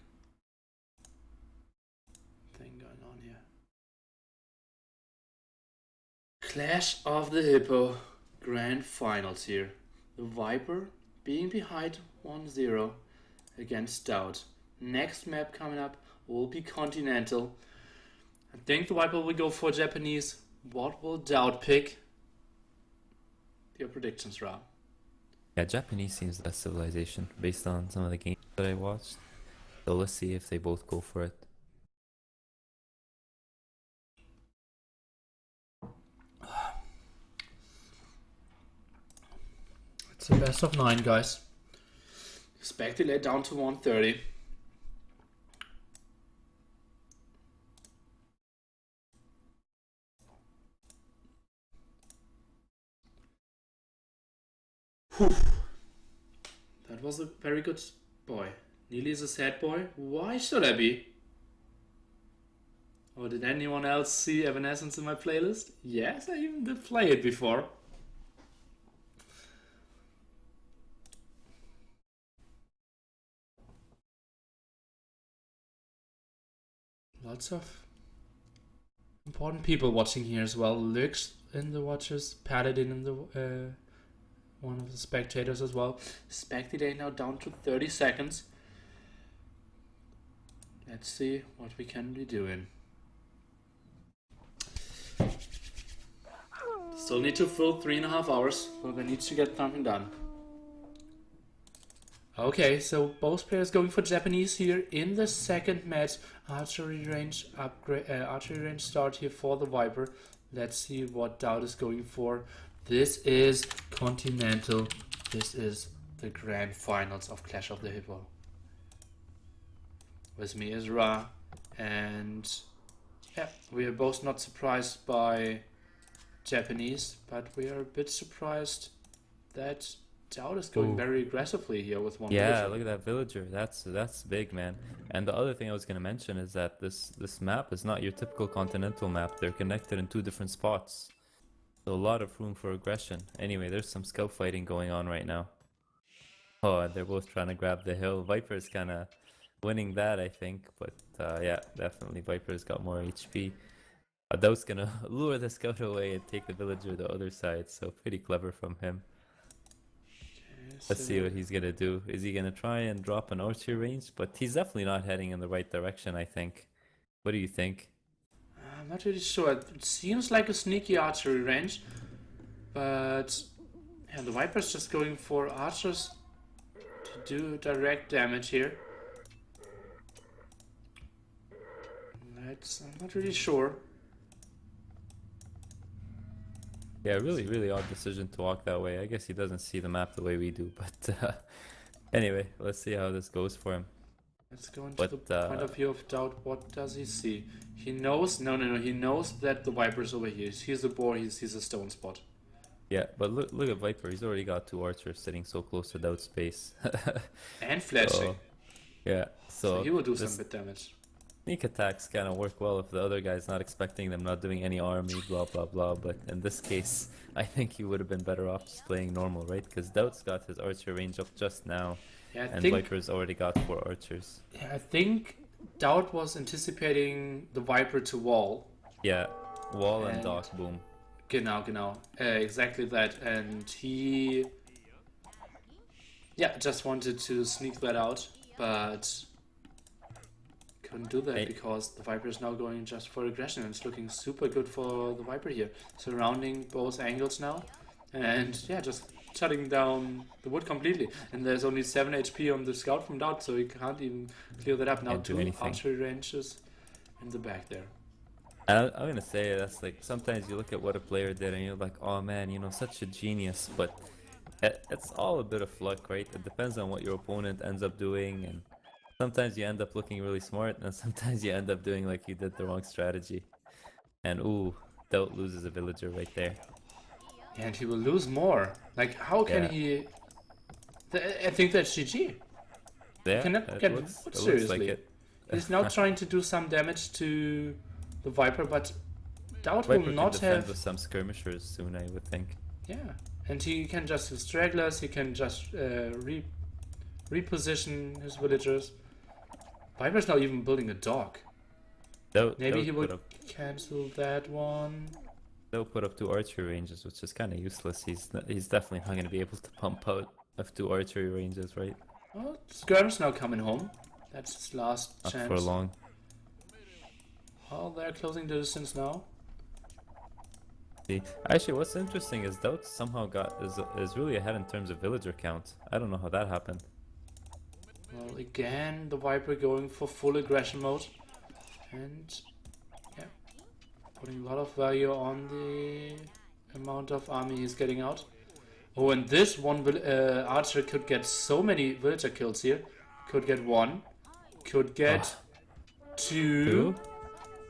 [SPEAKER 1] thing going on here? Clash of the Hippo Grand Finals here. The Viper being behind 1-0 against Doubt. Next map coming up will be Continental. I think the Viper will go for Japanese. What will Doubt pick? Your predictions, Ra.
[SPEAKER 3] Yeah, Japanese seems less civilization based on some of the games that I watched. So let's see if they both go for it.
[SPEAKER 1] It's a best of 9, guys. Expect delay down to 130. Whew. That was a very good boy. Nearly is a sad boy. Why should I be? Or did anyone else see Evanescence in my playlist? Yes, I even did play it before. Lots of important people watching here as well. Lux in the watchers, Paladin in the one of the spectators as well. Spectator now down to 30 seconds. Let's see what we can be doing. Still need to fill 3.5 hours, so we need to get something done. Okay, so both players going for Japanese here in the second match. Archery range upgrade, archery range start here for the Viper. Let's see what Doubt is going for. This is Continental. This is the grand finals of Clash of the Hippo. With me is Ra, and yeah, we are both not surprised by Japanese, but we are a bit surprised that Dowd is going very aggressively here with one
[SPEAKER 3] Yeah,
[SPEAKER 1] villager.
[SPEAKER 3] look at that villager. That's big, man. And the other thing I was gonna mention is that this map is not your typical continental map. They're connected in two different spots. So a lot of room for aggression. Anyway, there's some scout fighting going on right now. Oh, and they're both trying to grab the hill. Viper's kind of winning that, I think. But yeah, definitely Viper's got more HP. Dowd's gonna lure the scout away and take the villager the other side. So pretty clever from him. Let's see what he's gonna do. Is he gonna try and drop an archer range? But he's definitely not heading in the right direction, I think. What do you think?
[SPEAKER 1] I'm not really sure. It seems like a sneaky archery range, but yeah, the Viper's just going for archers to do direct damage here. I'm not really sure.
[SPEAKER 3] Yeah, really odd decision to walk that way. I guess he doesn't see the map the way we do, but anyway, let's see how this goes for him.
[SPEAKER 1] Let's go into the point of view of Dowd. What does he see? He knows, no, he knows that the Viper's over here. He sees the boar, he sees a stone spot.
[SPEAKER 3] Yeah, but look at Viper. He's already got two archers sitting so close to Dowd's space.
[SPEAKER 1] And flashing.
[SPEAKER 3] Yeah,
[SPEAKER 1] so he will do some bit damage.
[SPEAKER 3] Sneak attacks kind of work well if the other guy's not expecting them, not doing any army, blah blah blah. But in this case, I think he would have been better off just playing normal, right? Because Dowd's got his archer range up just now,
[SPEAKER 1] yeah,
[SPEAKER 3] and Viper's already got 4 archers.
[SPEAKER 1] Yeah, I think Dowd was anticipating the Viper to wall.
[SPEAKER 3] Yeah, wall and dot, boom.
[SPEAKER 1] Genau. Exactly that. And he, yeah, just wanted to sneak that out, but couldn't do that because the Viper is now going just for aggression, and it's looking super good for the Viper here. Surrounding both angles now, and yeah, just shutting down the wood completely. And there's only 7 HP on the scout from Dowd, so he can't even clear that up. Now 2 archery ranges in the back there.
[SPEAKER 3] I'm gonna say that's like, sometimes you look at what a player did and you're like, oh man, you know, such a genius, but it's all a bit of luck, right? It depends on what your opponent ends up doing, and sometimes you end up looking really smart, and sometimes you end up doing like you did the wrong strategy. And ooh, Dowd loses a villager right there.
[SPEAKER 1] And he will lose more. Like, how can he... I think that's GG.
[SPEAKER 3] Yeah,
[SPEAKER 1] he cannot get wood seriously. Like he's now trying to do some damage to the Viper, but Dowd will not have...
[SPEAKER 3] with some skirmishers soon, I would think.
[SPEAKER 1] Yeah, and he can just do stragglers, he can just reposition his villagers. Viper's now even building a dog. Maybe he will cancel that one.
[SPEAKER 3] They'll put up 2 archery ranges, which is kind of useless. He's definitely not going to be able to pump out of 2 archery ranges, right?
[SPEAKER 1] Well, Skirm's now coming home. That's his last chance.
[SPEAKER 3] Not for long.
[SPEAKER 1] Well, they're closing the distance now.
[SPEAKER 3] See, actually, what's interesting is Dowd somehow is really ahead in terms of villager count. I don't know how that happened.
[SPEAKER 1] Well, again, the Viper going for full aggression mode, and yeah, putting a lot of value on the amount of army he's getting out. Oh, and this one archer could get so many villager kills here. Could get 1, could get 2.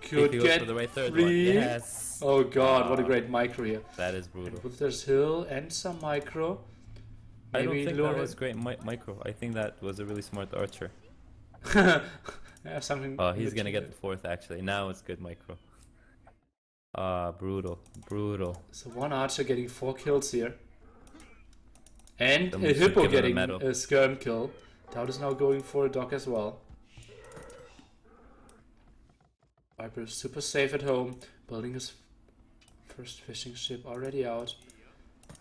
[SPEAKER 1] Could get
[SPEAKER 3] the right 3rd
[SPEAKER 1] 3.
[SPEAKER 3] One. Yes.
[SPEAKER 1] Oh god, what a great micro here.
[SPEAKER 3] That is brutal.
[SPEAKER 1] With this hill and some micro.
[SPEAKER 3] I don't think that was great micro. I think that was a really smart archer.
[SPEAKER 1] Yeah, something.
[SPEAKER 3] Oh, he's gonna get the 4th actually. Now it's good micro. Brutal.
[SPEAKER 1] So 1 archer getting 4 kills here. And a Hippo getting a skirm kill. Dowd is now going for a dog as well. Viper is super safe at home, building his first fishing ship already out.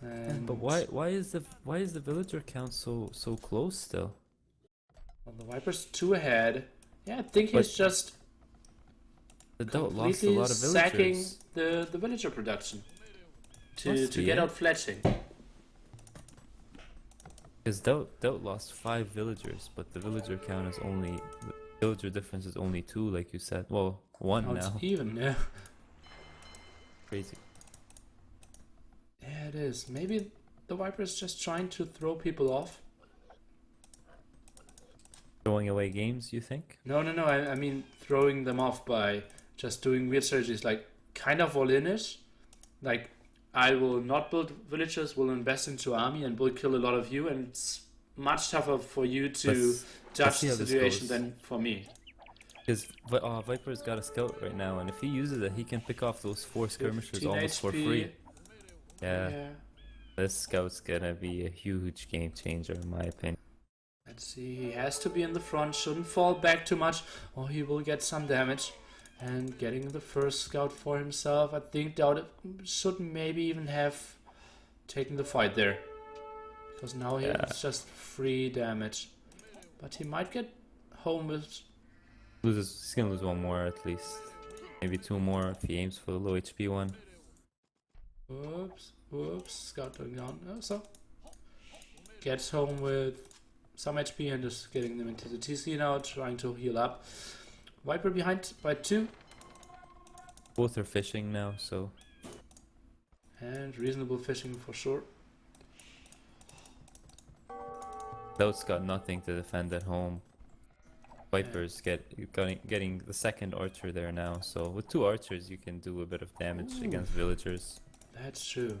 [SPEAKER 1] And
[SPEAKER 3] but why is the villager count so close still?
[SPEAKER 1] Well, the Viper's 2 ahead. Yeah, I think he's just
[SPEAKER 3] the Dowd lost a lot of villagers.
[SPEAKER 1] Sacking the villager production to get out fletching.
[SPEAKER 3] Because Dowd lost 5 villagers, but the villager count is only, the villager difference is only 2, like you said. Well, 1 now.
[SPEAKER 1] It's even, yeah.
[SPEAKER 3] Crazy.
[SPEAKER 1] Yeah, it is. Maybe the Viper is just trying to throw people off.
[SPEAKER 3] Throwing away games, you think?
[SPEAKER 1] No, no, no. I mean throwing them off by just doing weird strategies, like kind of all-in-ish. Like I will not build villagers, will invest into army, and will kill a lot of you, and it's much tougher for you to
[SPEAKER 3] Let's
[SPEAKER 1] judge
[SPEAKER 3] see
[SPEAKER 1] the
[SPEAKER 3] how this
[SPEAKER 1] situation
[SPEAKER 3] goes.
[SPEAKER 1] than for me.
[SPEAKER 3] Because Viper's got a scout right now, and if he uses it, he can pick off those 4 skirmishers
[SPEAKER 1] 15
[SPEAKER 3] almost for
[SPEAKER 1] HP.
[SPEAKER 3] free. Yeah,
[SPEAKER 1] Yeah.
[SPEAKER 3] this scout's gonna be a huge game changer in my opinion.
[SPEAKER 1] Let's see. He has to be in the front. Shouldn't fall back too much, or he will get some damage. And getting the first scout for himself, I think Doubt should maybe even have taken the fight there, because now it's just free damage. But he might get home with.
[SPEAKER 3] He's gonna lose 1 more at least. Maybe 2 more if he aims for the low HP one.
[SPEAKER 1] Whoops, whoops. Scout going down. Oh, so gets home with some HP and just getting them into the TC now, trying to heal up. Viper behind by 2.
[SPEAKER 3] Both are fishing now, so
[SPEAKER 1] And reasonable fishing for sure.
[SPEAKER 3] Doubt's got nothing to defend at home. Viper's getting the second archer there now, so with 2 archers you can do a bit of damage against villagers.
[SPEAKER 1] That's true.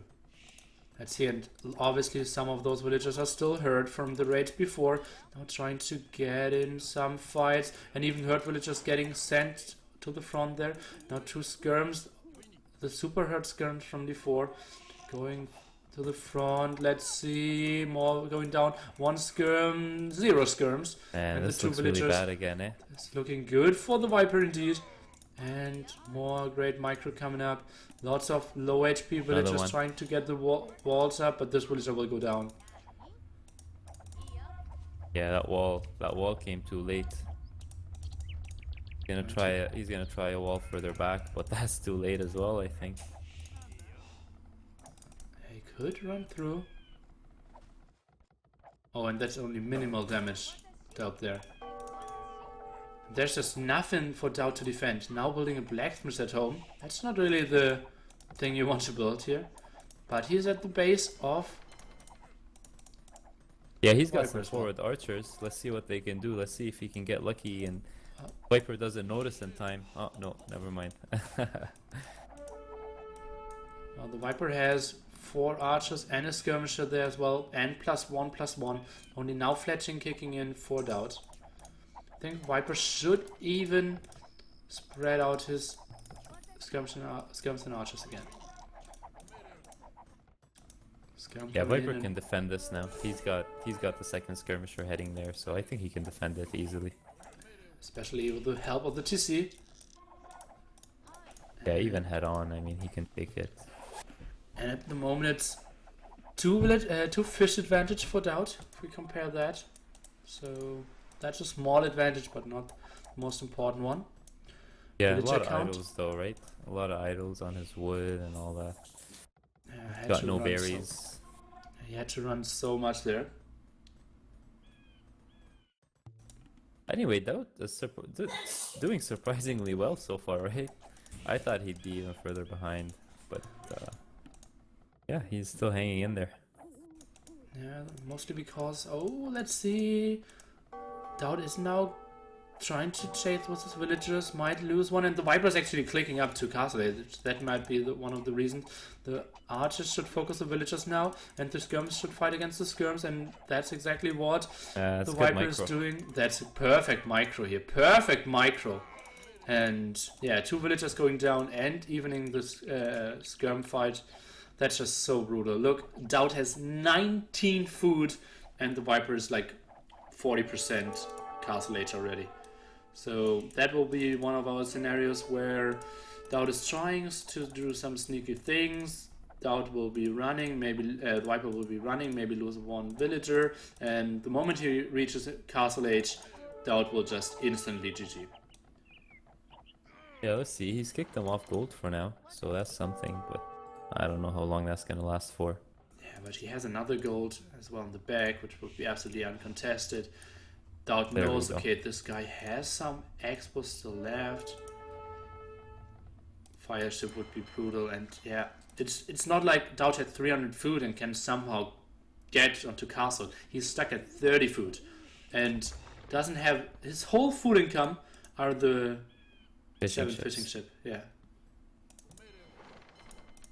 [SPEAKER 1] Let's see, and obviously some of those villagers are still hurt from the raid before. Now trying to get in some fights, and even hurt villagers getting sent to the front there. Now 2 skirms, the super hurt skirms from before, going to the front. Let's see, more going down. 1 skirm, 0 skirms.
[SPEAKER 3] And
[SPEAKER 1] the
[SPEAKER 3] this
[SPEAKER 1] 2
[SPEAKER 3] looks
[SPEAKER 1] villagers.
[SPEAKER 3] really bad again, eh?
[SPEAKER 1] It's looking good for the Viper indeed. And more great micro coming up. Lots of low HP villagers
[SPEAKER 3] one.
[SPEAKER 1] trying to get the walls up, but this villager will go down.
[SPEAKER 3] Yeah, that wall came too late. He's gonna try a wall further back, but that's too late as well, I think.
[SPEAKER 1] He could run through. Oh, and that's only minimal damage out there. There's just nothing for Doubt to defend. Now building a blacksmith at home. That's not really the thing you want to build here. But he's at the base of...
[SPEAKER 3] Yeah, he's got
[SPEAKER 1] Viper
[SPEAKER 3] some
[SPEAKER 1] as well.
[SPEAKER 3] forward archers. Let's see what they can do. Let's see if he can get lucky and Viper doesn't notice in time. Oh, no, never mind.
[SPEAKER 1] Well, the Viper has 4 archers and a skirmisher there as well. And +1/+1. Only now fletching kicking in for Doubt. I think Viper should even spread out his skirms and archers again. Skirm
[SPEAKER 3] Yeah,
[SPEAKER 1] coming
[SPEAKER 3] Viper
[SPEAKER 1] in
[SPEAKER 3] can defend this now. He's got the second skirmisher heading there, so I think he can defend it easily.
[SPEAKER 1] especially with the help of the TC.
[SPEAKER 3] Yeah, even head on. I mean, he can take it.
[SPEAKER 1] And at the moment it's 2 fish advantage for Doubt, if we compare that. So that's a small advantage, but not the most important one.
[SPEAKER 3] Yeah, a
[SPEAKER 1] Villager
[SPEAKER 3] lot of
[SPEAKER 1] count?
[SPEAKER 3] idols though, right? A lot of idols on his wood and all that.
[SPEAKER 1] Had
[SPEAKER 3] Got
[SPEAKER 1] to
[SPEAKER 3] no
[SPEAKER 1] run
[SPEAKER 3] berries.
[SPEAKER 1] He had to run so much there.
[SPEAKER 3] Anyway, Doubt is doing surprisingly well so far, right? I thought he'd be even further behind, but yeah, he's still hanging in there.
[SPEAKER 1] Yeah, mostly because, oh, let's see. Doubt is now trying to chase with his villagers, might lose one, and the Viper is actually clicking up to Castle Age. That might be one of the reasons. The archers should focus the villagers now, and the skirms should fight against the skirms, and that's exactly what
[SPEAKER 3] That's
[SPEAKER 1] the
[SPEAKER 3] good
[SPEAKER 1] Viper is
[SPEAKER 3] micro.
[SPEAKER 1] doing. That's a perfect micro here. Perfect micro. And yeah, 2 villagers going down and evening this skirm fight. That's just so brutal. Look, Doubt has 19 food, and the Viper is like 40% Castle Age already. So that will be one of our scenarios where Doubt is trying to do some sneaky things. Doubt will be running, maybe the Viper will be running, maybe lose 1 villager, and the moment he reaches Castle Age, Doubt will just instantly GG.
[SPEAKER 3] Yeah, let's see. He's kicked them off gold for now, so that's something, but I don't know how long that's gonna last for.
[SPEAKER 1] Yeah, but he has another gold as well in the back, which would be absolutely uncontested. Doubt
[SPEAKER 3] There we
[SPEAKER 1] knows,
[SPEAKER 3] go.
[SPEAKER 1] okay, this guy has some expos still left. Fireship would be brutal, and yeah, it's not like Doubt had 300 food and can somehow get onto castle. He's stuck at 30 food, and doesn't have his whole food income are the
[SPEAKER 3] Fishing
[SPEAKER 1] 7
[SPEAKER 3] ships.
[SPEAKER 1] fishing ship. Yeah.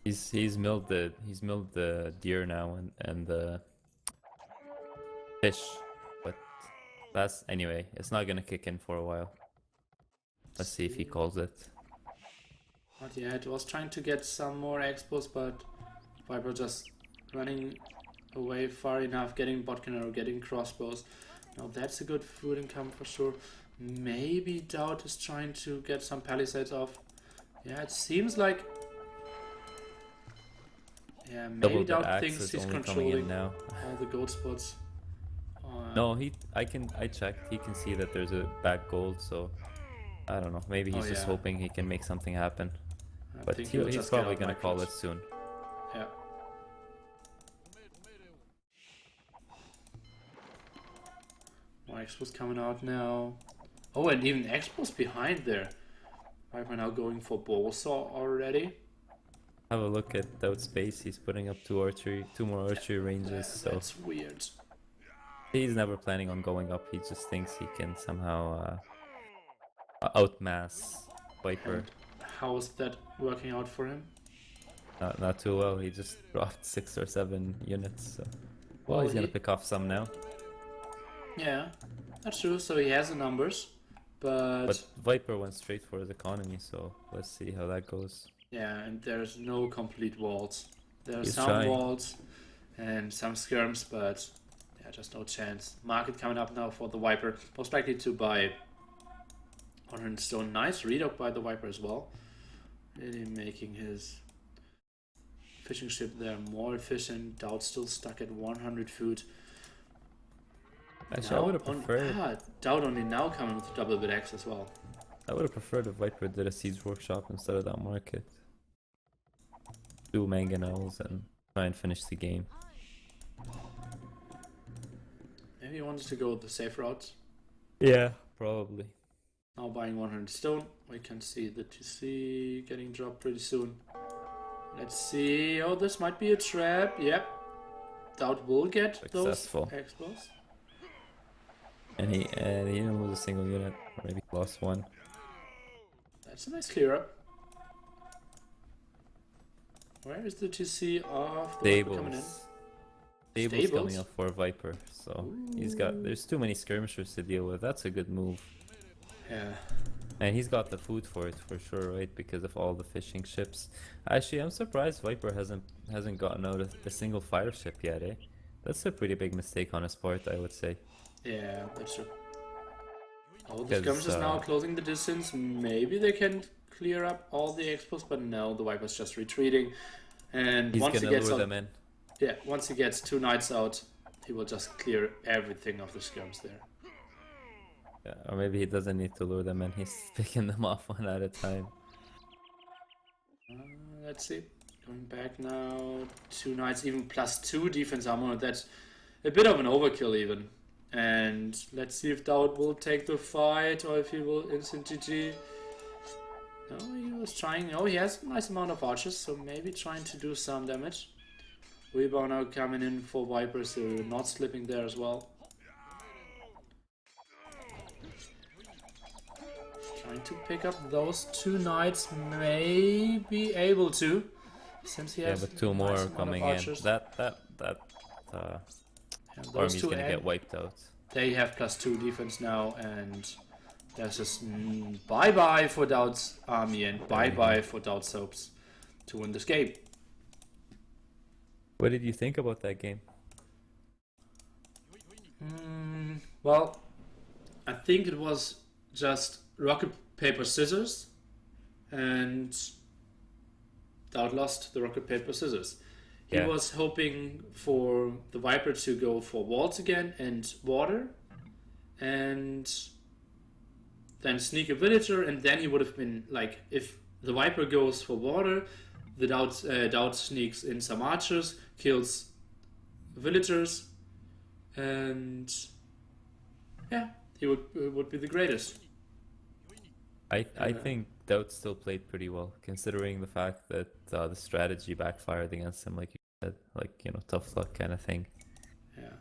[SPEAKER 3] He's milled the deer now and the fish, but that's anyway. It's not gonna kick in for a while. Let's see if he calls it.
[SPEAKER 1] Not yet. Was trying to get some more expos, but Viper just running away far enough, getting botkin or getting crossbows. Now that's a good food income for sure. Maybe Doubt is trying to get some palisades off. Yeah, it seems like. Yeah, maybe Doubt thinks he's controlling
[SPEAKER 3] now.
[SPEAKER 1] all the gold spots.
[SPEAKER 3] No, I checked. He can see that there's a back gold, so I don't know. Maybe he's just hoping he can make something happen. But he's probably gonna call it soon.
[SPEAKER 1] Yeah. More expos coming out now. Oh, and even expos behind there. Viper now going for Bowsaw already.
[SPEAKER 3] Have a look at Doubt's base. He's putting up two more archery ranges. So
[SPEAKER 1] that's weird.
[SPEAKER 3] He's never planning on going up. He just thinks he can somehow outmass Viper.
[SPEAKER 1] And how is that working out for him?
[SPEAKER 3] Not too well. He just dropped 6 or 7 units. So. Well, he's gonna pick off some now.
[SPEAKER 1] Yeah, that's true. So he has the numbers, but
[SPEAKER 3] Viper went straight for his economy. So let's see how that goes.
[SPEAKER 1] Yeah, and there's no complete walls. There are
[SPEAKER 3] He's
[SPEAKER 1] some
[SPEAKER 3] trying.
[SPEAKER 1] walls and some skirms, but yeah, just no chance. Market coming up now for the Viper. Most likely to buy 100 stone. Nice readout by the Viper as well. Really making his fishing ship there more efficient. Doubt still stuck at 100 food.
[SPEAKER 3] Actually, I would have preferred.
[SPEAKER 1] Doubt only now coming with double bit X as well.
[SPEAKER 3] I would have preferred if Viper did a Siege Workshop instead of that market. 2 mangonels and try and finish the game.
[SPEAKER 1] Maybe he wants to go the safe route.
[SPEAKER 3] Yeah, probably.
[SPEAKER 1] Now buying 100 stone. We can see the TC getting dropped pretty soon. Let's see. Oh, this might be a trap. Yep. Doubt will get
[SPEAKER 3] Successful.
[SPEAKER 1] those expos.
[SPEAKER 3] And he didn't lose a single unit, or maybe lost 1.
[SPEAKER 1] That's a nice clear up. Where is the TC of the Viper coming in?
[SPEAKER 3] Stables coming up for Viper, so there's too many skirmishers to deal with. That's a good move.
[SPEAKER 1] Yeah.
[SPEAKER 3] And he's got the food for it for sure, right? Because of all the fishing ships. Actually, I'm surprised Viper hasn't gotten out a single fire ship yet, eh? That's a pretty big mistake on his part, I would say.
[SPEAKER 1] Yeah, that's true. Oh, the skirmishers now closing the distance. Maybe they can clear up all the expos, but no, the Viper's just retreating. And
[SPEAKER 3] once he gets them in.
[SPEAKER 1] Yeah, once he gets 2 knights out, he will just clear everything of the skirms there.
[SPEAKER 3] Yeah, or maybe he doesn't need to lure them in. He's picking them off one at a time.
[SPEAKER 1] Let's see. Going back now. 2 knights, even +2 defense armor. That's a bit of an overkill even. And let's see if Doubt will take the fight or if he will instant GG. No, he was trying. Oh, he has a nice amount of archers, so maybe trying to do some damage. Rebound now coming in for Viper, so not slipping there as well. Trying to pick up those 2 knights, may be able to, since he has
[SPEAKER 3] but 2 more coming in. That army's gonna get wiped out.
[SPEAKER 1] They have +2 defense now, and there's just bye-bye for Doubt's army and bye-bye for Doubt's hopes to win this game.
[SPEAKER 3] What did you think about that game?
[SPEAKER 1] Well, I think it was just rock, paper, scissors, and Doubt lost the rock, paper, scissors. He was hoping for the Viper to go for walls again and water, and then sneak a villager, and then he would have been like, if the Viper goes for water, the Doubt sneaks in some archers, kills villagers, and yeah, he would be the greatest.
[SPEAKER 3] I think Doubt still played pretty well, considering the fact that the strategy backfired against him, like you said, like, you know, tough luck kind of thing.
[SPEAKER 1] Yeah.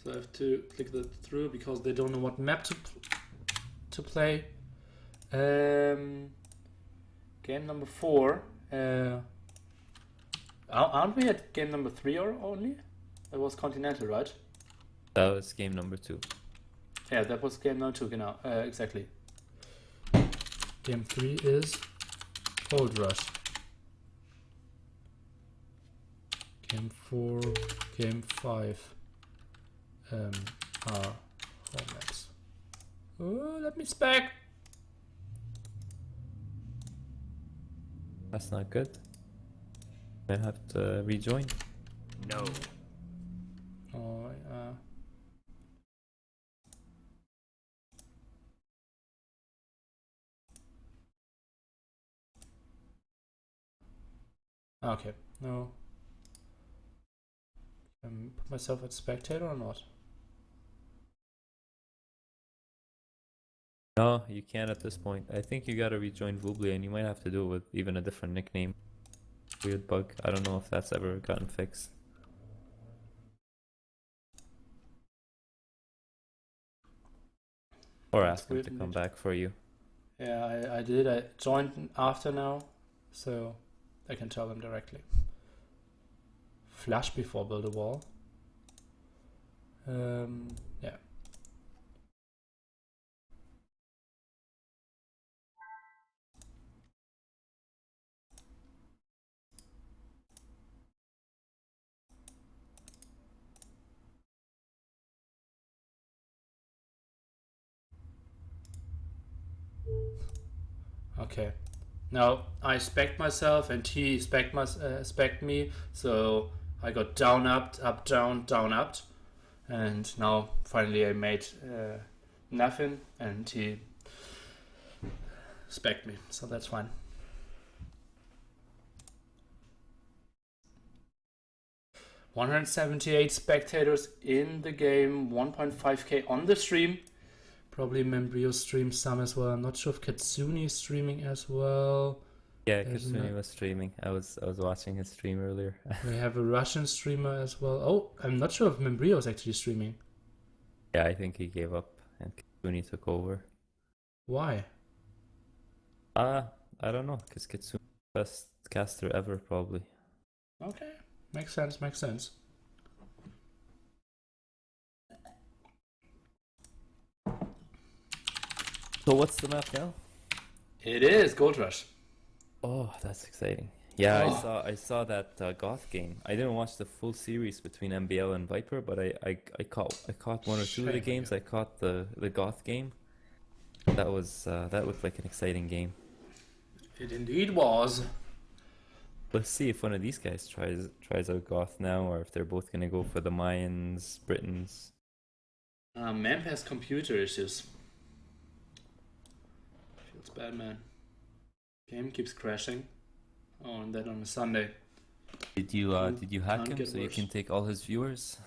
[SPEAKER 1] So I have to click that through because they don't know what map to play. Game number 4. Aren't we at game number 3 or only? That was Continental, right?
[SPEAKER 3] That was game number 2.
[SPEAKER 1] Yeah, that was game number 2, genau. Exactly. Game 3 is Gold Rush. Game 4, game 5 are home maps. Oh, let me spec!
[SPEAKER 3] That's not good. I have to rejoin.
[SPEAKER 4] No.
[SPEAKER 1] Oh, okay, no. Put myself as spectator or not?
[SPEAKER 3] No, you can't at this point. I think you gotta rejoin Voobly, and you might have to do it with even a different nickname. Weird bug. I don't know if that's ever gotten fixed. Or ask him to come back for you.
[SPEAKER 1] Yeah, I did. I joined after now, so I can tell them directly. Flash before build a wall. Yeah. Okay. Now I spec myself and he spec me, so I got down, up, down, down, up, and now finally I made nothing and he spec me, so that's fine. $178 spectators in the game, 1.5k on the stream. Probably Membrio streams some as well. I'm not sure if Katsuni is streaming as well.
[SPEAKER 3] Yeah, Katsuni was streaming. I was watching his stream earlier.
[SPEAKER 1] We have a Russian streamer as well. Oh, I'm not sure if Membrio is actually streaming.
[SPEAKER 3] Yeah, I think he gave up and Katsuni took over.
[SPEAKER 1] Why?
[SPEAKER 3] I don't know, because Katsuni best caster ever, probably.
[SPEAKER 1] Okay, makes sense, makes sense.
[SPEAKER 3] So what's the map now?
[SPEAKER 1] It is Gold Rush.
[SPEAKER 3] Oh, that's exciting. Yeah,
[SPEAKER 1] Oh.
[SPEAKER 3] I saw that Goth game. I didn't watch the full series between MBL and Viper, but I caught one or two of the
[SPEAKER 1] Shame on
[SPEAKER 3] games.
[SPEAKER 1] you.
[SPEAKER 3] I caught the Goth game. That looked like an exciting game.
[SPEAKER 1] It indeed was.
[SPEAKER 3] Let's see if one of these guys tries out Goth now, or if they're both gonna go for the Mayans, Britons.
[SPEAKER 1] Mamp has computer issues. Feels bad, man. Game keeps crashing. Oh, and that on a Sunday.
[SPEAKER 3] Did you hack
[SPEAKER 1] Can't
[SPEAKER 3] him
[SPEAKER 1] get
[SPEAKER 3] so you
[SPEAKER 1] worse.
[SPEAKER 3] can take all his viewers?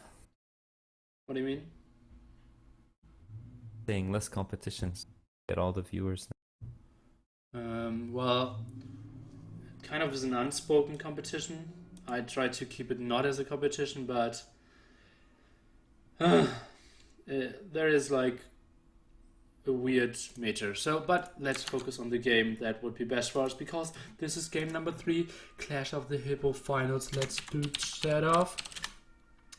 [SPEAKER 1] What do you mean?
[SPEAKER 3] Saying less competitions, get all the viewers.
[SPEAKER 1] Well, it kind of is an unspoken competition. I try to keep it not as a competition, but there is like a weird meter. So, but let's focus on the game that would be best for us, because this is game number 3, Clash of the Hippo Finals. Let's boot that off.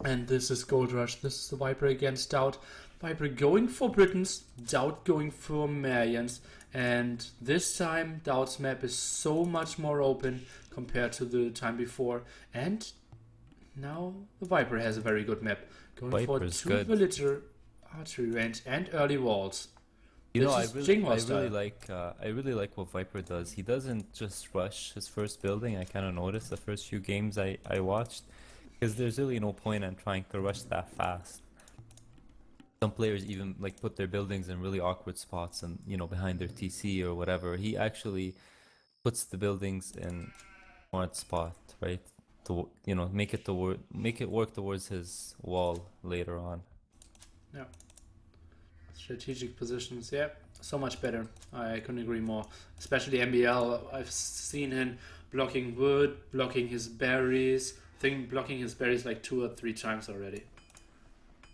[SPEAKER 1] And this is Gold Rush. This is the Viper against Doubt. Viper going for Britons, Doubt going for Marians. And this time, Doubt's map is so much more open compared to the time before. And now the Viper has a very good map. Going
[SPEAKER 3] Viper's
[SPEAKER 1] for 2
[SPEAKER 3] good.
[SPEAKER 1] villager archery range and early walls.
[SPEAKER 3] You know,
[SPEAKER 1] This
[SPEAKER 3] I
[SPEAKER 1] is
[SPEAKER 3] really
[SPEAKER 1] Jingwa style.
[SPEAKER 3] like what Viper does. He doesn't just rush his first building. I kind of noticed the first few games I watched, because there's really no point in trying to rush that fast. Some players even like put their buildings in really awkward spots and, you know, behind their TC or whatever. He actually puts the buildings in smart spot, right? To, you know, make it work towards his wall later on.
[SPEAKER 1] Yeah. Strategic positions, yeah, so much better. I couldn't agree more. Especially MBL, I've seen him blocking wood, blocking his berries. I think blocking his berries like 2 or 3 times already.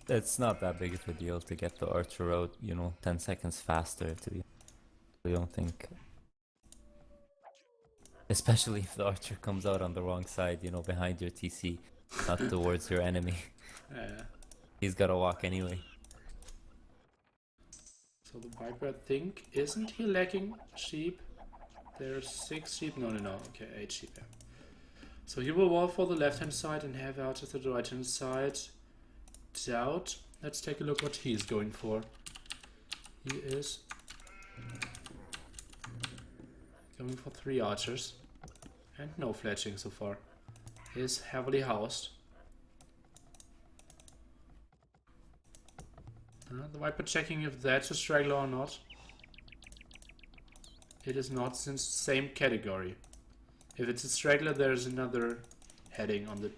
[SPEAKER 3] It's not that big of a deal to get the archer out, you know, 10 seconds faster to be. I don't think. Especially if the archer comes out on the wrong side, you know, behind your TC, not towards your enemy.
[SPEAKER 1] Yeah.
[SPEAKER 3] He's gotta walk anyway.
[SPEAKER 1] So the Viper, I think, isn't he lacking sheep? There's 6 sheep. No. Okay, 8 sheep. Yeah. So he will wall for the left hand side and have out to the right hand side. Doubt. Let's take a look what he's going for. He is going for 3 archers and no fletching so far. He is heavily housed. The Viper checking if that's a straggler or not. It is not, since same category. If it's a straggler, there's another heading on the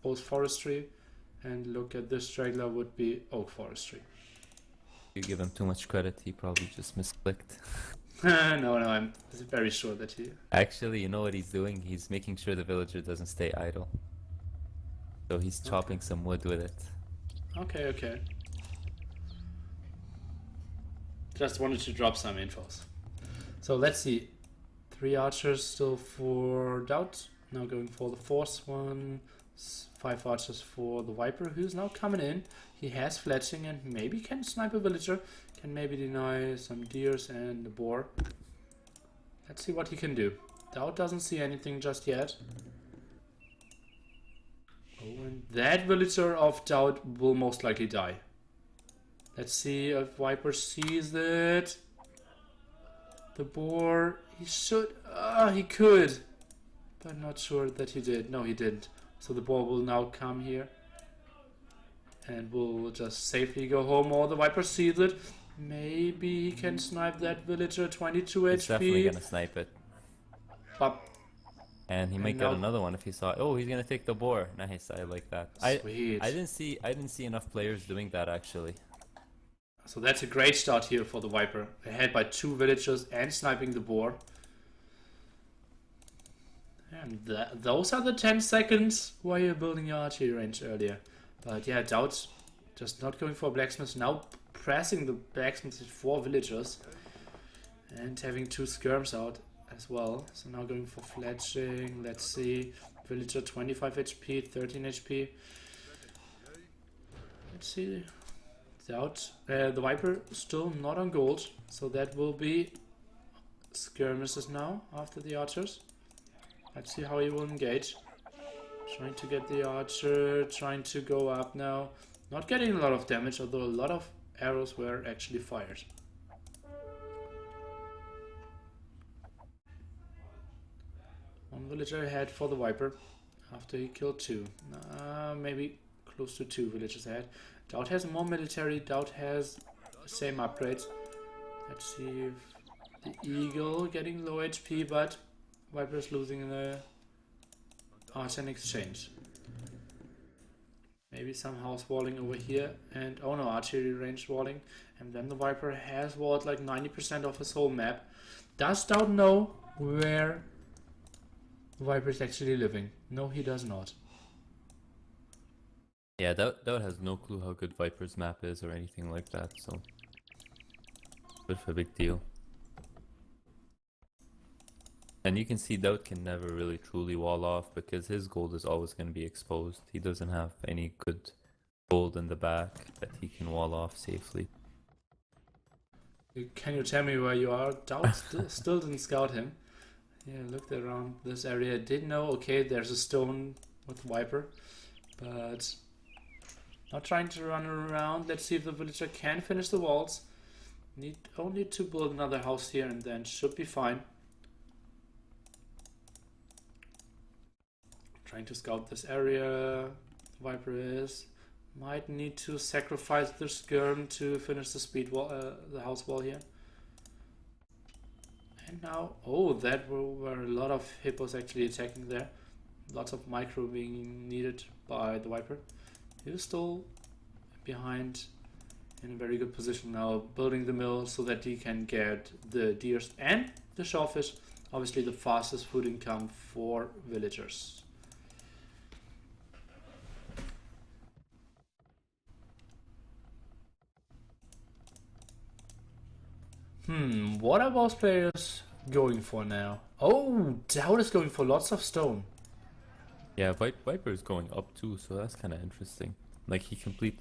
[SPEAKER 1] both forestry, and look at this straggler would be oak forestry.
[SPEAKER 3] You give him too much credit, he probably just misclicked.
[SPEAKER 1] No, I'm very sure that he...
[SPEAKER 3] Actually, you know what he's doing? He's making sure the villager doesn't stay idle. So he's chopping some wood with it.
[SPEAKER 1] Okay. Just wanted to drop some infos. So let's see. 3 archers still for Doubt. Now going for the 4th one. 5 archers for the Viper, who's now coming in. He has fletching and maybe can snipe a villager. Can maybe deny some deers and the boar. Let's see what he can do. Doubt doesn't see anything just yet. Oh, and that villager of Doubt will most likely die. Let's see if Viper sees it. The boar, he should, he could. But not sure that he did. No, he didn't. So the boar will now come here. And will just safely go home. Or the Viper sees it. Maybe he can snipe that villager, 22
[SPEAKER 3] He's
[SPEAKER 1] HP.
[SPEAKER 3] definitely gonna snipe it.
[SPEAKER 1] But
[SPEAKER 3] And he might get another one if he saw. Oh, he's gonna take the boar. Nice, I like that.
[SPEAKER 1] Sweet.
[SPEAKER 3] I didn't see enough players doing that actually.
[SPEAKER 1] So that's a great start here for the Viper. Ahead by 2 villagers and sniping the boar. And those are the 10 seconds while you're building your archery range earlier. But yeah, Doubt just not going for blacksmith. Now pressing the blacksmith with 4 villagers. And having 2 skirms out as well. So now going for fletching. Let's see. Villager 25 HP, 13 HP. Let's see. Doubt. The Viper still not on gold. So that will be skirmishes now after the archers. Let's see how he will engage. Trying to get the archer, trying to go up now. Not getting a lot of damage, although a lot of arrows were actually fired. One villager ahead for the Viper after he killed 2. Maybe close to 2 villagers ahead. Doubt has more military, Doubt has the same upgrades. Let's see if the Eagle getting low HP, but Viper is losing the archer in exchange. Maybe some house walling over here, and oh no, archery range walling. And then the Viper has walled like 90% of his whole map. Does Doubt know where the Viper is actually living? No, he does not.
[SPEAKER 3] Yeah, Doubt has no clue how good Viper's map is or anything like that, so bit of a big deal. And you can see Doubt can never really truly wall off because his gold is always going to be exposed. He doesn't have any good gold in the back that he can wall off safely.
[SPEAKER 1] Can you tell me where you are? Doubt still didn't scout him. Yeah, looked around this area. Did know, okay, there's a stone with Viper, but not trying to run around. Let's see if the villager can finish the walls. Need only to build another house here and then should be fine. Trying to scout this area. Viper is. Might need to sacrifice the skirm to finish the speed wall, the house wall here. And now, oh, that were a lot of hippos actually attacking there. Lots of micro being needed by the Viper. He's still behind in a very good position now, building the mill so that he can get the deers and the shellfish. Obviously the fastest food income for villagers. What are most players going for now? Oh, Dowd is going for lots of stone.
[SPEAKER 3] Yeah, Viper is going up too, so that's kind of interesting. Like he completely